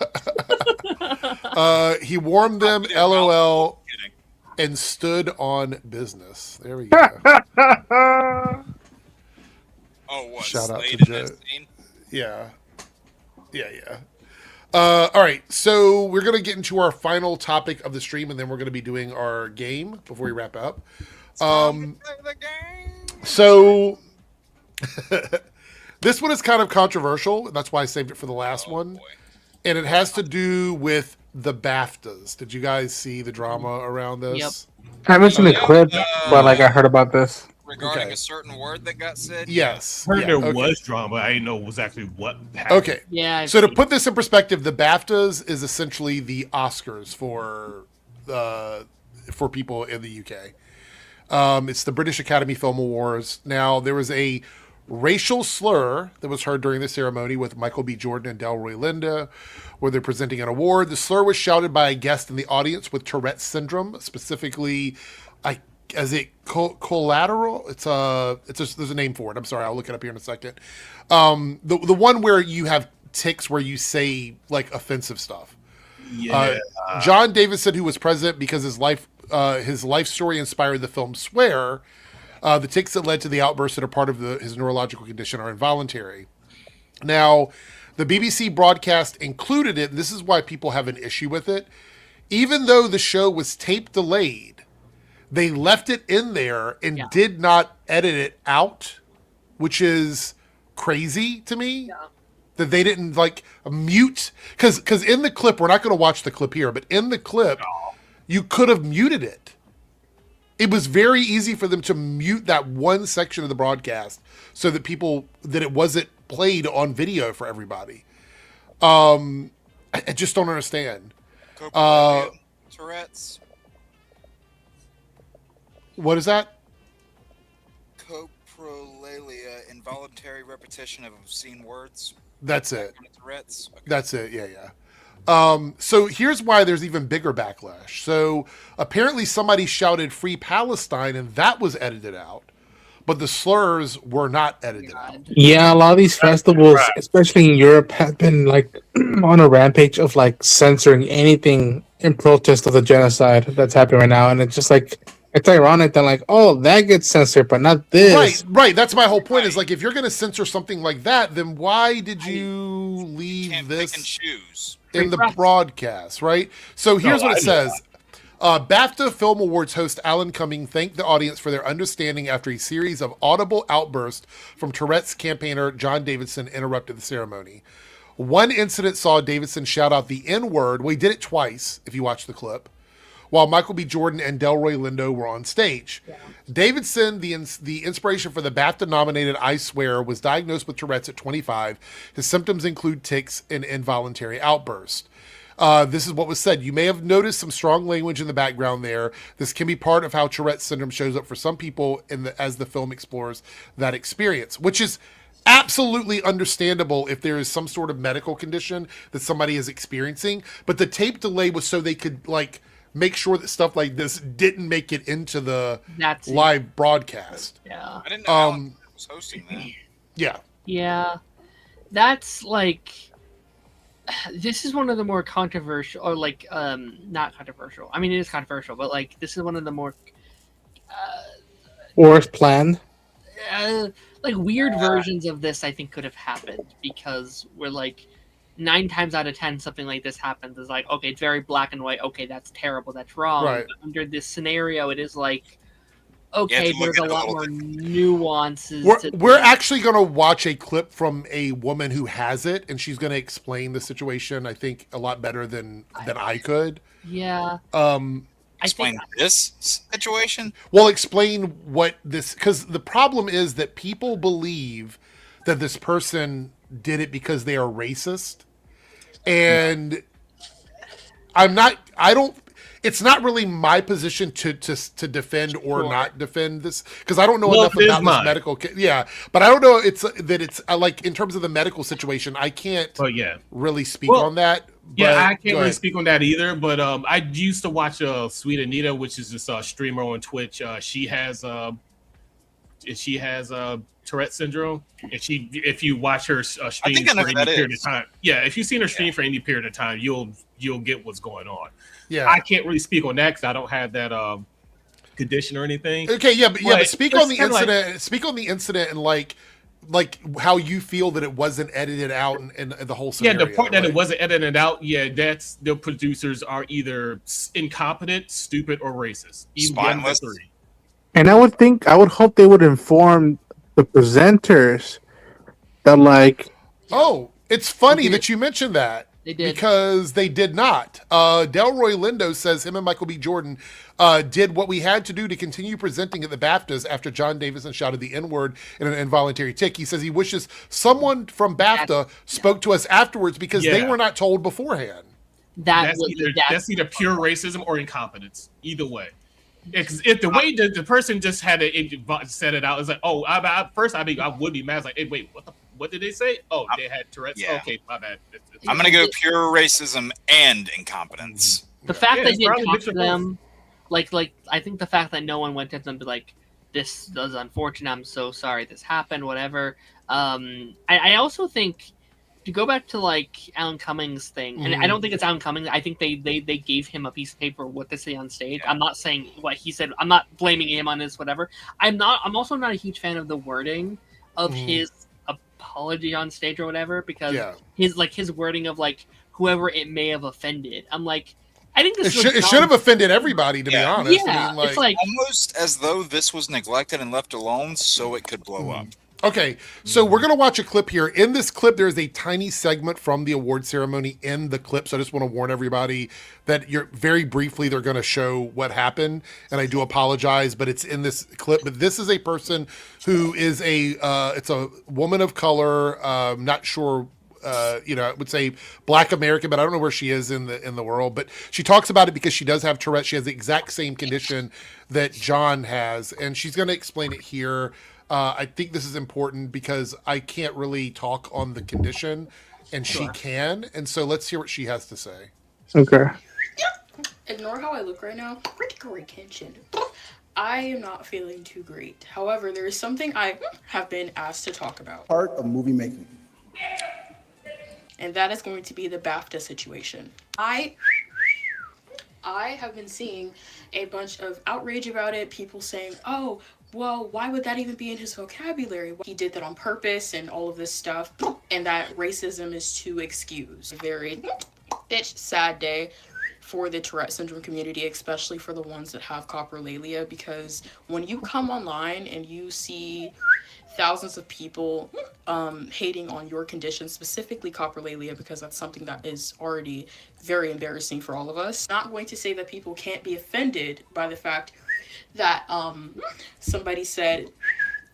He warmed them, LOL, Kidding. and stood on business. There we go. Oh, what? Shout out Slade to in that Joe. scene? Yeah. All right, so we're going to get into our final topic of the stream, and then we're going to be doing our game before we wrap up. The game. So this one is kind of controversial. That's why I saved it for the last one. Boy. And it has to do with the BAFTAs. Did you guys see the drama around this? Yep. I haven't seen a clip, but like I heard about this. Regarding Okay. a certain word that got said? Yes. Heard Yeah, there okay. was drama. I didn't know was actually what happened. Okay. Yeah. So to put this in perspective, the BAFTAs is essentially the Oscars for people in the UK. It's the British Academy Film Awards. Now, there was a racial slur that was heard during the ceremony with Michael B. Jordan and Delroy Linda, where they're presenting an award. The slur was shouted by a guest in the audience with Tourette's syndrome, specifically, collateral. There's a name for it. I'm sorry, I'll look it up here in a second. The one where you have tics where you say like offensive stuff. Yeah. John Davidson, who was president because his life story inspired the film Swear, the tics that led to the outburst that are part of his neurological condition are involuntary. Now, the BBC broadcast included it, and this is why people have an issue with it. Even though the show was tape delayed, they left it in there and did not edit it out, which is crazy to me. Yeah. That they didn't like mute, because in the clip, we're not going to watch the clip here, but in the clip, you could have muted it. It was very easy for them to mute that one section of the broadcast so that it wasn't played on video for everybody. I just don't understand. Tourette's. What is that? Coprolalia, involuntary repetition of obscene words. That's it. Tourette's. Okay. That's it. Yeah. So here's why there's even bigger backlash. So apparently somebody shouted "Free Palestine" and that was edited out. but the slurs were not edited out. Yeah, a lot of these festivals, especially in Europe, have been like on a rampage of like censoring anything in protest of the genocide that's happening right now, and it's just like it's ironic that like, oh, that gets censored, but not this. Right. That's my whole point. Is like, if you're going to censor something like that, then why did you leave Can't this pick and choose. in the broadcast? Right. So here's what it says. BAFTA Film Awards host Alan Cumming thanked the audience for their understanding after a series of audible outbursts from Tourette's campaigner John Davidson interrupted the ceremony. One incident saw Davidson shout out the N-word. Well, he did it twice, if you watch the clip, while Michael B. Jordan and Delroy Lindo were on stage. Yeah. Davidson, the inspiration for the BAFTA-nominated I Swear, was diagnosed with Tourette's at 25. His symptoms include tics and involuntary outbursts. This is what was said. You may have noticed some strong language in the background there. This can be part of how Tourette's syndrome shows up for some people as the film explores that experience, which is absolutely understandable if there is some sort of medical condition that somebody is experiencing. But the tape delay was so they could like make sure that stuff like this didn't make it into the live broadcast. Yeah. I didn't know Alan was hosting that. Yeah. Yeah. That's like, this is one of the more controversial, or like, not controversial. I mean, it is controversial, but like, this is one of the more worst plan. Like weird versions of this I think could have happened, because we're like 9 times out of 10 something like this happens is like, okay, it's very black and white, okay, that's terrible, that's wrong. Right. But under this scenario it is like, okay, there's a lot more nuances. We're actually going to watch a clip from a woman who has it, and she's going to explain the situation, I think, a lot better than I could. Yeah. Explain this situation? Well, explain what this... Because the problem is that people believe that this person did it because they are racist. And it's not really my position to defend or not defend this, because I don't know enough about this medical. Yeah, but I don't know. It's like in terms of the medical situation, I can't really speak on that. I can't really speak on that either. But I used to watch Sweet Anita, which is this streamer on Twitch. She has Tourette syndrome, and if you watch her stream for any period of time, if you've seen her stream for any period of time, you'll get what's going on. Yeah, I can't really speak on that because I don't have that condition or anything. Okay, but speak on the incident. Speak on the incident and like how you feel that it wasn't edited out and the whole scenario. Yeah, the part that it wasn't edited out. Yeah, that's the producers are either incompetent, stupid, or racist. Spineless. And I would hope they would inform the presenters that like. Oh, it's funny that you mentioned that. They did. Because they did not. Delroy Lindo says him and Michael B. Jordan did what we had to do to continue presenting at the BAFTAs after John Davidson shouted the N-word in an involuntary tic. He says he wishes someone from BAFTA spoke to us afterwards because they were not told beforehand. That's either pure racism or incompetence. Either way. If the way the person just had to set it out, it's like, oh, I would be mad. It's like, hey, wait, what did they say? Oh, they had Tourette's. Yeah. Okay, my bad. I'm gonna go pure racism and incompetence. The fact that you didn't talk to them, like I think the fact that no one went to them and be like, "This is unfortunate. I'm so sorry this happened." Whatever. I also think to go back to like Alan Cummings' thing, and I don't think it's Alan Cummings. I think they gave him a piece of paper what to say on stage. Yeah. I'm not saying what he said. I'm not blaming him on this. Whatever. I'm also not a huge fan of the wording of his apology on stage or whatever, because his wording of like whoever it may have offended. I'm like, I think this it should have offended everybody, to be honest. Yeah, I mean, it's like almost as though this was neglected and left alone so it could blow up. Okay, so we're going to watch a clip here. In this clip, there's a tiny segment from the award ceremony in the clip, so I just want to warn everybody that very briefly they're going to show what happened, and I do apologize, but it's in this clip. But this is a person who is it's a woman of color, not sure, I would say Black American, but I don't know where she is in the world. But she talks about it because she does have Tourette. She has the exact same condition that John has, and she's going to explain it here. I think this is important because I can't really talk on the condition, and she can. And so let's hear what she has to say. Okay. Ignore how I look right now. Critical attention. I am not feeling too great. However, there is something I have been asked to talk about. Part of movie making. And that is going to be the BAFTA situation. I have been seeing a bunch of outrage about it, people saying, oh, well, why would that even be in his vocabulary? He did that on purpose and all of this stuff, and that racism is to excuse. A very sad day for the Tourette syndrome community, especially for the ones that have coprolalia, because when you come online and you see thousands of people hating on your condition, specifically coprolalia, because that's something that is already very embarrassing for all of us. Not going to say that people can't be offended by the fact that somebody said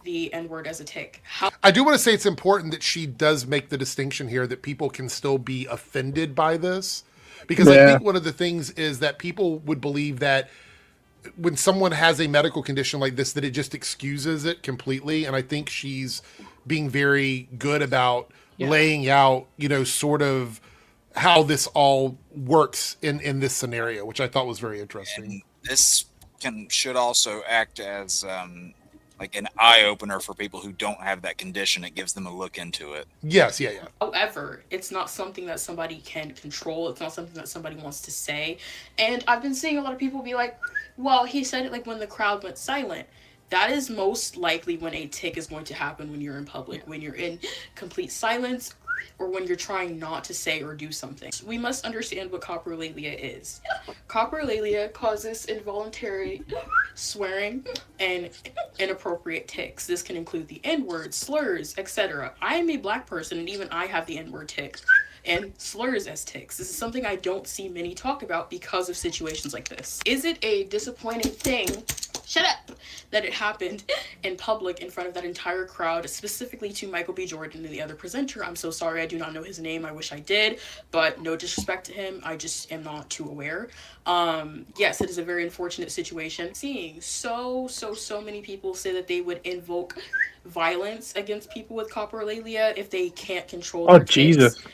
the N-word as a tick. I do want to say it's important that she does make the distinction here that people can still be offended by this. Because I think one of the things is that people would believe that when someone has a medical condition like this, that it just excuses it completely. And I think she's being very good about laying out, sort of how this all works in this scenario, which I thought was very interesting. And this should also act as like an eye opener for people who don't have that condition. It gives them a look into it. Yes, yeah. However, it's not something that somebody can control. It's not something that somebody wants to say. And I've been seeing a lot of people be like, well, he said it like when the crowd went silent. That is most likely when a tick is going to happen when you're in public, when you're in complete silence, or when you're trying not to say or do something. We must understand what coprolalia is. Coprolalia causes involuntary swearing and inappropriate tics. This can include the N-word, slurs, etc. I am a black person, and even I have the N-word tick and slurs as tics. This is something I don't see many talk about because of situations like this. Is it a disappointing thing? Shut up! That it happened in public in front of that entire crowd, specifically to Michael B. Jordan and the other presenter. I'm so sorry, I do not know his name. I wish I did, but no disrespect to him. I just am not too aware. Yes, it is a very unfortunate situation. Seeing so many people say that they would invoke violence against people with coprolalia if they can't control their Jesus. tics.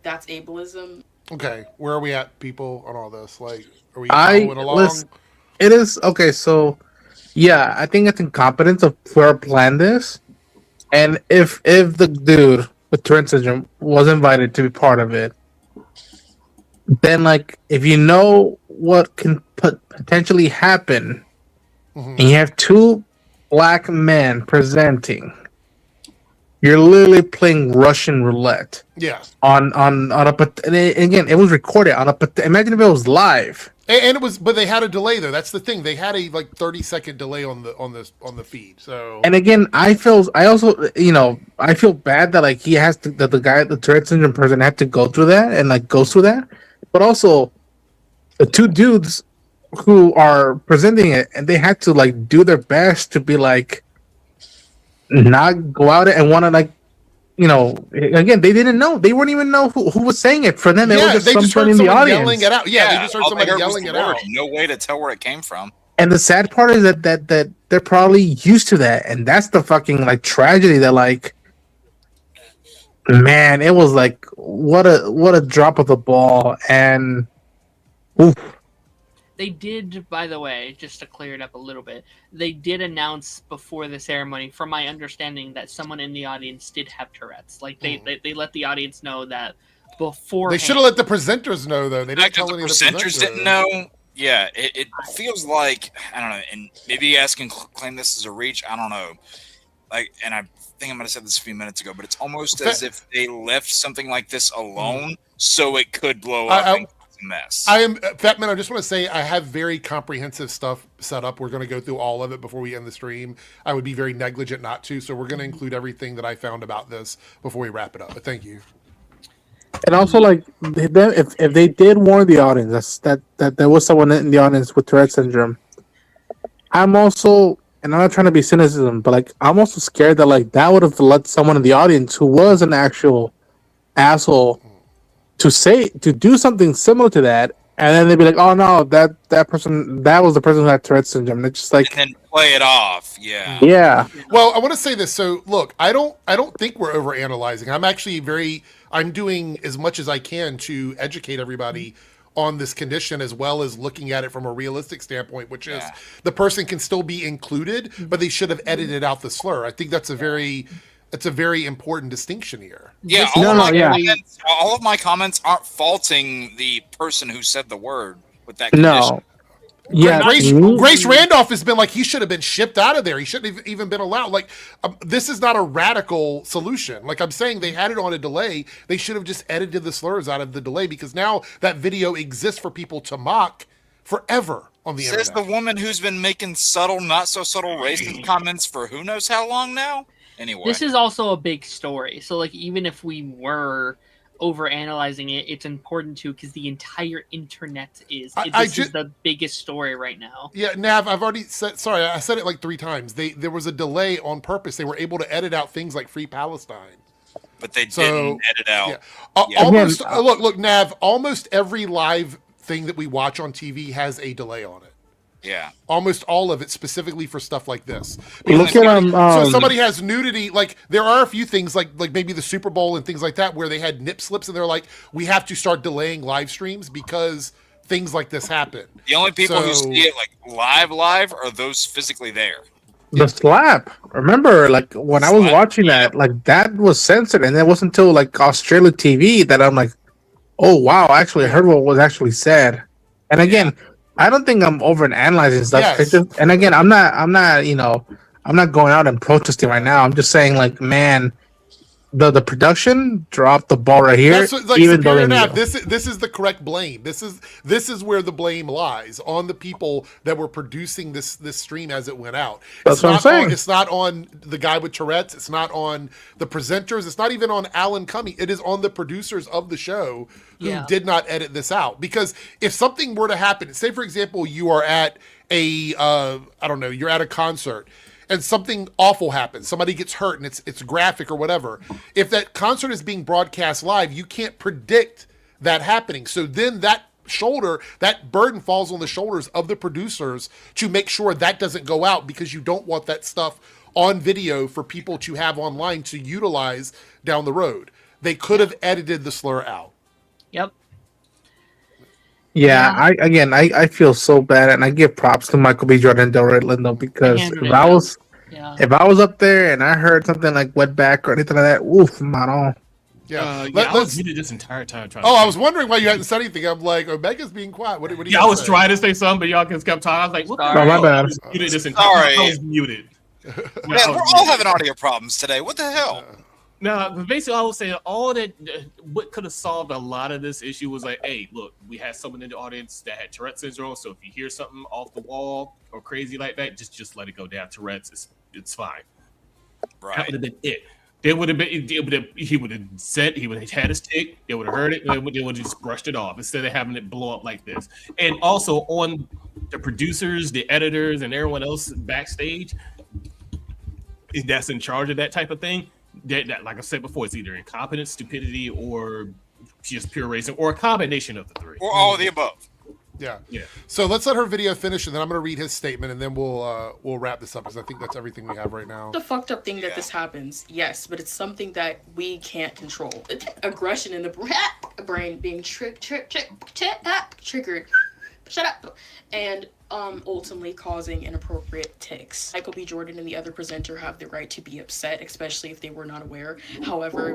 That's ableism. Okay, where are we at, people, on all this? Like, are we following along? It is okay. So, yeah, I think it's incompetence of whoever planned this, and if the dude with Tourette syndrome was invited to be part of it, then like if you know what can potentially happen, and you have two black men presenting, you're literally playing Russian roulette. Yeah. On a and again, it was recorded on a. Imagine if it was live. And it was, but they had a delay though. That's the thing. They had a 30-second delay on the feed. So. And again, I feel bad that like he has to, that the Tourette syndrome person had to go through that and like goes through that, but also the two dudes who are presenting it, and they had to like do their best to be like not go out and want to like. Again, they didn't know. They wouldn't even know who was saying it. For them, it was they just heard in the audience. yelling it out. Yeah, they just heard somebody yelling it out. No way to tell where it came from. And the sad part is that they're probably used to that, and that's the fucking like tragedy. That like, man, it was like what a drop of the ball, and oof. They did, by the way, just to clear it up a little bit, they did announce before the ceremony, from my understanding, that someone in the audience did have Tourette's. Like, they let the audience know that before. They should have let the presenters know, though. They didn't tell any of the presenters. Didn't know. Yeah, it feels like, I don't know, and maybe you guys can claim this as a reach. I don't know. Like, and I think I might have said this a few minutes ago, but it's almost as if they left something like this alone so it could blow up. Mess. Fatman, I just want to say I have very comprehensive stuff set up. We're going to go through all of it before we end the stream. I would be very negligent not to, so we're going to include everything that I found about this before we wrap it up. But thank you. And also, like, if they did warn the audience that there was someone in the audience with Tourette syndrome, I'm also, and I'm not trying to be cynicism, but like I'm also scared that like that would have led someone in the audience who was an actual asshole to do something similar to that, and then they'd be like, "Oh no, that was the person who had Tourette syndrome." And it's just like, and then play it off, yeah. Yeah. Well, I want to say this. So, look, I don't think we're overanalyzing. I'm actually I'm doing as much as I can to educate everybody on this condition, as well as looking at it from a realistic standpoint, which is Yeah. the person can still be included, but they should have edited out the slur. I think that's a very important distinction here. Yeah, This all, is of my yeah. comments, all of my comments aren't faulting the person who said the word with that condition. No. Yeah. Grace Randolph has been like, he should have been shipped out of there. He shouldn't have even been allowed. Like, this is not a radical solution. Like I'm saying, they had it on a delay. They should have just edited the slurs out of the delay, because now that video exists for people to mock forever on the Says internet. the woman who's been making subtle, not so subtle racist comments for who knows how long now. Anyway, This is also a big story. So, like, even if we were over analyzing it, it's important too, because the entire internet is. This is the biggest story right now. Yeah, Nav, I've already said, sorry, I said it like 3 times. There was a delay on purpose. They were able to edit out things like Free Palestine. but they didn't edit out. Yeah. Yeah. Almost, look, Nav, almost every live thing that we watch on TV has a delay on it. Yeah. Almost all of it, specifically for stuff like this. Look Because at so if somebody has nudity, like there are a few things like maybe the Super Bowl and things like that where they had nip slips and they're like, we have to start delaying live streams because things like this happen. The only people who So- see it like live are those physically there. the slap. Remember, like when I was Slap, watching that, like that was censored, and it wasn't until like Australia TV that I'm like, oh wow, I actually heard what was actually said. And again, I don't think I'm over analyzing stuff. Yes. It's just, and again, I'm not, I'm not going out and protesting right now. I'm just saying, like, man, the production dropped the ball right here. That's what, like, even though Superior they Nav, knew. this is the correct blame. This is where the blame lies, on the people that were producing this stream as it went out. That's what I'm saying. It's not on the guy with Tourette's. It's not on the presenters. It's not even on Alan Cumming. It is on the producers of the show who did not edit this out. Because if something were to happen, say for example, you are at a you're at a concert, and something awful happens, somebody gets hurt, and it's graphic or whatever. If that concert is being broadcast live, you can't predict that happening. So then that burden falls on the shoulders of the producers to make sure that doesn't go out, because you don't want that stuff on video for people to have online to utilize down the road. They could have edited the slur out. Yep. Yeah, I feel so bad, and I give props to Michael B. Jordan and Delroy Lindo, because if I was up there and I heard something like wetback or anything like that, oof, not on. Yeah, I was muted this entire time trying. I was wondering why you hadn't said anything. I'm like, Omega's being quiet. What do you? Yeah, I was say? trying to say something, but y'all just kept talking. I was like, "What the Sorry. hell?" Oh, my bad. I was muted this entire Sorry. I was muted. Man, we're all having audio problems today. What the hell? No, but basically, I was saying all that what could have solved a lot of this issue was like, hey, look, we had someone in the audience that had Tourette syndrome, so if you hear something off the wall or crazy like that, just let it go down. Tourette's, it's fine. Right. That would have been it. They would have been. He would have said he would have had his tick. They would have heard it. They would have just brushed it off instead of having it blow up like this. And also on the producers, the editors, and everyone else backstage that's in charge of that type of thing. That, like I said before, it's either incompetence, stupidity, or just pure racing, or a combination of the three, Or all of the above. Yeah. Yeah. So let's let her video finish, and then I'm going to read his statement, and then we'll wrap this up, because I think that's everything we have right now. The fucked up thing that this happens, yes, but it's something that we can't control. Aggression in the brain being triggered. Shut up. And ultimately causing inappropriate tics. Michael B. Jordan and the other presenter have the right to be upset, especially if they were not aware. However,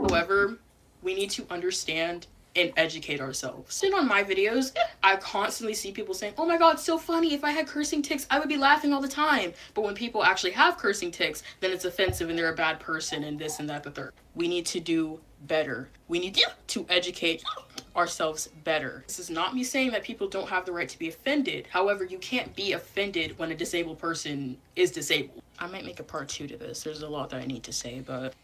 we need to understand and educate ourselves. And on my videos, I constantly see people saying, oh my god, it's so funny. If I had cursing tics, I would be laughing all the time. But when people actually have cursing tics, then it's offensive and they're a bad person and this and that, the third. We need to do better. We need to educate ourselves better. This is not me saying that people don't have the right to be offended. However, you can't be offended when a disabled person is disabled. I might make a part 2 to this. There's a lot that I need to say, but...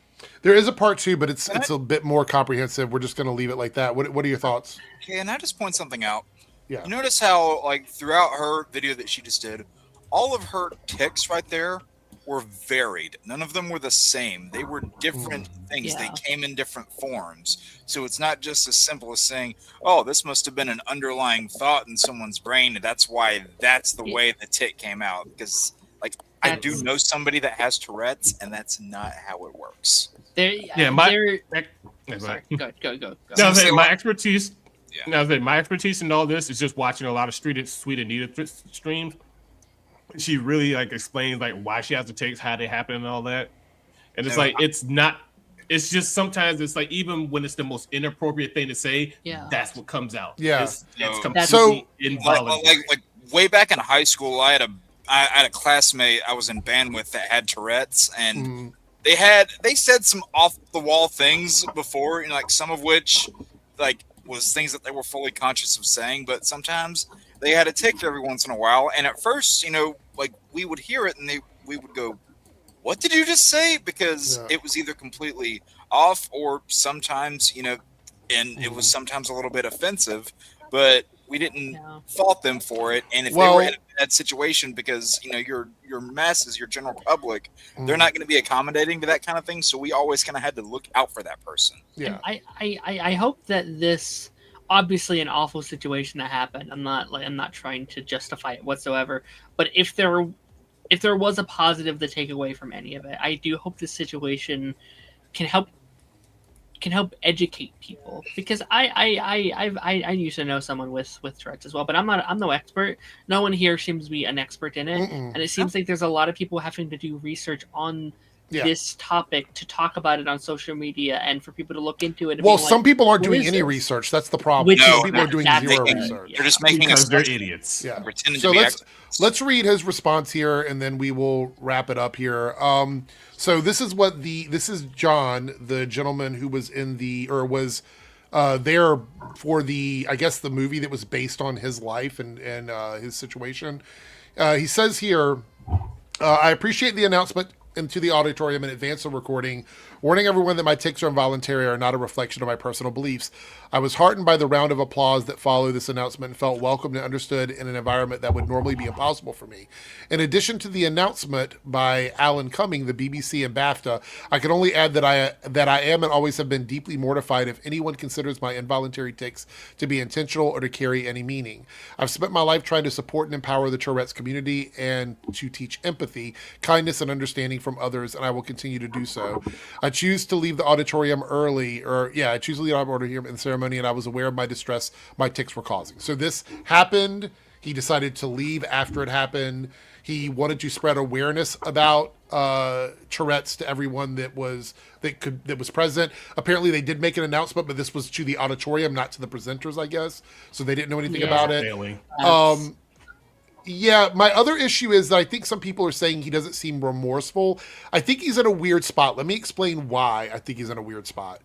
There is a part 2, but it's a bit more comprehensive. We're just going to leave it like that. What are your thoughts? Can I just point something out? Yeah. You notice how, like, throughout her video that she just did, all of her tics right there were varied. None of them were the same. They were different things. Yeah. They came in different forms. So it's not just as simple as saying, oh, this must have been an underlying thought in someone's brain, and that's why that's the way the tic came out. Because, like, I do know somebody that has Tourette's, and that's not how it works. Sorry, go. No, No, I'm saying my expertise Now, my expertise in all this is just watching a lot of Sweet Anita streams. She really like explains like why she has the takes, how they happen, and all that. And it's like it's not. It's just sometimes it's like even when it's the most inappropriate thing to say, that's what comes out. Yeah, it's completely involuntary. Like way back in high school, I had a classmate I was in band with that had Tourette's, and they said some off the wall things before, like some of which like was things that they were fully conscious of saying, but sometimes they had a tick every once in a while. And at first, like we would hear it and we would go, "What did you just say?" Because it was either completely off or sometimes, and it was sometimes a little bit offensive, but we didn't fault them for it. And if they were in a bad situation, because your masses, your general public, they're not going to be accommodating to that kind of thing. So we always kind of had to look out for that person. Yeah, and I hope that this, obviously an awful situation that happened. I'm not trying to justify it whatsoever. But if there was a positive to take away from any of it, I do hope this situation can help educate people, because I used to know someone with Tourette's as well, but I'm no expert. No one here seems to be an expert in it, and it seems like there's a lot of people having to do research on this topic to talk about it on social media and for people to look into it. Well, some people aren't doing any research. That's the problem. Some people are doing zero research. They're just making us they're idiots. Yeah. Pretending So to be let's read his response here, and then we will wrap it up here. So this is John, the gentleman who was was there for I guess the movie that was based on his life and his situation. He says here, I appreciate the announcement into the auditorium in advance of recording, warning everyone that my takes are involuntary, are not a reflection of my personal beliefs. I was heartened by the round of applause that followed this announcement and felt welcomed and understood in an environment that would normally be impossible for me. In addition to the announcement by Alan Cumming, the BBC, and BAFTA, I can only add that I am and always have been deeply mortified if anyone considers my involuntary takes to be intentional or to carry any meaning. I've spent my life trying to support and empower the Tourette's community and to teach empathy, kindness, and understanding from others, and I will continue to do so. I choose to leave the auditorium early, I choose to leave the auditorium in the ceremony, and I was aware of my distress my tics were causing. So this happened. He decided to leave after it happened. He wanted to spread awareness about Tourette's to everyone that was present. Apparently, they did make an announcement, but this was to the auditorium, not to the presenters, I guess. So they didn't know anything about it. My other issue is that I think some people are saying he doesn't seem remorseful. I think he's in a weird spot. Let me explain why I think he's in a weird spot.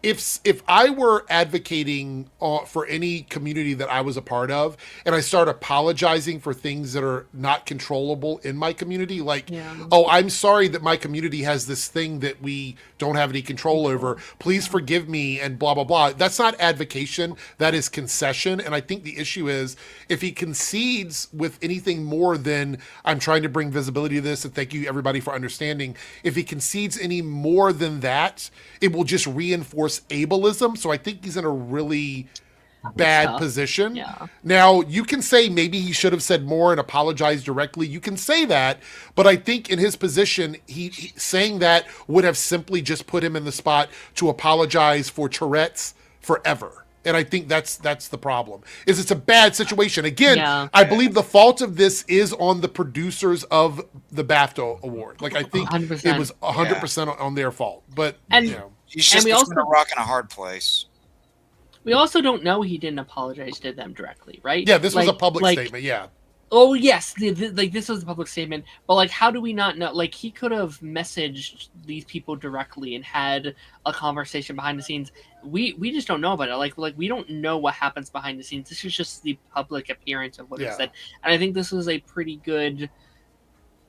If I were advocating for any community that I was a part of, and I start apologizing for things that are not controllable in my community, I'm sorry that my community has this thing that we don't have any control over, please forgive me, and blah, blah, blah. That's not advocation. That is concession. And I think the issue is if he concedes with anything more than I'm trying to bring visibility to this, and thank you everybody for understanding, if he concedes any more than that, it will just reinforce ableism. So I think he's in a really bad position. Yeah. Now, you can say maybe he should have said more and apologized directly. You can say that, but I think in his position, he saying that would have simply just put him in the spot to apologize for Tourette's forever. And I think that's the problem. It's a bad situation. Again, I believe the fault of this is on the producers of the BAFTA award. Like I think 100%. It was 100% on their fault. But he's just between a rock and a hard place. We also don't know he didn't apologize to them directly, right? Yeah, this was a public statement. Yeah. Oh yes, this was a public statement. But how do we not know? He could have messaged these people directly and had a conversation behind the scenes. We just don't know about it. We don't know what happens behind the scenes. This is just the public appearance of what he said, and I think this was a pretty good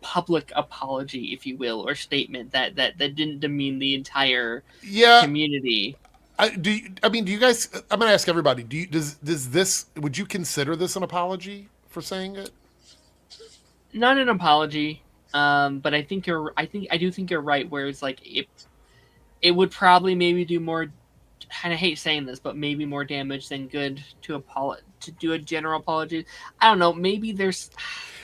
public apology, if you will, or statement that didn't demean the entire community. Do you guys? I'm going to ask everybody. Does this? Would you consider this an apology for saying it? Not an apology, but I do think you're right. Where it's it would probably maybe do more. And I hate saying this, but maybe more damage than good to do a general apology. I don't know. Maybe there's.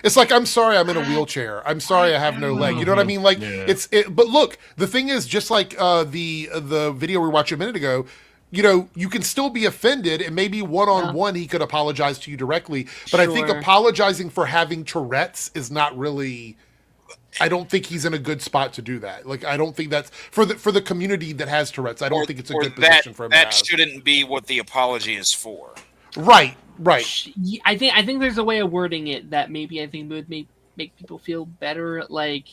It's I'm sorry I'm in a wheelchair. I'm sorry I have no leg. You know what I mean? But look, the thing is, just like the video we watched a minute ago, you know, you can still be offended, and maybe one-on-one he could apologize to you directly. But I think Sure. apologizing for having Tourette's is not really. I don't think he's in a good spot to do that. Like, I don't think that's for the community that has Tourette's. I don't think it's a good position for him to That have. shouldn't be what the apology is for. Right. I think there's a way of wording it that maybe I think would make people feel better. Like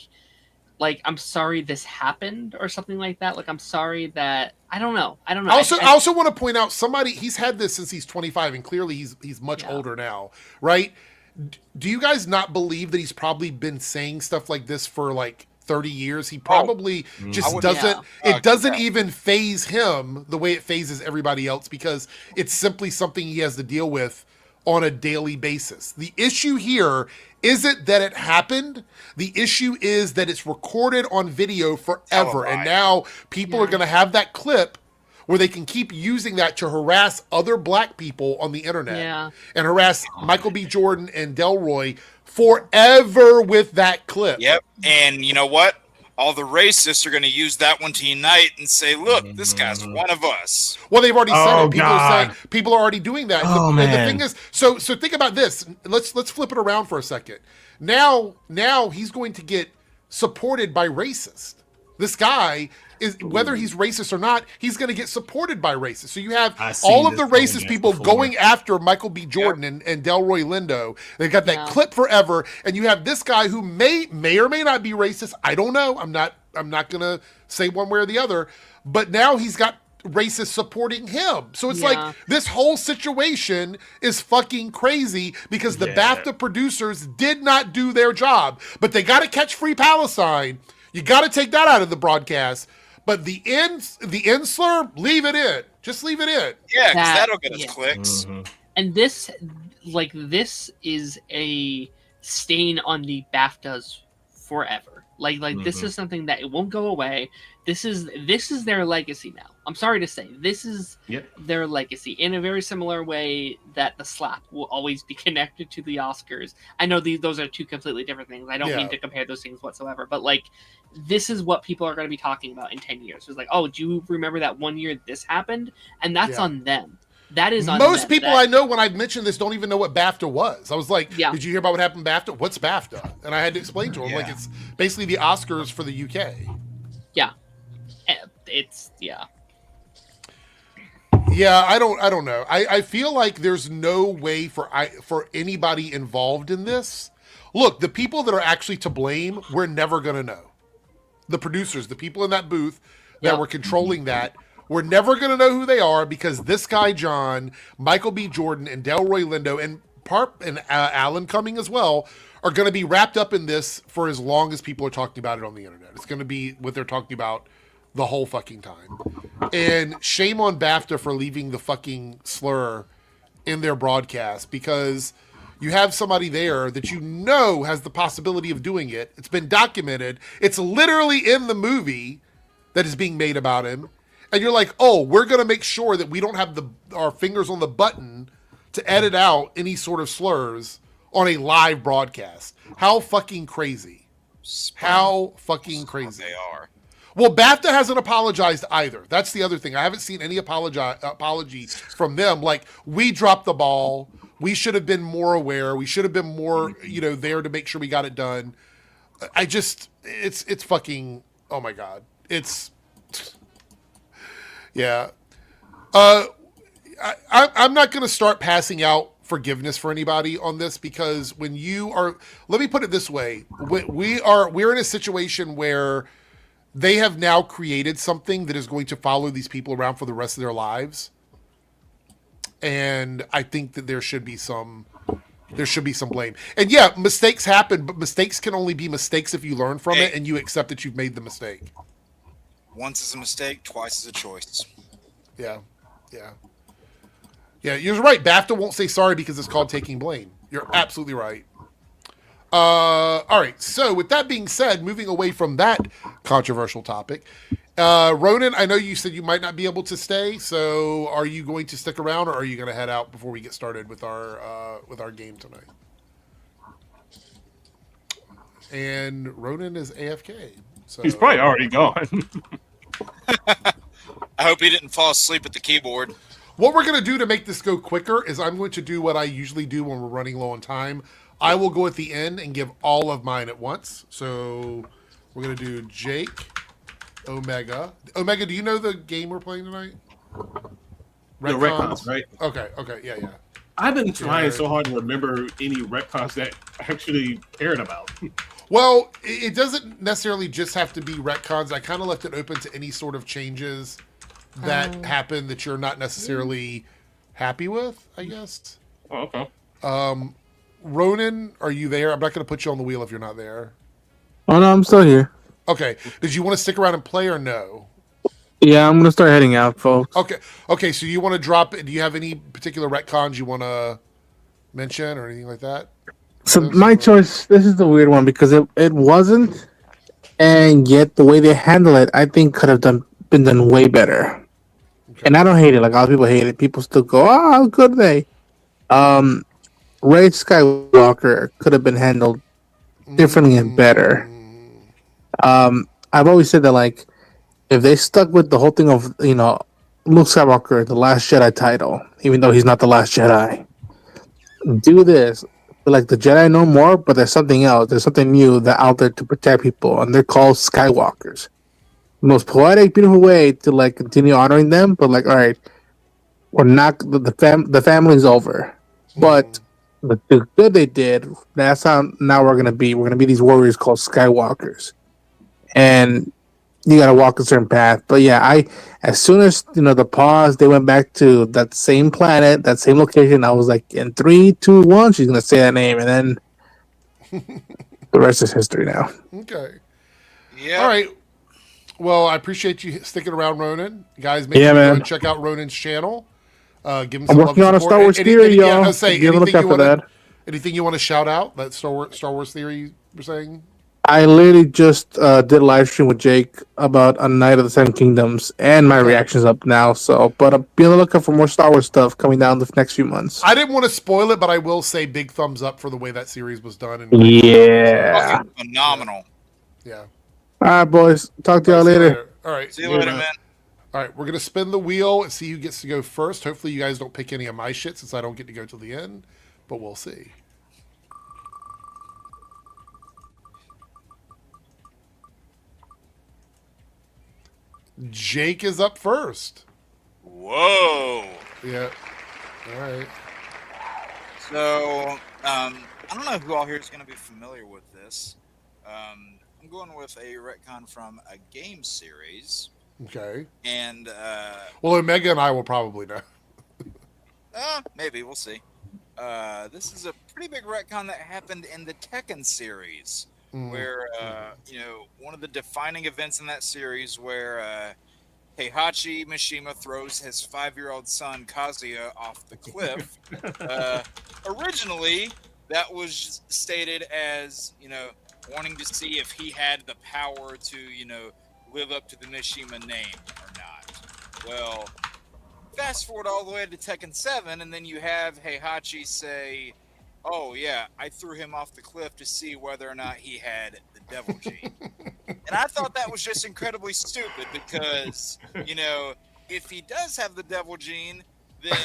I'm sorry this happened or something like that. Like I'm sorry that I don't know. I Also want to point out he's had this since he's 25, and clearly he's much older now, right? Do you guys not believe that he's probably been saying stuff like this for like 30 years? He probably just doesn't. Yeah. It doesn't even phase him the way it phases everybody else, because it's simply something he has to deal with on a daily basis. The issue here isn't that it happened. The issue is that it's recorded on video forever. And now people are going to have that clip where they can keep using that to harass other black people on the internet and harass Michael B. Jordan and Delroy forever with that clip. Yep. And you know what? All the racists are going to use that one to unite and say, look, this guy's one of us. Well, they've already said it. God. People are already doing that. Oh, the man. thing is, so think about this. Let's flip it around for a second. Now he's going to get supported by racists. This guy is, whether he's racist or not, he's going to get supported by racists. So you have all of the racist people going after Michael B. Jordan and Delroy Lindo. They've got that clip forever, and you have this guy who may or may not be racist. I don't know. I'm not going to say one way or the other. But now he's got racists supporting him. So it's like this whole situation is fucking crazy because the BAFTA producers did not do their job. But they got to catch Free Palestine. You got to take that out of the broadcast. But the end slur, leave it in. Just leave it in. Yeah, because that'll get us clicks. And this is a stain on the BAFTAs forever. Like this is something that it won't go away. This is their legacy now. I'm sorry to say, this is their legacy in a very similar way that the slap will always be connected to the Oscars. I know those are two completely different things. I don't mean to compare those things whatsoever, but like this is what people are going to be talking about in 10 years. It's like, oh, do you remember that one year this happened? And that's on them. That is on most them. people I know when I mentioned this don't even know what BAFTA was. I was like, did you hear about what happened in BAFTA? What's BAFTA? And I had to explain to them like it's basically the Oscars for the UK. Yeah. Yeah, I don't know. I feel like there's no way for anybody involved in this. Look, the people that are actually to blame, we're never going to know. The producers, the people in that booth that were controlling that, we're never going to know who they are because this guy, John, Michael B. Jordan, and Delroy Lindo, and Alan Cumming as well, are going to be wrapped up in this for as long as people are talking about it on the internet. It's going to be what they're talking about the whole fucking time. And shame on BAFTA for leaving the fucking slur in their broadcast, because you have somebody there that you know has the possibility of doing it. It's been documented. It's literally in the movie that is being made about him. And you're like, oh, we're going to make sure that we don't have our fingers on the button to edit out any sort of slurs on a live broadcast. How fucking crazy. How fucking crazy. They are. Well, BAFTA hasn't apologized either. That's the other thing. I haven't seen any apology from them. Like, we dropped the ball. We should have been more aware. We should have been more, there to make sure we got it done. It's fucking, oh my God. Yeah. I'm not going to start passing out forgiveness for anybody on this, because when you are, let me put it this way. We're in a situation where they have now created something that is going to follow these people around for the rest of their lives. And I think that there should be some blame. And yeah, mistakes happen, but mistakes can only be mistakes if you learn from it and you accept that you've made the mistake. Once is a mistake, twice is a choice. Yeah. Yeah, you're right. BAFTA won't say sorry because it's called taking blame. You're absolutely right. All right. So with that being said, moving away from that controversial topic, Ronan, I know you said you might not be able to stay. So are you going to stick around, or are you going to head out before we get started with our game tonight? And Ronan is AFK. So he's probably already gone. I hope he didn't fall asleep at the keyboard. What we're going to do to make this go quicker is I'm going to do what I usually do when we're running low on time. I will go at the end and give all of mine at once. So we're going to do Jake, Omega. Omega, do you know the game we're playing tonight? The retcons, right? Okay, yeah. I've been trying so hard to remember any retcons that I actually cared about. Well, it doesn't necessarily just have to be retcons. I kind of left it open to any sort of changes that happen that you're not necessarily happy with, I guess. Oh, okay. Ronan, are you there? I'm not going to put you on the wheel if you're not there. Oh no, I'm still here. Okay. Did you want to stick around and play or no? Yeah, I'm gonna start heading out, folks. Okay. So you want to drop? Do you have any particular retcons you want to mention or anything like that? So my choice. This is the weird one because it wasn't, and yet the way they handle it, I think could have been done way better. Okay. And I don't hate it. Like a lot of people hate it. People still go, "Oh, how good are they?" Ray Skywalker could have been handled differently and better. I've always said that, like, if they stuck with the whole thing of, Luke Skywalker, the Last Jedi title, even though he's not the Last Jedi, do this. Like, the Jedi know more, but there's something else. There's something new that out there to protect people, and they're called Skywalkers. The most poetic, beautiful way to, like, continue honoring them, but, like, all right, we're not, the family's over. But the good they did, that's how now we're going to be. We're going to be these warriors called Skywalkers. And you got to walk a certain path. But yeah, as soon as, the pause, they went back to that same planet, that same location. I was like, in 3, 2, 1, she's going to say that name. And then the rest is history now. Okay. Yeah. All right. Well, I appreciate you sticking around, Ronan. Guys, make sure you go and check out Ronan's channel. Give him some I'm working love on a support. Star Wars theory, y'all. Yeah, I was saying, anything you want to shout out? That Star Wars theory you were saying? I literally just did a live stream with Jake about A Night of the Seven Kingdoms, and my reaction's up now. So, but be on the lookout for more Star Wars stuff coming down the next few months. I didn't want to spoil it, but I will say big thumbs up for the way that series was done. And yeah. Fucking phenomenal. Yeah. All right, boys. Talk to y'all later. All right. See you later, man. All right, we're going to spin the wheel and see who gets to go first. Hopefully you guys don't pick any of my shit since I don't get to go till the end, but we'll see. Jake is up first. Whoa. Yeah. All right. So, I don't know who all here is going to be familiar with this. I'm going with a retcon from a game series. Okay. And, well, Omega and I will probably know. Maybe. We'll see. This is a pretty big retcon that happened in the Tekken series. Where, one of the defining events in that series where Heihachi Mishima throws his 5-year-old son Kazuya off the cliff. Originally, that was stated as, wanting to see if he had the power to, live up to the Mishima name or not. Well, fast forward all the way to Tekken 7, and then you have Heihachi say, oh, yeah, I threw him off the cliff to see whether or not he had the devil gene. And I thought that was just incredibly stupid because, if he does have the devil gene, then,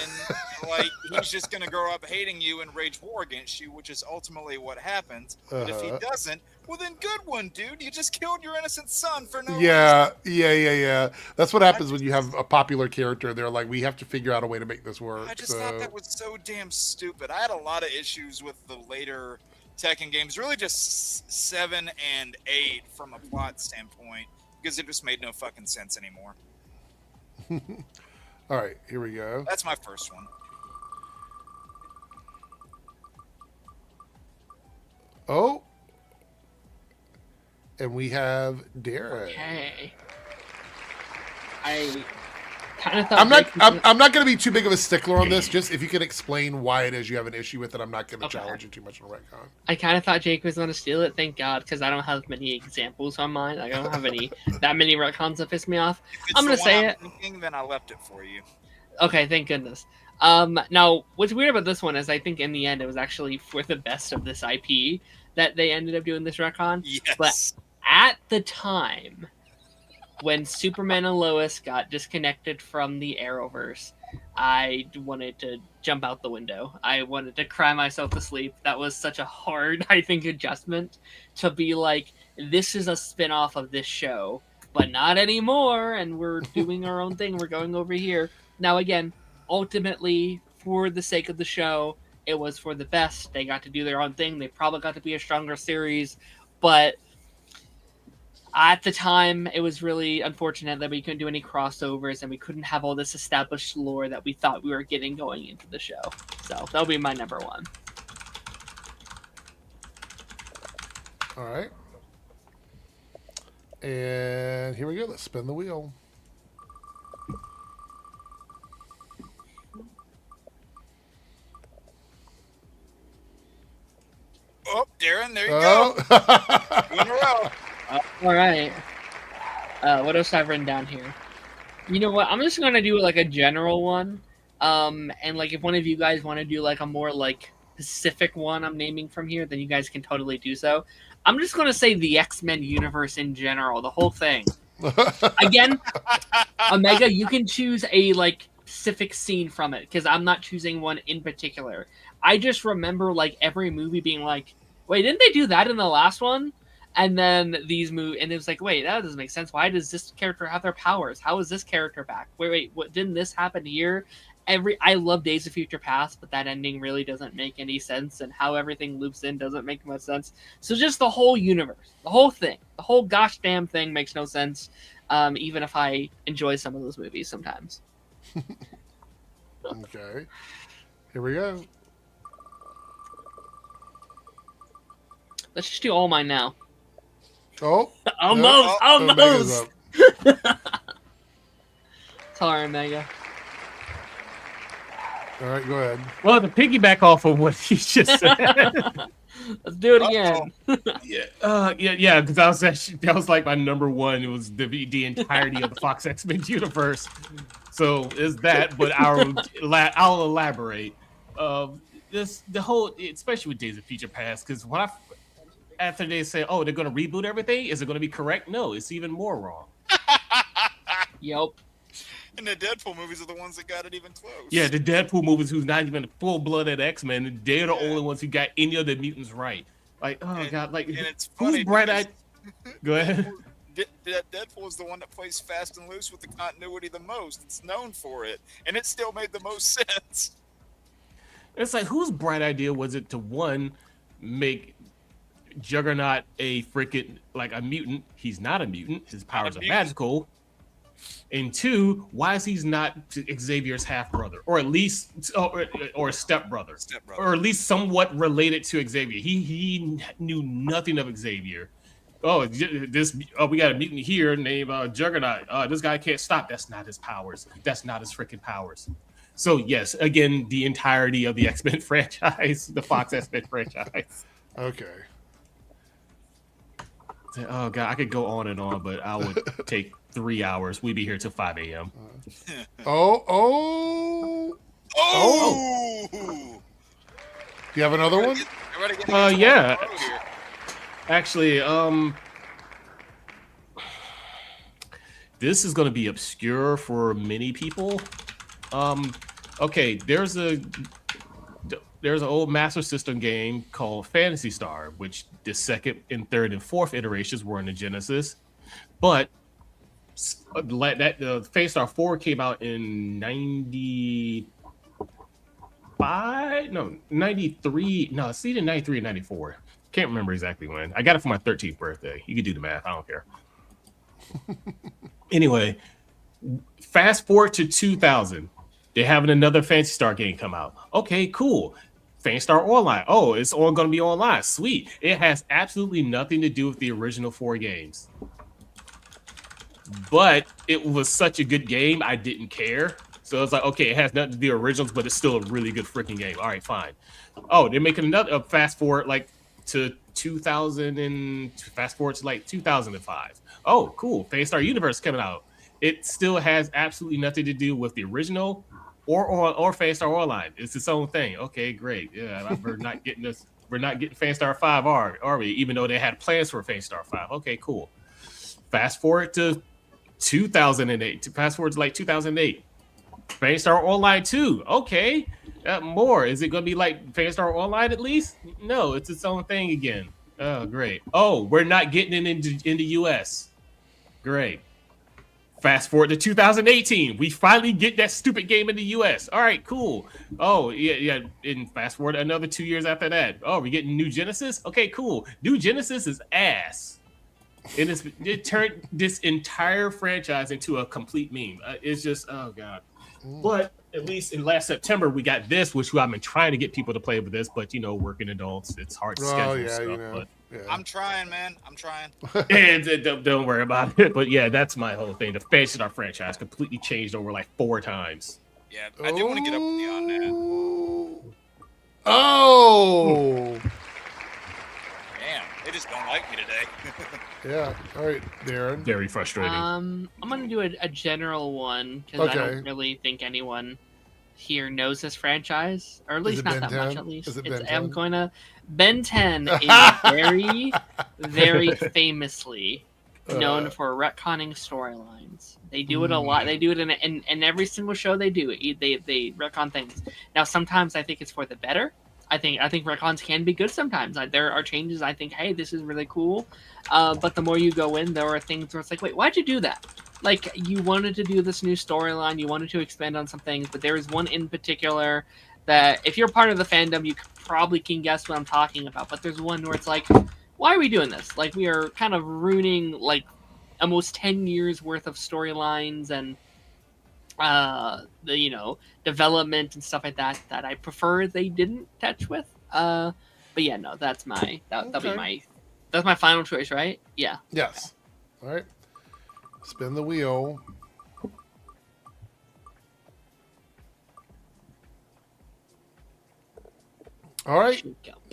he's just going to grow up hating you and rage war against you, which is ultimately what happens. But if he doesn't, well, then good one, dude. You just killed your innocent son for no reason. Yeah. That's what happens when you have a popular character. They're like, we have to figure out a way to make this work. I just thought that was so damn stupid. I had a lot of issues with the later Tekken games, really just 7 and 8 from a plot standpoint, because it just made no fucking sense anymore. All right, here we go. That's my first one. Oh. And we have Derek. Okay. I kind of thought I'm not going to be too big of a stickler on this. Just if you can explain why it is you have an issue with it, I'm not going to challenge you too much on retcon. I kind of thought Jake was going to steal it. Thank God, because I don't have many examples on mine. I don't have that many retcons that piss me off. I'm going to say it. Thinking, then I left it for you. Okay, thank goodness. Now, what's weird about this one is I think in the end it was actually for the best of this IP that they ended up doing this retcon. Yes. But at the time, when Superman and Lois got disconnected from the Arrowverse, I wanted to jump out the window. I wanted to cry myself to sleep. That was such a hard, I think, adjustment to be like, this is a spin-off of this show, but not anymore, and we're doing our own thing. We're going over here. Now, again, ultimately, for the sake of the show, it was for the best. They got to do their own thing. They probably got to be a stronger series, but at the time, it was really unfortunate that we couldn't do any crossovers and we couldn't have all this established lore that we thought we were getting going into the show. So that'll be my number one. All right. And here we go. Let's spin the wheel. Oh, Darren, there you go. 2 in a row. All right. What else I've written down here? You know what? I'm just gonna do like a general one. And like if one of you guys want to do like a more like specific one I'm naming from here, then you guys can totally do so. I'm just gonna say the X-Men universe in general, the whole thing. Again, Omega, you can choose a like specific scene from it because I'm not choosing one in particular. I just remember like every movie being like, wait, didn't they do that in the last one? And then these movies, and it was like, wait, that doesn't make sense. Why does this character have their powers? How is this character back? Wait, what? Didn't this happen here? I love Days of Future Past, but that ending really doesn't make any sense, and how everything loops in doesn't make much sense. So just the whole universe, the whole thing, the whole gosh damn thing makes no sense. Even if I enjoy some of those movies sometimes. Okay. Here we go. Let's just do all mine now. Oh. Almost. Sorry, Omega. All right, go ahead. Well, to piggyback off of what he just said. Let's do it again. Yeah. Because that was like my number one. It was the entirety of the Fox X-Men universe. So is that? But I'll elaborate. The whole, especially with Days of Future Past, because after they say, oh, they're going to reboot everything, is it going to be correct? No, it's even more wrong. Yep. And the Deadpool movies are the ones that got it even close. Yeah, the Deadpool movies, who's not even full-blooded X-Men, they're the only ones who got any of the mutants right. Like, God, like, and it's funny who's bright-eyed? Go ahead. Deadpool is the one that plays fast and loose with the continuity the most. It's known for it, and it still made the most sense. It's like, whose bright idea was it to, one, make Juggernaut a freaking, like, a mutant? He's not a mutant. His powers are magical. And two, why is he not Xavier's half brother, or at least or stepbrother, or at least somewhat related to Xavier? He knew nothing of Xavier. We got a mutant here named Juggernaut. This guy can't stop. That's not his powers. That's not his freaking powers. So yes, again, the entirety of the X-Men franchise, the Fox X-Men franchise. Okay. Oh God, I could go on and on, but I would take 3 hours. We'd be here till 5 a.m. Oh! Do you have another one? Yeah. Actually, this is going to be obscure for many people. Okay, there's an old Master System game called Phantasy Star, which the second and third and fourth iterations were in the Genesis, but the Phantasy Star 4 came out in 93, it's either 93 or 94. Can't remember exactly when. I got it for my 13th birthday. You can do the math. I don't care. Anyway, fast forward to 2000. They're having another Phantasy Star game come out. Okay, cool. Phantasy Star Online. Oh, it's all going to be online. Sweet. It has absolutely nothing to do with the original 4 games. But it was such a good game, I didn't care. So it's like, okay, it has nothing to do with the originals, but it's still a really good freaking game. All right, fine. Oh, they're making another fast forward like to 2000 and fast forward to like 2005. Oh, cool. Phantasy Star Universe coming out. It still has absolutely nothing to do with the original or Phantasy Star Online. It's its own thing. Okay, great. Yeah, we're not getting this. We're not getting Phantasy Star 5, are we? Even though they had plans for Phantasy Star 5. Okay, cool. Fast forward to 2008. Fast forward to like 2008. Phantastar Online 2. Okay. More. Is it going to be like Phantastar Online at least? No, it's its own thing again. Oh, great. Oh, we're not getting it in the US. Great. Fast forward to 2018. We finally get that stupid game in the US. All right, cool. Oh, yeah. And fast forward another 2 years after that. Oh, we're getting New Genesis? Okay, cool. New Genesis is ass. It turned this entire franchise into a complete meme. It's just, oh, God. But at least in last September, we got this, which I've been trying to get people to play with this. But, working adults, it's hard to schedule stuff. But yeah. I'm trying, man. I'm trying. And don't worry about it. But yeah, that's my whole thing. The Phantastar franchise completely changed over like 4 times. Yeah, I do want to get up beyond that. Oh. Damn, they just don't like me today. Yeah. All right, Darren. Very frustrating. I'm gonna do a general one because I don't really think anyone here knows this franchise, or at least not that much. At least I'm going to Ben 10 is very, very famously known for retconning storylines. They do it a lot. They do it in every single show they do. They retcon things. Now, sometimes I think it's for the better. I think retcons can be good sometimes. There are changes I think, hey, this is really cool. But the more you go in, there are things where it's like, wait, why'd you do that? Like, you wanted to do this new storyline, you wanted to expand on some things, but there is one in particular that, if you're part of the fandom, you probably can guess what I'm talking about. But there's one where it's like, why are we doing this? Like, we are kind of ruining, like, almost 10 years worth of storylines and the development and stuff like that I prefer they didn't touch with. But yeah, no, that's my that's my final choice, right? Yeah. Yes. All right. Spin the wheel. All right,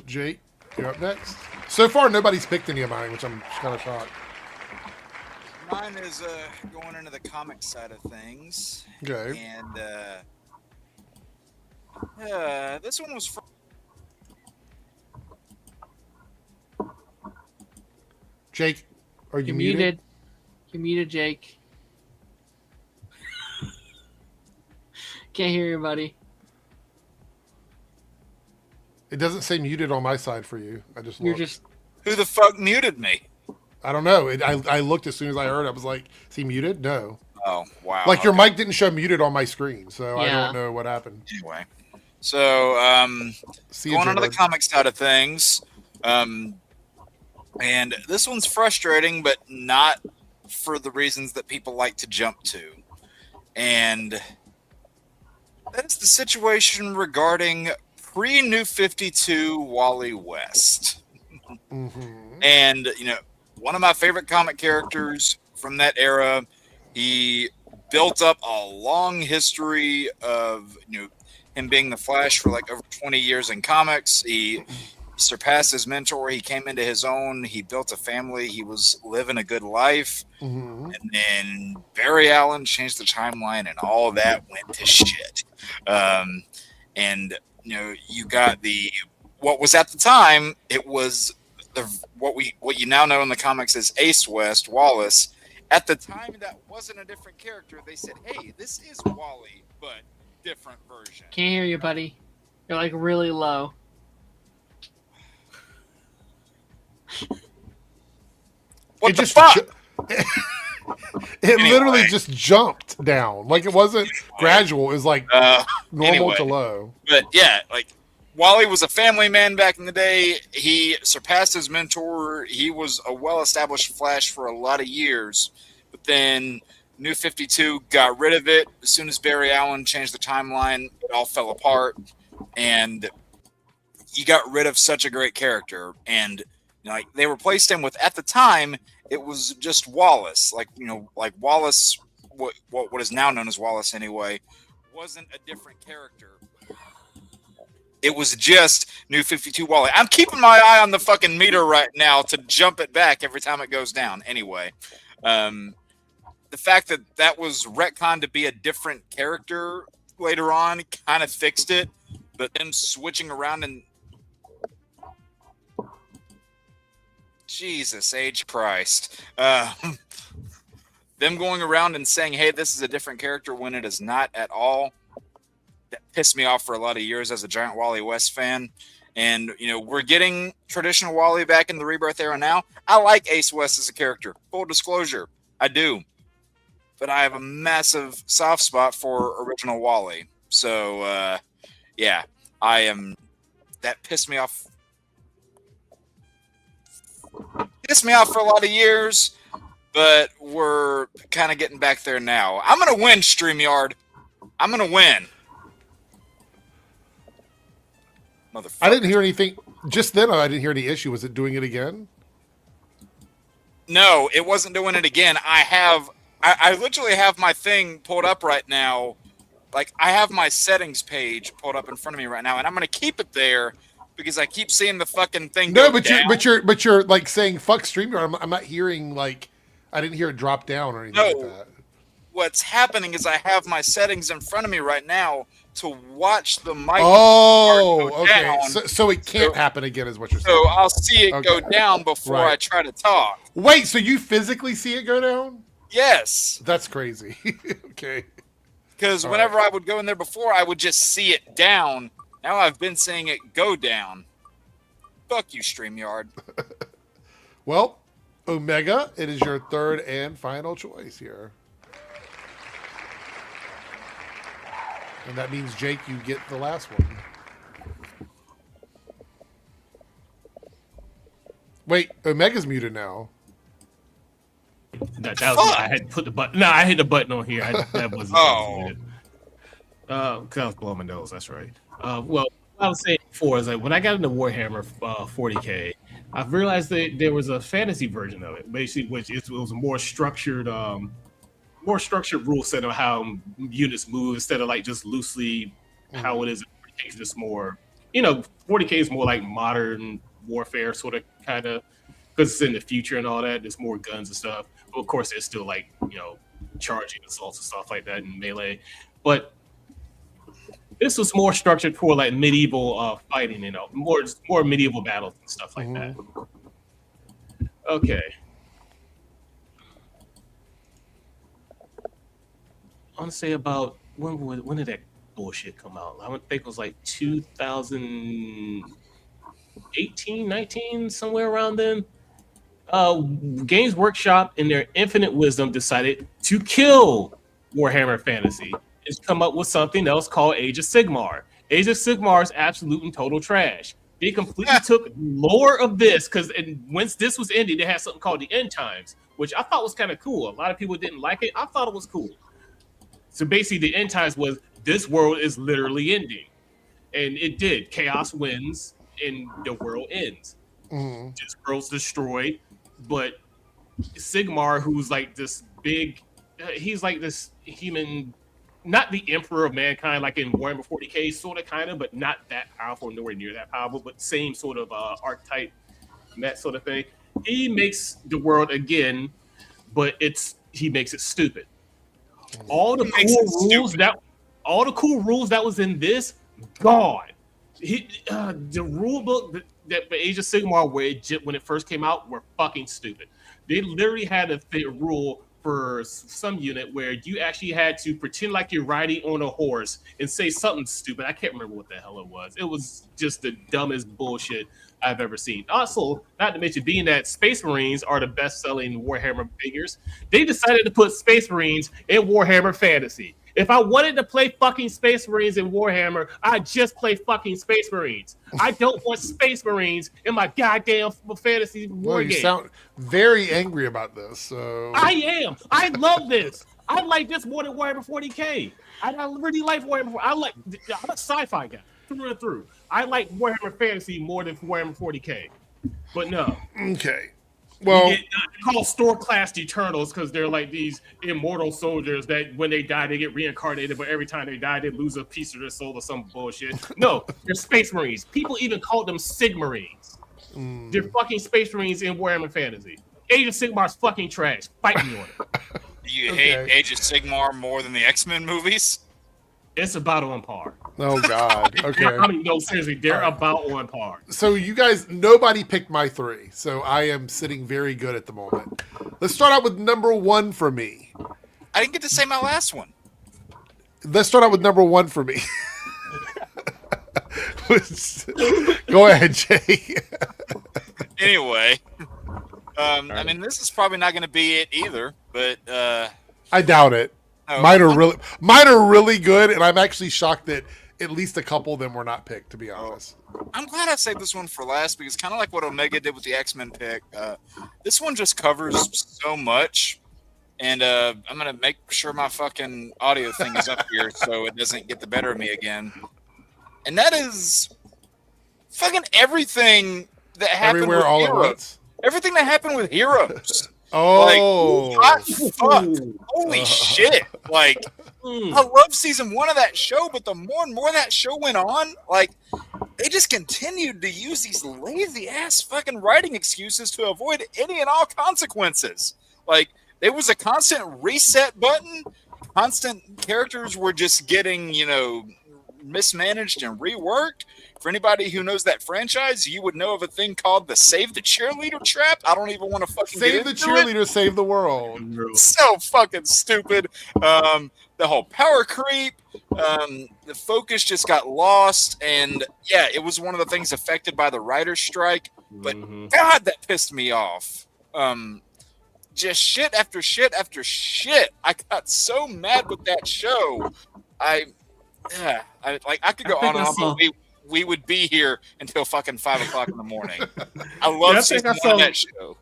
Jake, you're up next. So far, nobody's picked any of mine, which I'm kind of shocked. Mine is going into the comic side of things. Okay. And this one was Jake, are you You're muted? muted? You're muted, Jake. Can't hear you, buddy. It doesn't say muted on my side for you. I just You're looked. just who the fuck muted me? I don't know. I looked as soon as I heard it. I was like, is he muted? No. Oh, wow. Like, your mic didn't show muted on my screen, so I Yeah. don't know what happened. Anyway, so going on to the comic side of things, and this one's frustrating, but not for the reasons that people like to jump to, and that's the situation regarding pre-New 52 Wally West. Mm-hmm. And one of my favorite comic characters from that era. He built up a long history of him being the Flash for like over 20 years in comics. He surpassed his mentor. He came into his own. He built a family. He was living a good life. Mm-hmm. And then Barry Allen changed the timeline, and all of that went to shit. And you got what was at the time. It was what you now know in the comics as Ace West, Wallace. At the time, that wasn't a different character. They said, hey, this is Wally, but different version. can't hear you, buddy. You're like really low. What the fuck? It literally just jumped down. Like, it wasn't gradual. It was like normal to low. But yeah, like Wally was a family man back in the day. He surpassed his mentor. He was a well-established Flash for a lot of years. But then New 52 got rid of it. As soon as Barry Allen changed the timeline, it all fell apart. And he got rid of such a great character. And like they replaced him with, at the time, it was just Wallace. Like Wallace, what is now known as Wallace anyway, wasn't a different character. It was just New 52 Wally. I'm keeping my eye on the fucking meter right now to jump it back every time it goes down. Anyway, the fact that was retconned to be a different character later on kind of fixed it. But them switching around and Jesus H. Christ. them going around and saying, "Hey, this is a different character," when it is not at all. That pissed me off for a lot of years as a giant Wally West fan. And, we're getting traditional Wally back in the Rebirth era now. I like Ace West as a character. Full disclosure, I do. But I have a massive soft spot for original Wally. So, yeah, that pissed me off. Pissed me off for a lot of years, but we're kind of getting back there now. I'm going to win, StreamYard. I'm going to win. I didn't hear anything just then. I didn't hear any issue. Was it doing it again? No, it wasn't doing it again. I literally have my thing pulled up right now. Like, I have my settings page pulled up in front of me right now, and I'm going to keep it there because I keep seeing the fucking thing. No, go down. but you're like saying fuck StreamYard. I'm not hearing I didn't hear it drop down or anything like that. What's happening is I have my settings in front of me right now to watch the mic. Oh, go okay. down. So it can't happen again, is what you're saying. So I'll see it go down before I try to talk. Wait, so you physically see it go down? Yes. That's crazy. Okay. Because whenever I would go in there before, I would just see it down. Now I've been seeing it go down. Fuck you, StreamYard. Well, Omega, it is your third and final choice here. And that means, Jake, you get the last one. Wait, Omega's muted now. That was I had to put the button. No, I hit the button on here. That wasn't. Because I was blowing my nose. That's right. Well, what I was saying before is when I got into Warhammer 40K, I've realized that there was a fantasy version of it, basically, which it was a more structured rule set of how units move instead of just loosely how it is in 40K. It's just more, 40K is more like modern warfare, sort of, kind of, because it's in the future and all that. There's more guns and stuff. But of course, there's still charging assaults and stuff like that in melee. But this was more structured for medieval fighting, more medieval battles and stuff like that. Okay. I want to say about when did that bullshit come out? I think it was 2018, 19, somewhere around then. Games Workshop, in their infinite wisdom, decided to kill Warhammer Fantasy and come up with something else called Age of Sigmar. Age of Sigmar is absolute and total trash. They completely took lore of this because once this was ending, they had something called the End Times, which I thought was kind of cool. A lot of people didn't like it. I thought it was cool. So basically, the End Times was this world is literally ending, and it did. Chaos wins, and the world ends. This world's destroyed, but Sigmar, who's this big, he's this human, not the emperor of mankind like in Warhammer 40K, sort of, kind of, but not that powerful, nowhere near that powerful, but same sort of archetype, that sort of thing. He makes the world again, but he makes it stupid. All the cool rules that was in this, gone. The rule book that for Age of Sigmar, when it first came out, were fucking stupid. They literally had a rule for some unit where you actually had to pretend like you're riding on a horse and say something stupid. I can't remember what the hell it was. It was just the dumbest bullshit I've ever seen. Also, not to mention, being that Space Marines are the best-selling Warhammer figures, they decided to put Space Marines in Warhammer Fantasy. If I wanted to play fucking Space Marines in Warhammer, I'd just play fucking Space Marines. I don't want Space Marines in my goddamn fantasy war game. You sound very angry about this. So I am. I love this. I like this more than Warhammer 40K. I really like Warhammer. I'm a sci-fi guy through and through. I like Warhammer Fantasy more than Warhammer 40K. But no. Okay. Well, they're called store class Eternals because they're these immortal soldiers that when they die they get reincarnated, but every time they die they lose a piece of their soul or some bullshit. No, they're Space Marines. People even call them Sigmarines. They're fucking Space Marines in Warhammer Fantasy. Age of Sigmar's fucking trash. Fight me on it. Do you hate Age of Sigmar more than the X-Men movies? It's about on par. Oh God. Okay. No, seriously, they're about on par. So you guys, nobody picked my three, so I am sitting very good at the moment. Let's start out with number one for me. I didn't get to say my last one. Let's start out with number one for me. Go ahead, Jay. Anyway, I mean, this is probably not going to be it either, but I doubt it. oh, Mine are really good, and I'm actually shocked that at least a couple of them were not picked, to be honest. I'm glad I saved this one for last because kind of like what Omega did with the X-Men pick, this one just covers so much. And I'm going to make sure my fucking audio thing is up here so it doesn't get the better of me again. And that is fucking everything that happened Everywhere with all at Heroes. once. Everything that happened with Heroes. Oh. Like, hot fuck. Holy shit. Like, I love season 1 of that show, but the more and more that show went on, like, they just continued to use these lazy-ass fucking writing excuses to avoid any and all consequences. Like, there was a constant reset button. Constant characters were just getting, mismanaged and reworked. For anybody who knows that franchise, you would know of a thing called the Save the Cheerleader trap. I don't even want to fucking Save get the into cheerleader, it. save the world. So fucking stupid. The whole power creep. The focus just got lost, and yeah, it was one of the things affected by the writer's strike. But God, that pissed me off. Just shit after shit after shit. I got so mad with that show. I could go on and on, but we would be here until fucking 5 o'clock in the morning. I love season 1 of that show.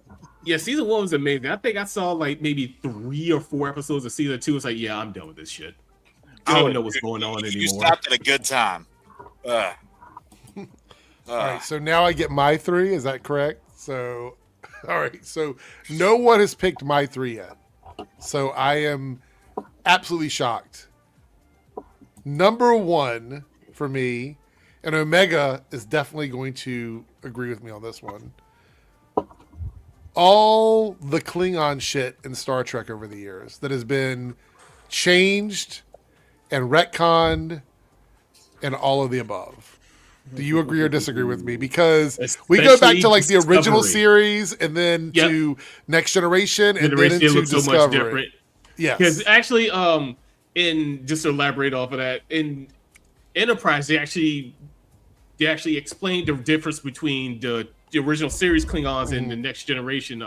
Yeah, season 1 was amazing. I think I saw like maybe 3 or 4 episodes of season 2. It's like, yeah, I'm done with this shit. I don't know what's going on anymore. You stopped at a good time. All right, so now I get my 3. Is that correct? So, all right, so no one has picked my 3 yet. So I am absolutely shocked. Number 1 for me, and Omega is definitely going to agree with me on this one. All the Klingon shit in Star Trek over the years that has been changed and retconned and all of the above. Do you agree or disagree with me? Because we go back to like the original series and then to Next Generation and then into looks Discovery. so much different. Yes. Because actually, in just to elaborate off of that, in Enterprise, they actually explained the difference between the original series Klingons and the Next Generation.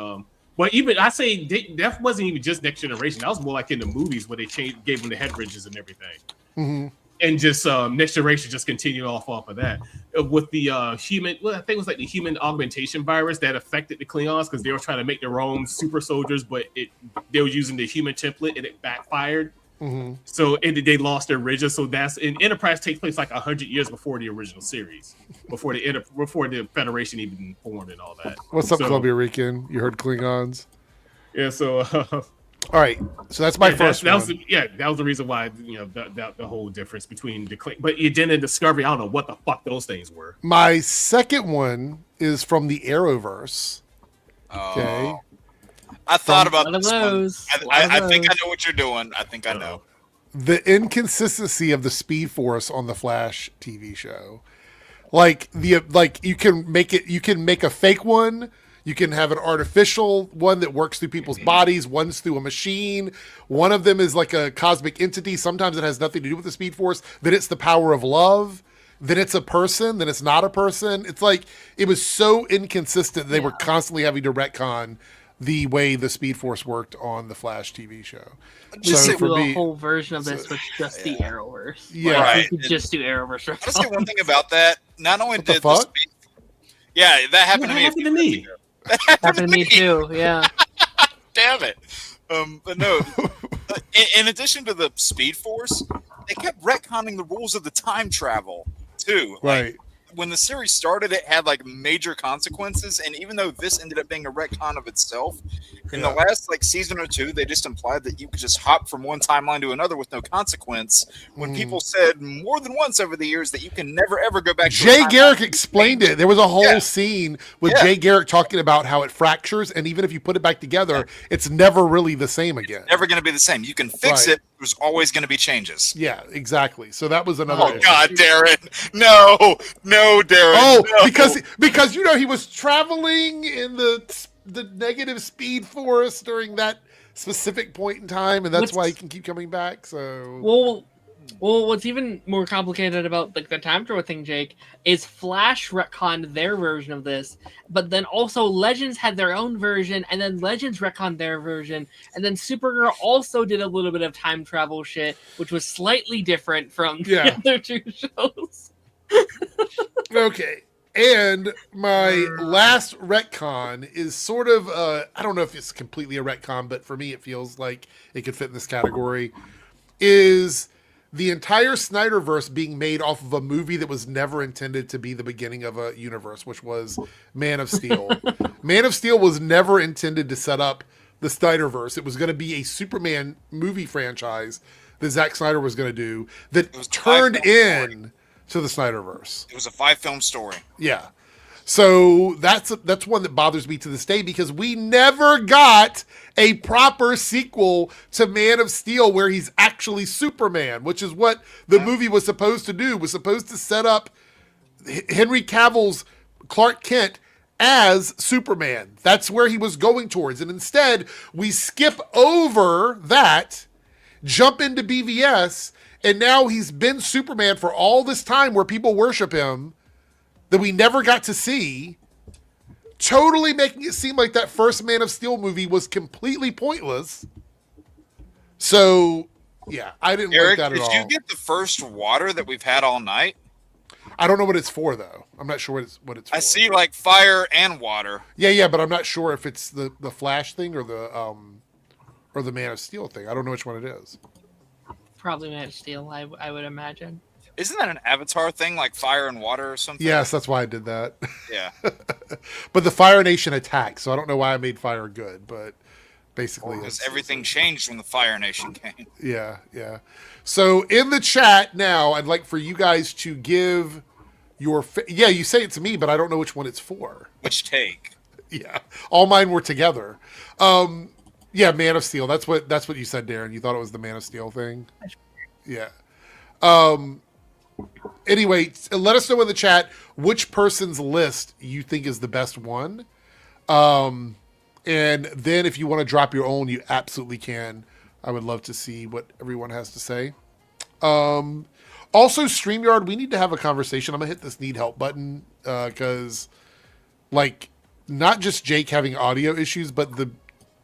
But even I say that wasn't even just Next Generation. That was more like in the movies where they gave them the head ridges and everything. And just Next Generation just continued off of that with the human. Well, I think it was like the human augmentation virus that affected the Klingons because they were trying to make their own super soldiers, but they were using the human template and it backfired. So they lost their original. So that's in Enterprise takes place like 100 years before the original series, before the Federation even formed and all that. What's up, Columbia Rican? You heard Klingons? Yeah. So. All right, so that's my first one. That was the reason why the whole difference between the but then in Discovery, I don't know what the fuck those things were. My second one is from the Arrowverse. Okay, I thought about this one. I One of think I those. know what you're doing. I think I know. the inconsistency of the Speed Force on the Flash TV show, you can make a fake one. You can have an artificial one that works through people's bodies. One's through a machine. One of them is like a cosmic entity. Sometimes it has nothing to do with the Speed Force. Then it's the power of love. Then it's a person. Then it's not a person. It's like it was so inconsistent. They were constantly having to retcon the way the Speed Force worked on the Flash TV show. Just So a whole version of this was just the Arrowverse. Yeah. Like, Right. you could just do Arrowverse. I'll just say one thing about that. Not only the did fuck? yeah, that happened What to me. happened to me? Happened to me too. Yeah. Damn it. But no, in addition to the Speed Force, they kept retconning the rules of the time travel too. Right. When the series started, it had like major consequences, and even though this ended up being a retcon of itself, in the last like season or two, they just implied that you could just hop from one timeline to another with no consequence. When people said more than once over the years that you can never ever go back. Jay to Garrick explained it. There was a whole Yeah. scene with Yeah. Jay Garrick talking about how it fractures, and even if you put it back together, it's never really the same again. Never going to be the same. You can fix Right. it. There's always going to be changes. Yeah, exactly. So that was another. Oh issue. God, Darren! No, Darren! Oh, no. because he was traveling in the negative Speed Force during that specific point in time, and that's why he can keep coming back. So well, what's even more complicated about like the time travel thing, Jake, is Flash retconned their version of this, but then also Legends had their own version, and then Legends retconned their version, and then Supergirl also did a little bit of time travel shit, which was slightly different from the other two shows. Okay. And my last retcon is sort of, I don't know if it's completely a retcon, but for me it feels like it could fit in this category, is the entire Snyderverse being made off of a movie that was never intended to be the beginning of a universe, which was Man of Steel. Man of Steel was never intended to set up the Snyderverse. It was going to be a Superman movie franchise that Zack Snyder was going to do that turned in to the Snyderverse. It was a 5-film story. Yeah. So that's one that bothers me to this day because we never got a proper sequel to Man of Steel where he's actually Superman, which is what the movie was supposed to do. Was supposed to set up Henry Cavill's Clark Kent as Superman. That's where he was going towards. And instead, we skip over that, jump into BVS, and now he's been Superman for all this time where people worship him that we never got to see, totally making it seem like that first Man of Steel movie was completely pointless. So, yeah, I didn't like that at all. Did you get the first water that we've had all night? I don't know what it's for, though. I'm not sure what it's for. I see, like, fire and water. Yeah, but I'm not sure if it's the Flash thing or the Man of Steel thing. I don't know which one it is. Probably Man of Steel, I would imagine. Isn't that an Avatar thing, like fire and water or something? Yes, that's why I did that. Yeah. But the Fire Nation attacked, so I don't know why I made fire good, but basically... Because everything changed when the Fire Nation came. Yeah. So in the chat now, I'd like for you guys to give your... Yeah, you say it to me, but I don't know which one it's for. Which take? Yeah. All mine were together. Yeah, Man of Steel. That's what you said, Darren. You thought it was the Man of Steel thing? Yeah. Anyway, let us know in the chat which person's list you think is the best one. And then if you want to drop your own, you absolutely can. I would love to see what everyone has to say. Also, StreamYard, we need to have a conversation. I'm going to hit this need help button because, like, not just Jake having audio issues, but the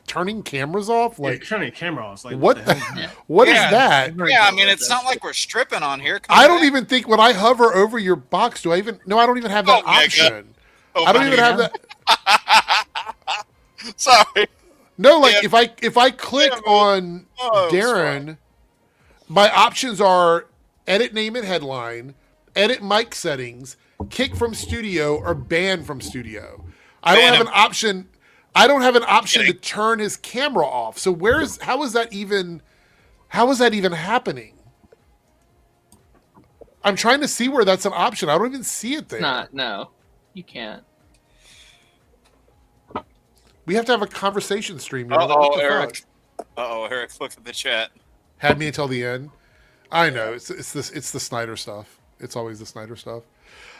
turning cameras off. Like turning the camera off. Like, what is that? Yeah, I mean, it's not like we're stripping on here. I don't even think when I hover over your box, I don't even have that option. I don't even have that. Sorry. No, like if I click on Darren, my options are edit name and headline, edit mic settings, kick from studio, or ban from studio. I don't have an option. I don't have an option to turn his camera off. So how is that even happening? I'm trying to see where that's an option. I don't even see it there. No, you can't. We have to have a conversation stream. Eric. Eric, look at the chat. Had me until the end. I know it's the Snyder stuff. It's always the Snyder stuff.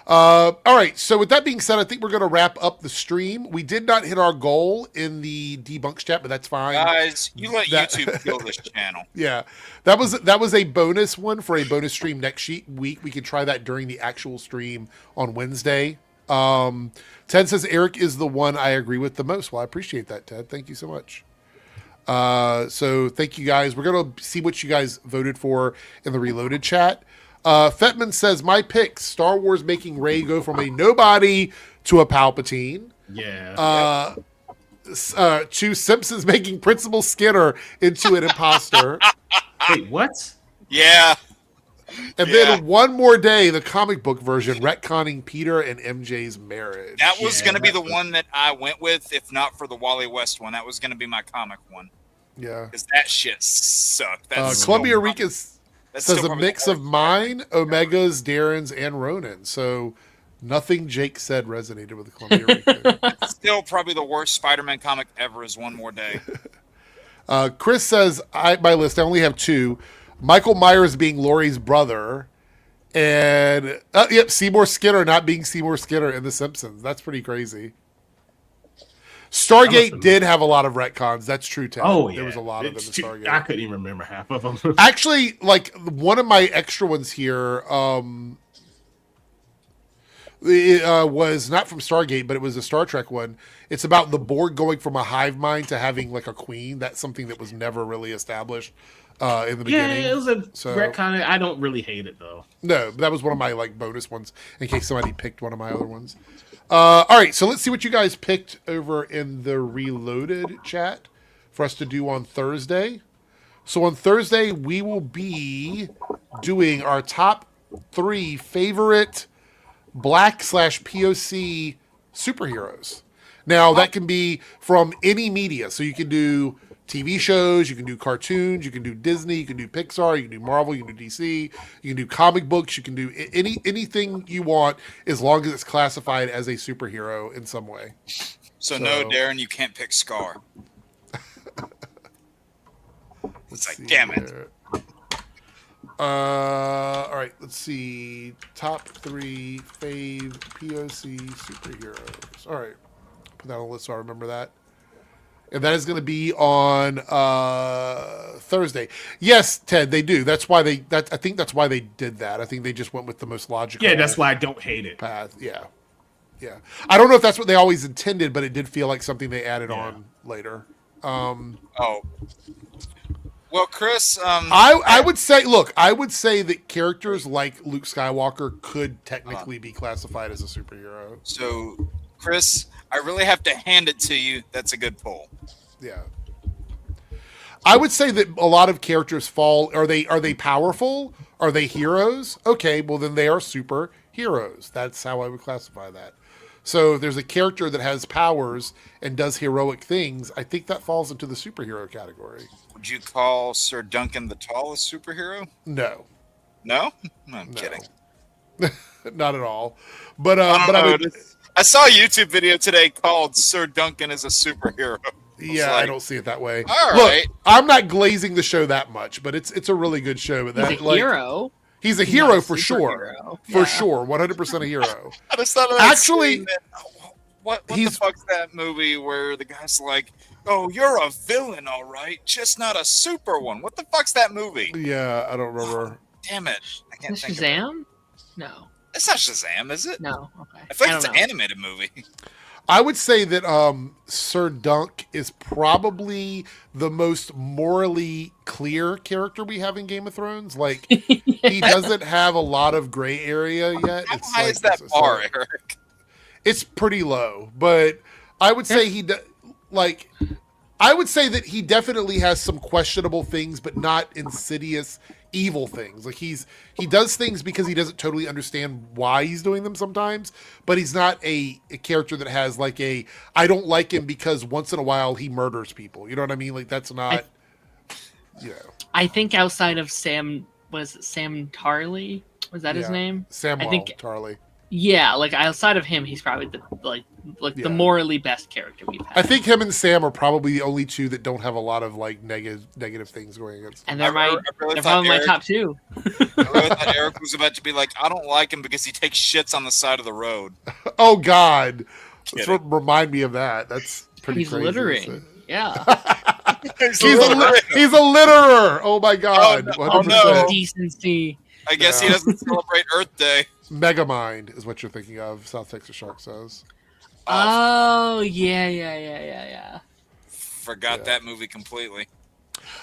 All right. So with that being said, I think we're going to wrap up the stream. We did not hit our goal in the debunks chat, but that's fine. Guys, you let YouTube kill this channel. Yeah, that was a bonus one for a bonus stream next week. We can try that during the actual stream on Wednesday. Ted says Eric is the one I agree with the most. Well, I appreciate that, Ted. Thank you so much. So thank you guys. We're going to see what you guys voted for in the Reloaded chat. Fetman says, my pick, Star Wars making Rey go from a nobody to a Palpatine. Yeah. To Simpsons making Principal Skinner into an imposter. Wait, what? Yeah. And then One More Day, the comic book version, retconning Peter and MJ's marriage. That was going to be the one that I went with, if not for the Wally West one. That was going to be my comic one. Yeah. Because that shit sucked. Columbia Rica's says a mix of mine, Omega's, Darren's, and Ronan. So nothing Jake said resonated with Columbia Rica. Still probably the worst Spider-Man comic ever is One More Day. Chris says, my list, I only have two. Michael Myers being Laurie's brother. And, Seymour Skinner not being Seymour Skinner in The Simpsons. That's pretty crazy. Stargate did have a lot of retcons. That's true, Ted. Oh yeah, There was a lot of them in Stargate. I couldn't even remember half of them. Actually, like one of my extra ones here it was not from Stargate, but it was a Star Trek one. It's about the Borg going from a hive mind to having like a queen. That's something that was never really established in the beginning. Yeah, it was a retcon. I don't really hate it though. No, that was one of my like bonus ones in case somebody picked one of my other ones. All right, so let's see what you guys picked over in the Reloaded chat for us to do on Thursday. So on Thursday, we will be doing our top 3 favorite Black/POC superheroes. Now, that can be from any media. So you can do TV shows, you can do cartoons, you can do Disney, you can do Pixar, you can do Marvel, you can do DC, you can do comic books, you can do anything you want as long as it's classified as a superhero in some way. So no, Darren, you can't pick Scar. It's like, damn it. All right, let's see. Top 3 fave POC superheroes. All right, put that on the list so I remember that. And that is going to be on Thursday. Yes, Ted, they do. That's why I think that's why they did that. I think they just went with the most logical. Yeah, that's why I don't hate it. Path. Yeah. I don't know if that's what they always intended, but it did feel like something they added on later. Well, Chris, I would say, look, I would say that characters like Luke Skywalker could technically be classified as a superhero. So, Chris, I really have to hand it to you. That's a good poll. Yeah. I would say that a lot of characters fall. Are they powerful? Are they heroes? Okay, well then they are superheroes. That's how I would classify that. So if there's a character that has powers and does heroic things, I think that falls into the superhero category. Would you call Sir Duncan the Tall a superhero? No. No? I'm kidding. Not at all. But I saw a YouTube video today called Sir Duncan is a superhero. Yeah, I don't see it that way. All Look, right. I'm not glazing the show that much, but it's a really good show. But He's a hero. He's a hero for sure. For sure, 100% a hero. I just thought of that scene that, what the fuck's that movie where the guy's like, "Oh, you're a villain, all right, just not a super one." What the fuck's that movie? Yeah, I don't remember. Damn it, I can't think Shazam? of it. No. It's not Shazam, is it? No. Okay. I feel like it's an animated movie. I would say that Sir Dunk is probably the most morally clear character we have in Game of Thrones. Like, he doesn't have a lot of gray area yet. How high is that bar, Eric? It's pretty low, but I would say I would say that he definitely has some questionable things, but not insidious evil things. Like he does things because he doesn't totally understand why he's doing them sometimes, but he's not a character that has like I don't like him because once in a while he murders people. You know what I mean? Like that's not, I think outside of Sam Tarly? Was that his name? Tarly. Yeah, like outside of him, he's probably the morally best character we've had. I think him and Sam are probably the only two that don't have a lot of like negative things going against them. And they're probably my top two. I really thought Eric was about to be like, I don't like him because he takes shits on the side of the road. Oh God, remind me of that. That's pretty. He's crazy, littering. Yeah. he's a litterer. Oh my God. Oh no. Decency. I guess he doesn't celebrate Earth Day. Megamind is what you're thinking of. South Texas Shark says. Oh yeah. Forgot that movie completely.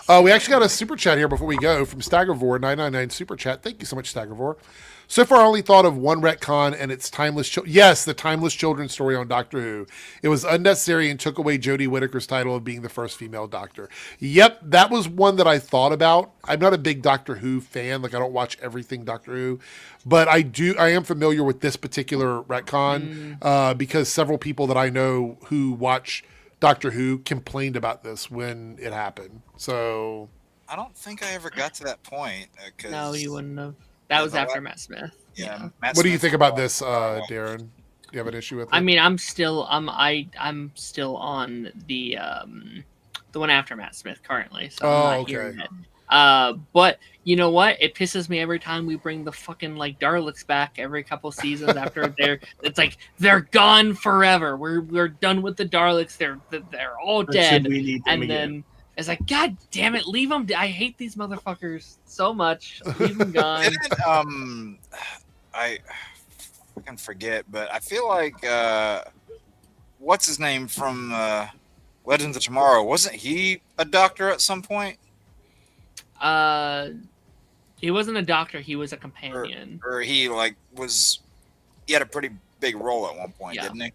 We actually got a super chat here before we go from Staggervore 999 super chat. Thank you so much, Staggervore. So far, I only thought of one retcon, and it's timeless. Yes, the timeless children's story on Doctor Who. It was unnecessary and took away Jodie Whittaker's title of being the first female Doctor. Yep, that was one that I thought about. I'm not a big Doctor Who fan. Like I don't watch everything Doctor Who, but I am familiar with this particular retcon because several people that I know who watch Doctor Who complained about this when it happened. So I don't think I ever got to that point. No, you wouldn't have. That was after Matt Smith. Yeah. What do you think about this, Darren? Do you have an issue with it? I mean, I'm still I'm still on the one after Matt Smith currently, so I'm not hearing it. But You know what? It pisses me every time we bring the fucking like Daleks back every couple seasons after it's like they're gone forever. We're done with the Daleks. They're all dead. We need them And again. then it's like, God damn it, leave them. I hate these motherfuckers so much. Leave them gone. Didn't I can forget, but I feel like what's his name from Legends of Tomorrow? Wasn't he a doctor at some point? He wasn't a doctor. He was a companion. Or he like was. He had a pretty big role at one point, Yeah. didn't he?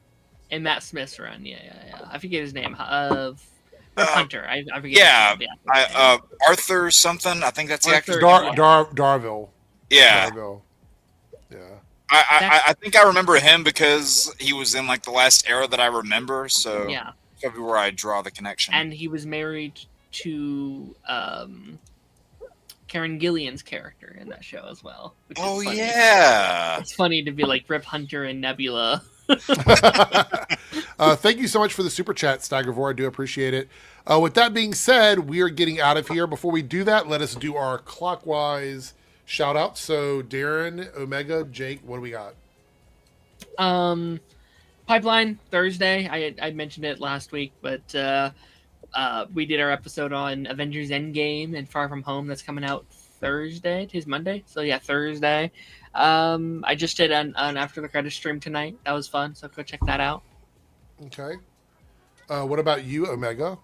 In Matt Smith's run, yeah. I forget his name. Hunter. I forget. Yeah, his name. Arthur something. I think that's the actor's Arthur- name. Darville. Yeah, Darville. Yeah. I think I remember him because he was in like the last era that I remember. So Yeah. that's probably where I draw the connection. And he was married to Karen Gillian's character in that show as well. Which is funny. Yeah. It's funny to be like Rip Hunter and Nebula. Thank you so much for the super chat, Staggervore. I do appreciate it. With that being said, we are getting out of here. Before we do that, let us do our clockwise shout out. So Darren, Omega, Jake, what do we got? Pipeline Thursday. I mentioned it last week, but we did our episode on Avengers Endgame and Far From Home. That's coming out Thursday. Today's Monday, so yeah, Thursday. I just did an after the credits stream tonight. That was fun, so go check that out. Okay. What about you, Omega?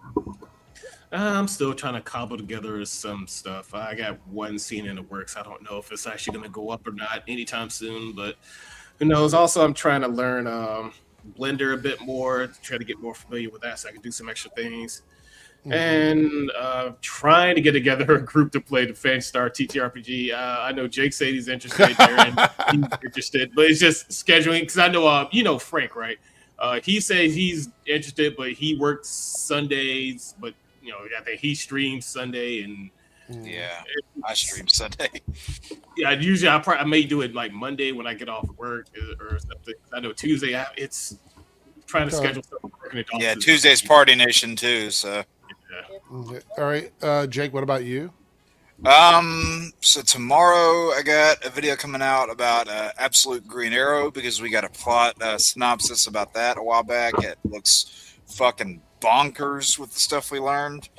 I'm still trying to cobble together some stuff. I got one scene in the works. I don't know if it's actually going to go up or not anytime soon, but who knows? Also, I'm trying to learn Blender a bit more, to try to get more familiar with that so I can do some extra things. Mm-hmm. And trying to get together a group to play the Fanstar TTRPG. I know Jake said he's interested, Darren, he's interested, but it's just scheduling, because I know, Frank, right? He says he's interested, but he works Sundays, but I think he streams Sunday, and Yeah, I stream Sunday. yeah, usually I may do it like Monday when I get off work or something. I know Tuesday it's trying to schedule something. Yeah, Tuesday's Party Nation too. So Okay. All right, Jake, what about you? So tomorrow I got a video coming out about Absolute Green Arrow, because we got a plot synopsis about that a while back. It looks fucking bonkers with the stuff we learned.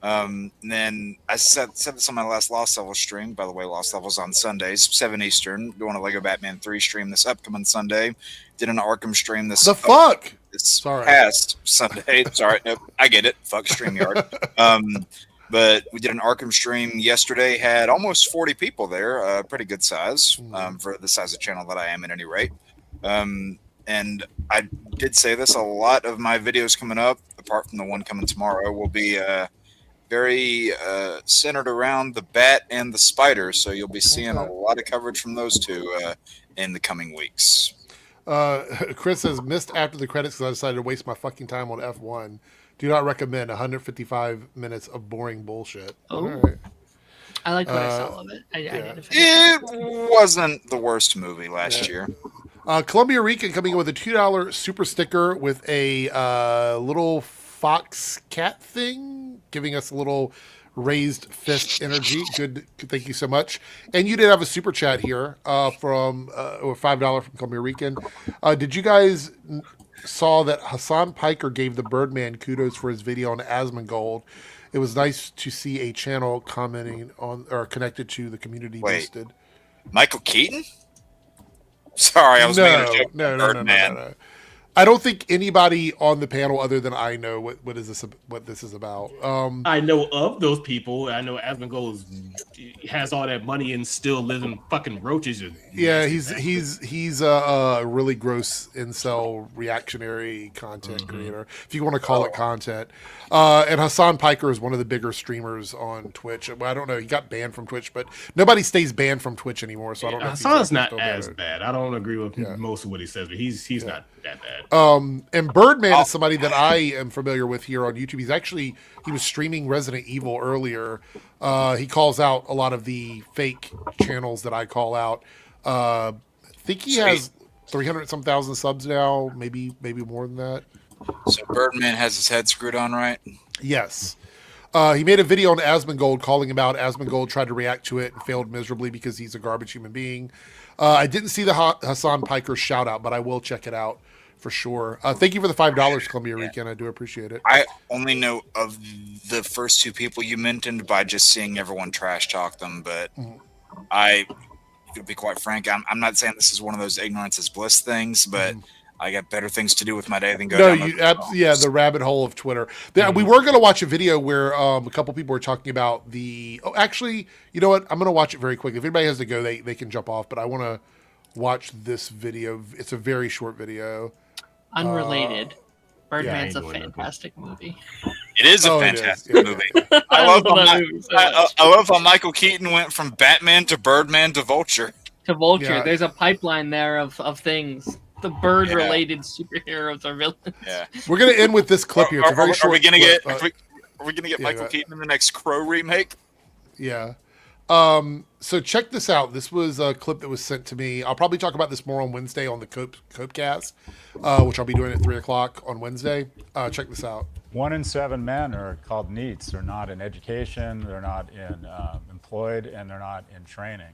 And then I said this on my last Lost Level stream. By the way, Lost Level's on Sundays, 7 Eastern. Doing a Lego Batman 3 stream this upcoming Sunday. Did an Arkham stream this past Sunday. Sorry, nope, I get it. Fuck StreamYard. But we did an Arkham stream yesterday. Had almost 40 people there. Pretty good size for the size of channel that I am at any rate. And I did say this, a lot of my videos coming up, apart from the one coming tomorrow, will be very centered around the Bat and the Spider. So you'll be seeing a lot of coverage from those two in the coming weeks. Chris says, missed after the credits because I decided to waste my fucking time on F1. Do not recommend 155 minutes of boring bullshit. Oh. All right. I liked what I saw of it. I didn't finish It wasn't the worst movie last year. Columbia Rican coming in with a $2 super sticker with a little fox cat thing, giving us a little raised fist energy. Good. Thank you so much. And you did have a super chat here from or $5 from Columbia Rican. Did you guys saw that Hassan Piker gave the Birdman kudos for his video on Asmongold? It was nice to see a channel commenting on or connected to the community listed. Michael Keaton? Sorry, I was making a joke. No. I don't think anybody on the panel other than I know what this is about. I know of those people. I know Asmongold has all that money and still lives in fucking roaches. Yeah, he's a really gross incel reactionary content creator, if you want to call it content. And Hassan Piker is one of the bigger streamers on Twitch. Well, I don't know, he got banned from Twitch, but nobody stays banned from Twitch anymore. So I don't know. Hassan's not as bad. I don't agree with most of what he says, but he's not that bad. And Birdman is somebody that I am familiar with here on YouTube. He was streaming Resident Evil earlier. He calls out a lot of the fake channels that I call out. I think he has 300-some thousand subs now, maybe more than that. So Birdman has his head screwed on right? Yes. He made a video on Asmongold calling him out. Asmongold tried to react to it and failed miserably because he's a garbage human being. I didn't see the Hassan Piker shout out, but I will check it out for sure. Thank you for the $5, Columbia Rican. I do appreciate it. I only know of the first two people you mentioned by just seeing everyone trash talk them, but to be quite frank, I'm not saying this is one of those ignorance is bliss things, but I got better things to do with my day than go down the rabbit hole of Twitter. We were going to watch a video where a couple people were talking about the. Oh, actually, you know what? I'm going to watch it very quickly. If anybody has to go, they can jump off. But I want to watch this video. It's a very short video. Unrelated. Birdman's a fantastic movie. It is a fantastic movie. I love how Michael Keaton went from Batman to Birdman to Vulture. Yeah. There's a pipeline there of things. The bird-related superheroes are villains. Yeah. We're gonna end with this clip here. It's a very short. Are we gonna get Michael Keaton in the next Crow remake? Yeah. So check this out. This was a clip that was sent to me. I'll probably talk about this more on Wednesday on the Copecast, which I'll be doing at 3:00 on Wednesday. Check this out. 1 in 7 men are called NEETs. They're not in education, they're not in employed, and they're not in training.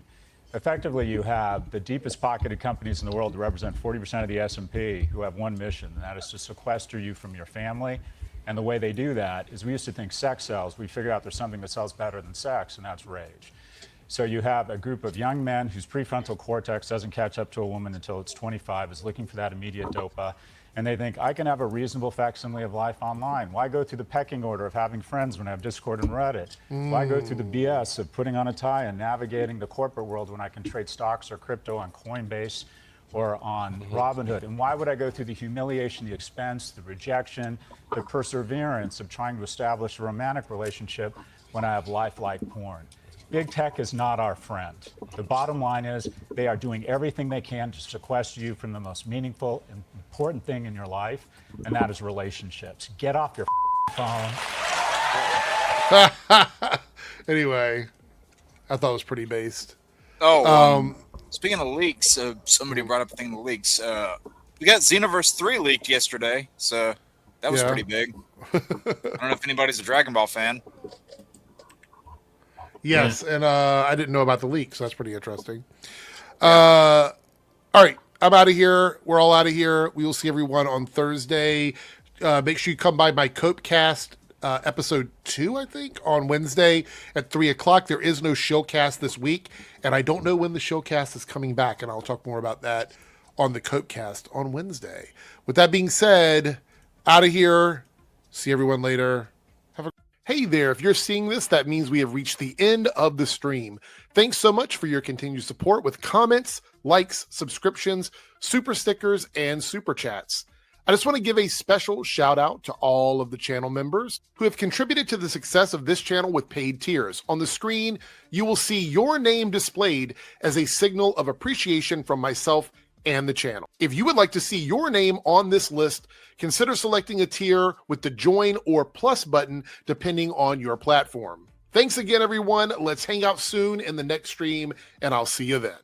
Effectively, you have the deepest pocketed companies in the world that represent 40% of the S&P who have one mission, and that is to sequester you from your family. And the way they do that is we used to think sex sells. We figured out there's something that sells better than sex, and that's rage. So you have a group of young men whose prefrontal cortex doesn't catch up to a woman until it's 25, is looking for that immediate dopa, and they think, I can have a reasonable facsimile of life online. Why go through the pecking order of having friends when I have Discord and Reddit? Why go through the BS of putting on a tie and navigating the corporate world when I can trade stocks or crypto on Coinbase or on Robinhood? And why would I go through the humiliation, the expense, the rejection, the perseverance of trying to establish a romantic relationship when I have lifelike porn? Big tech is not our friend. The bottom line is they are doing everything they can to sequester you from the most meaningful and important thing in your life, and that is relationships. Get off your phone. Anyway, I thought it was pretty based. Speaking of leaks, somebody brought up a thing of leaks. We got Xenoverse 3 leaked yesterday, so that was pretty big. I don't know if anybody's a Dragon Ball fan. Yes, and I didn't know about the leak, so that's pretty interesting. All right, I'm out of here. We're all out of here. We will see everyone on Thursday. Make sure you come by my Copecast episode 2, I think, on Wednesday at 3:00. There is no Showcast this week, and I don't know when the Showcast is coming back, and I'll talk more about that on the Copecast on Wednesday. With that being said, out of here. See everyone later. Hey there, if you're seeing this, that means we have reached the end of the stream. Thanks so much for your continued support with comments, likes, subscriptions, super stickers, and super chats. I just want to give a special shout out to all of the channel members who have contributed to the success of this channel with paid tiers. On the screen, you will see your name displayed as a signal of appreciation from myself and the channel. If you would like to see your name on this list, consider selecting a tier with the join or plus button depending on your platform. Thanks again, everyone. Let's hang out soon in the next stream, and I'll see you then.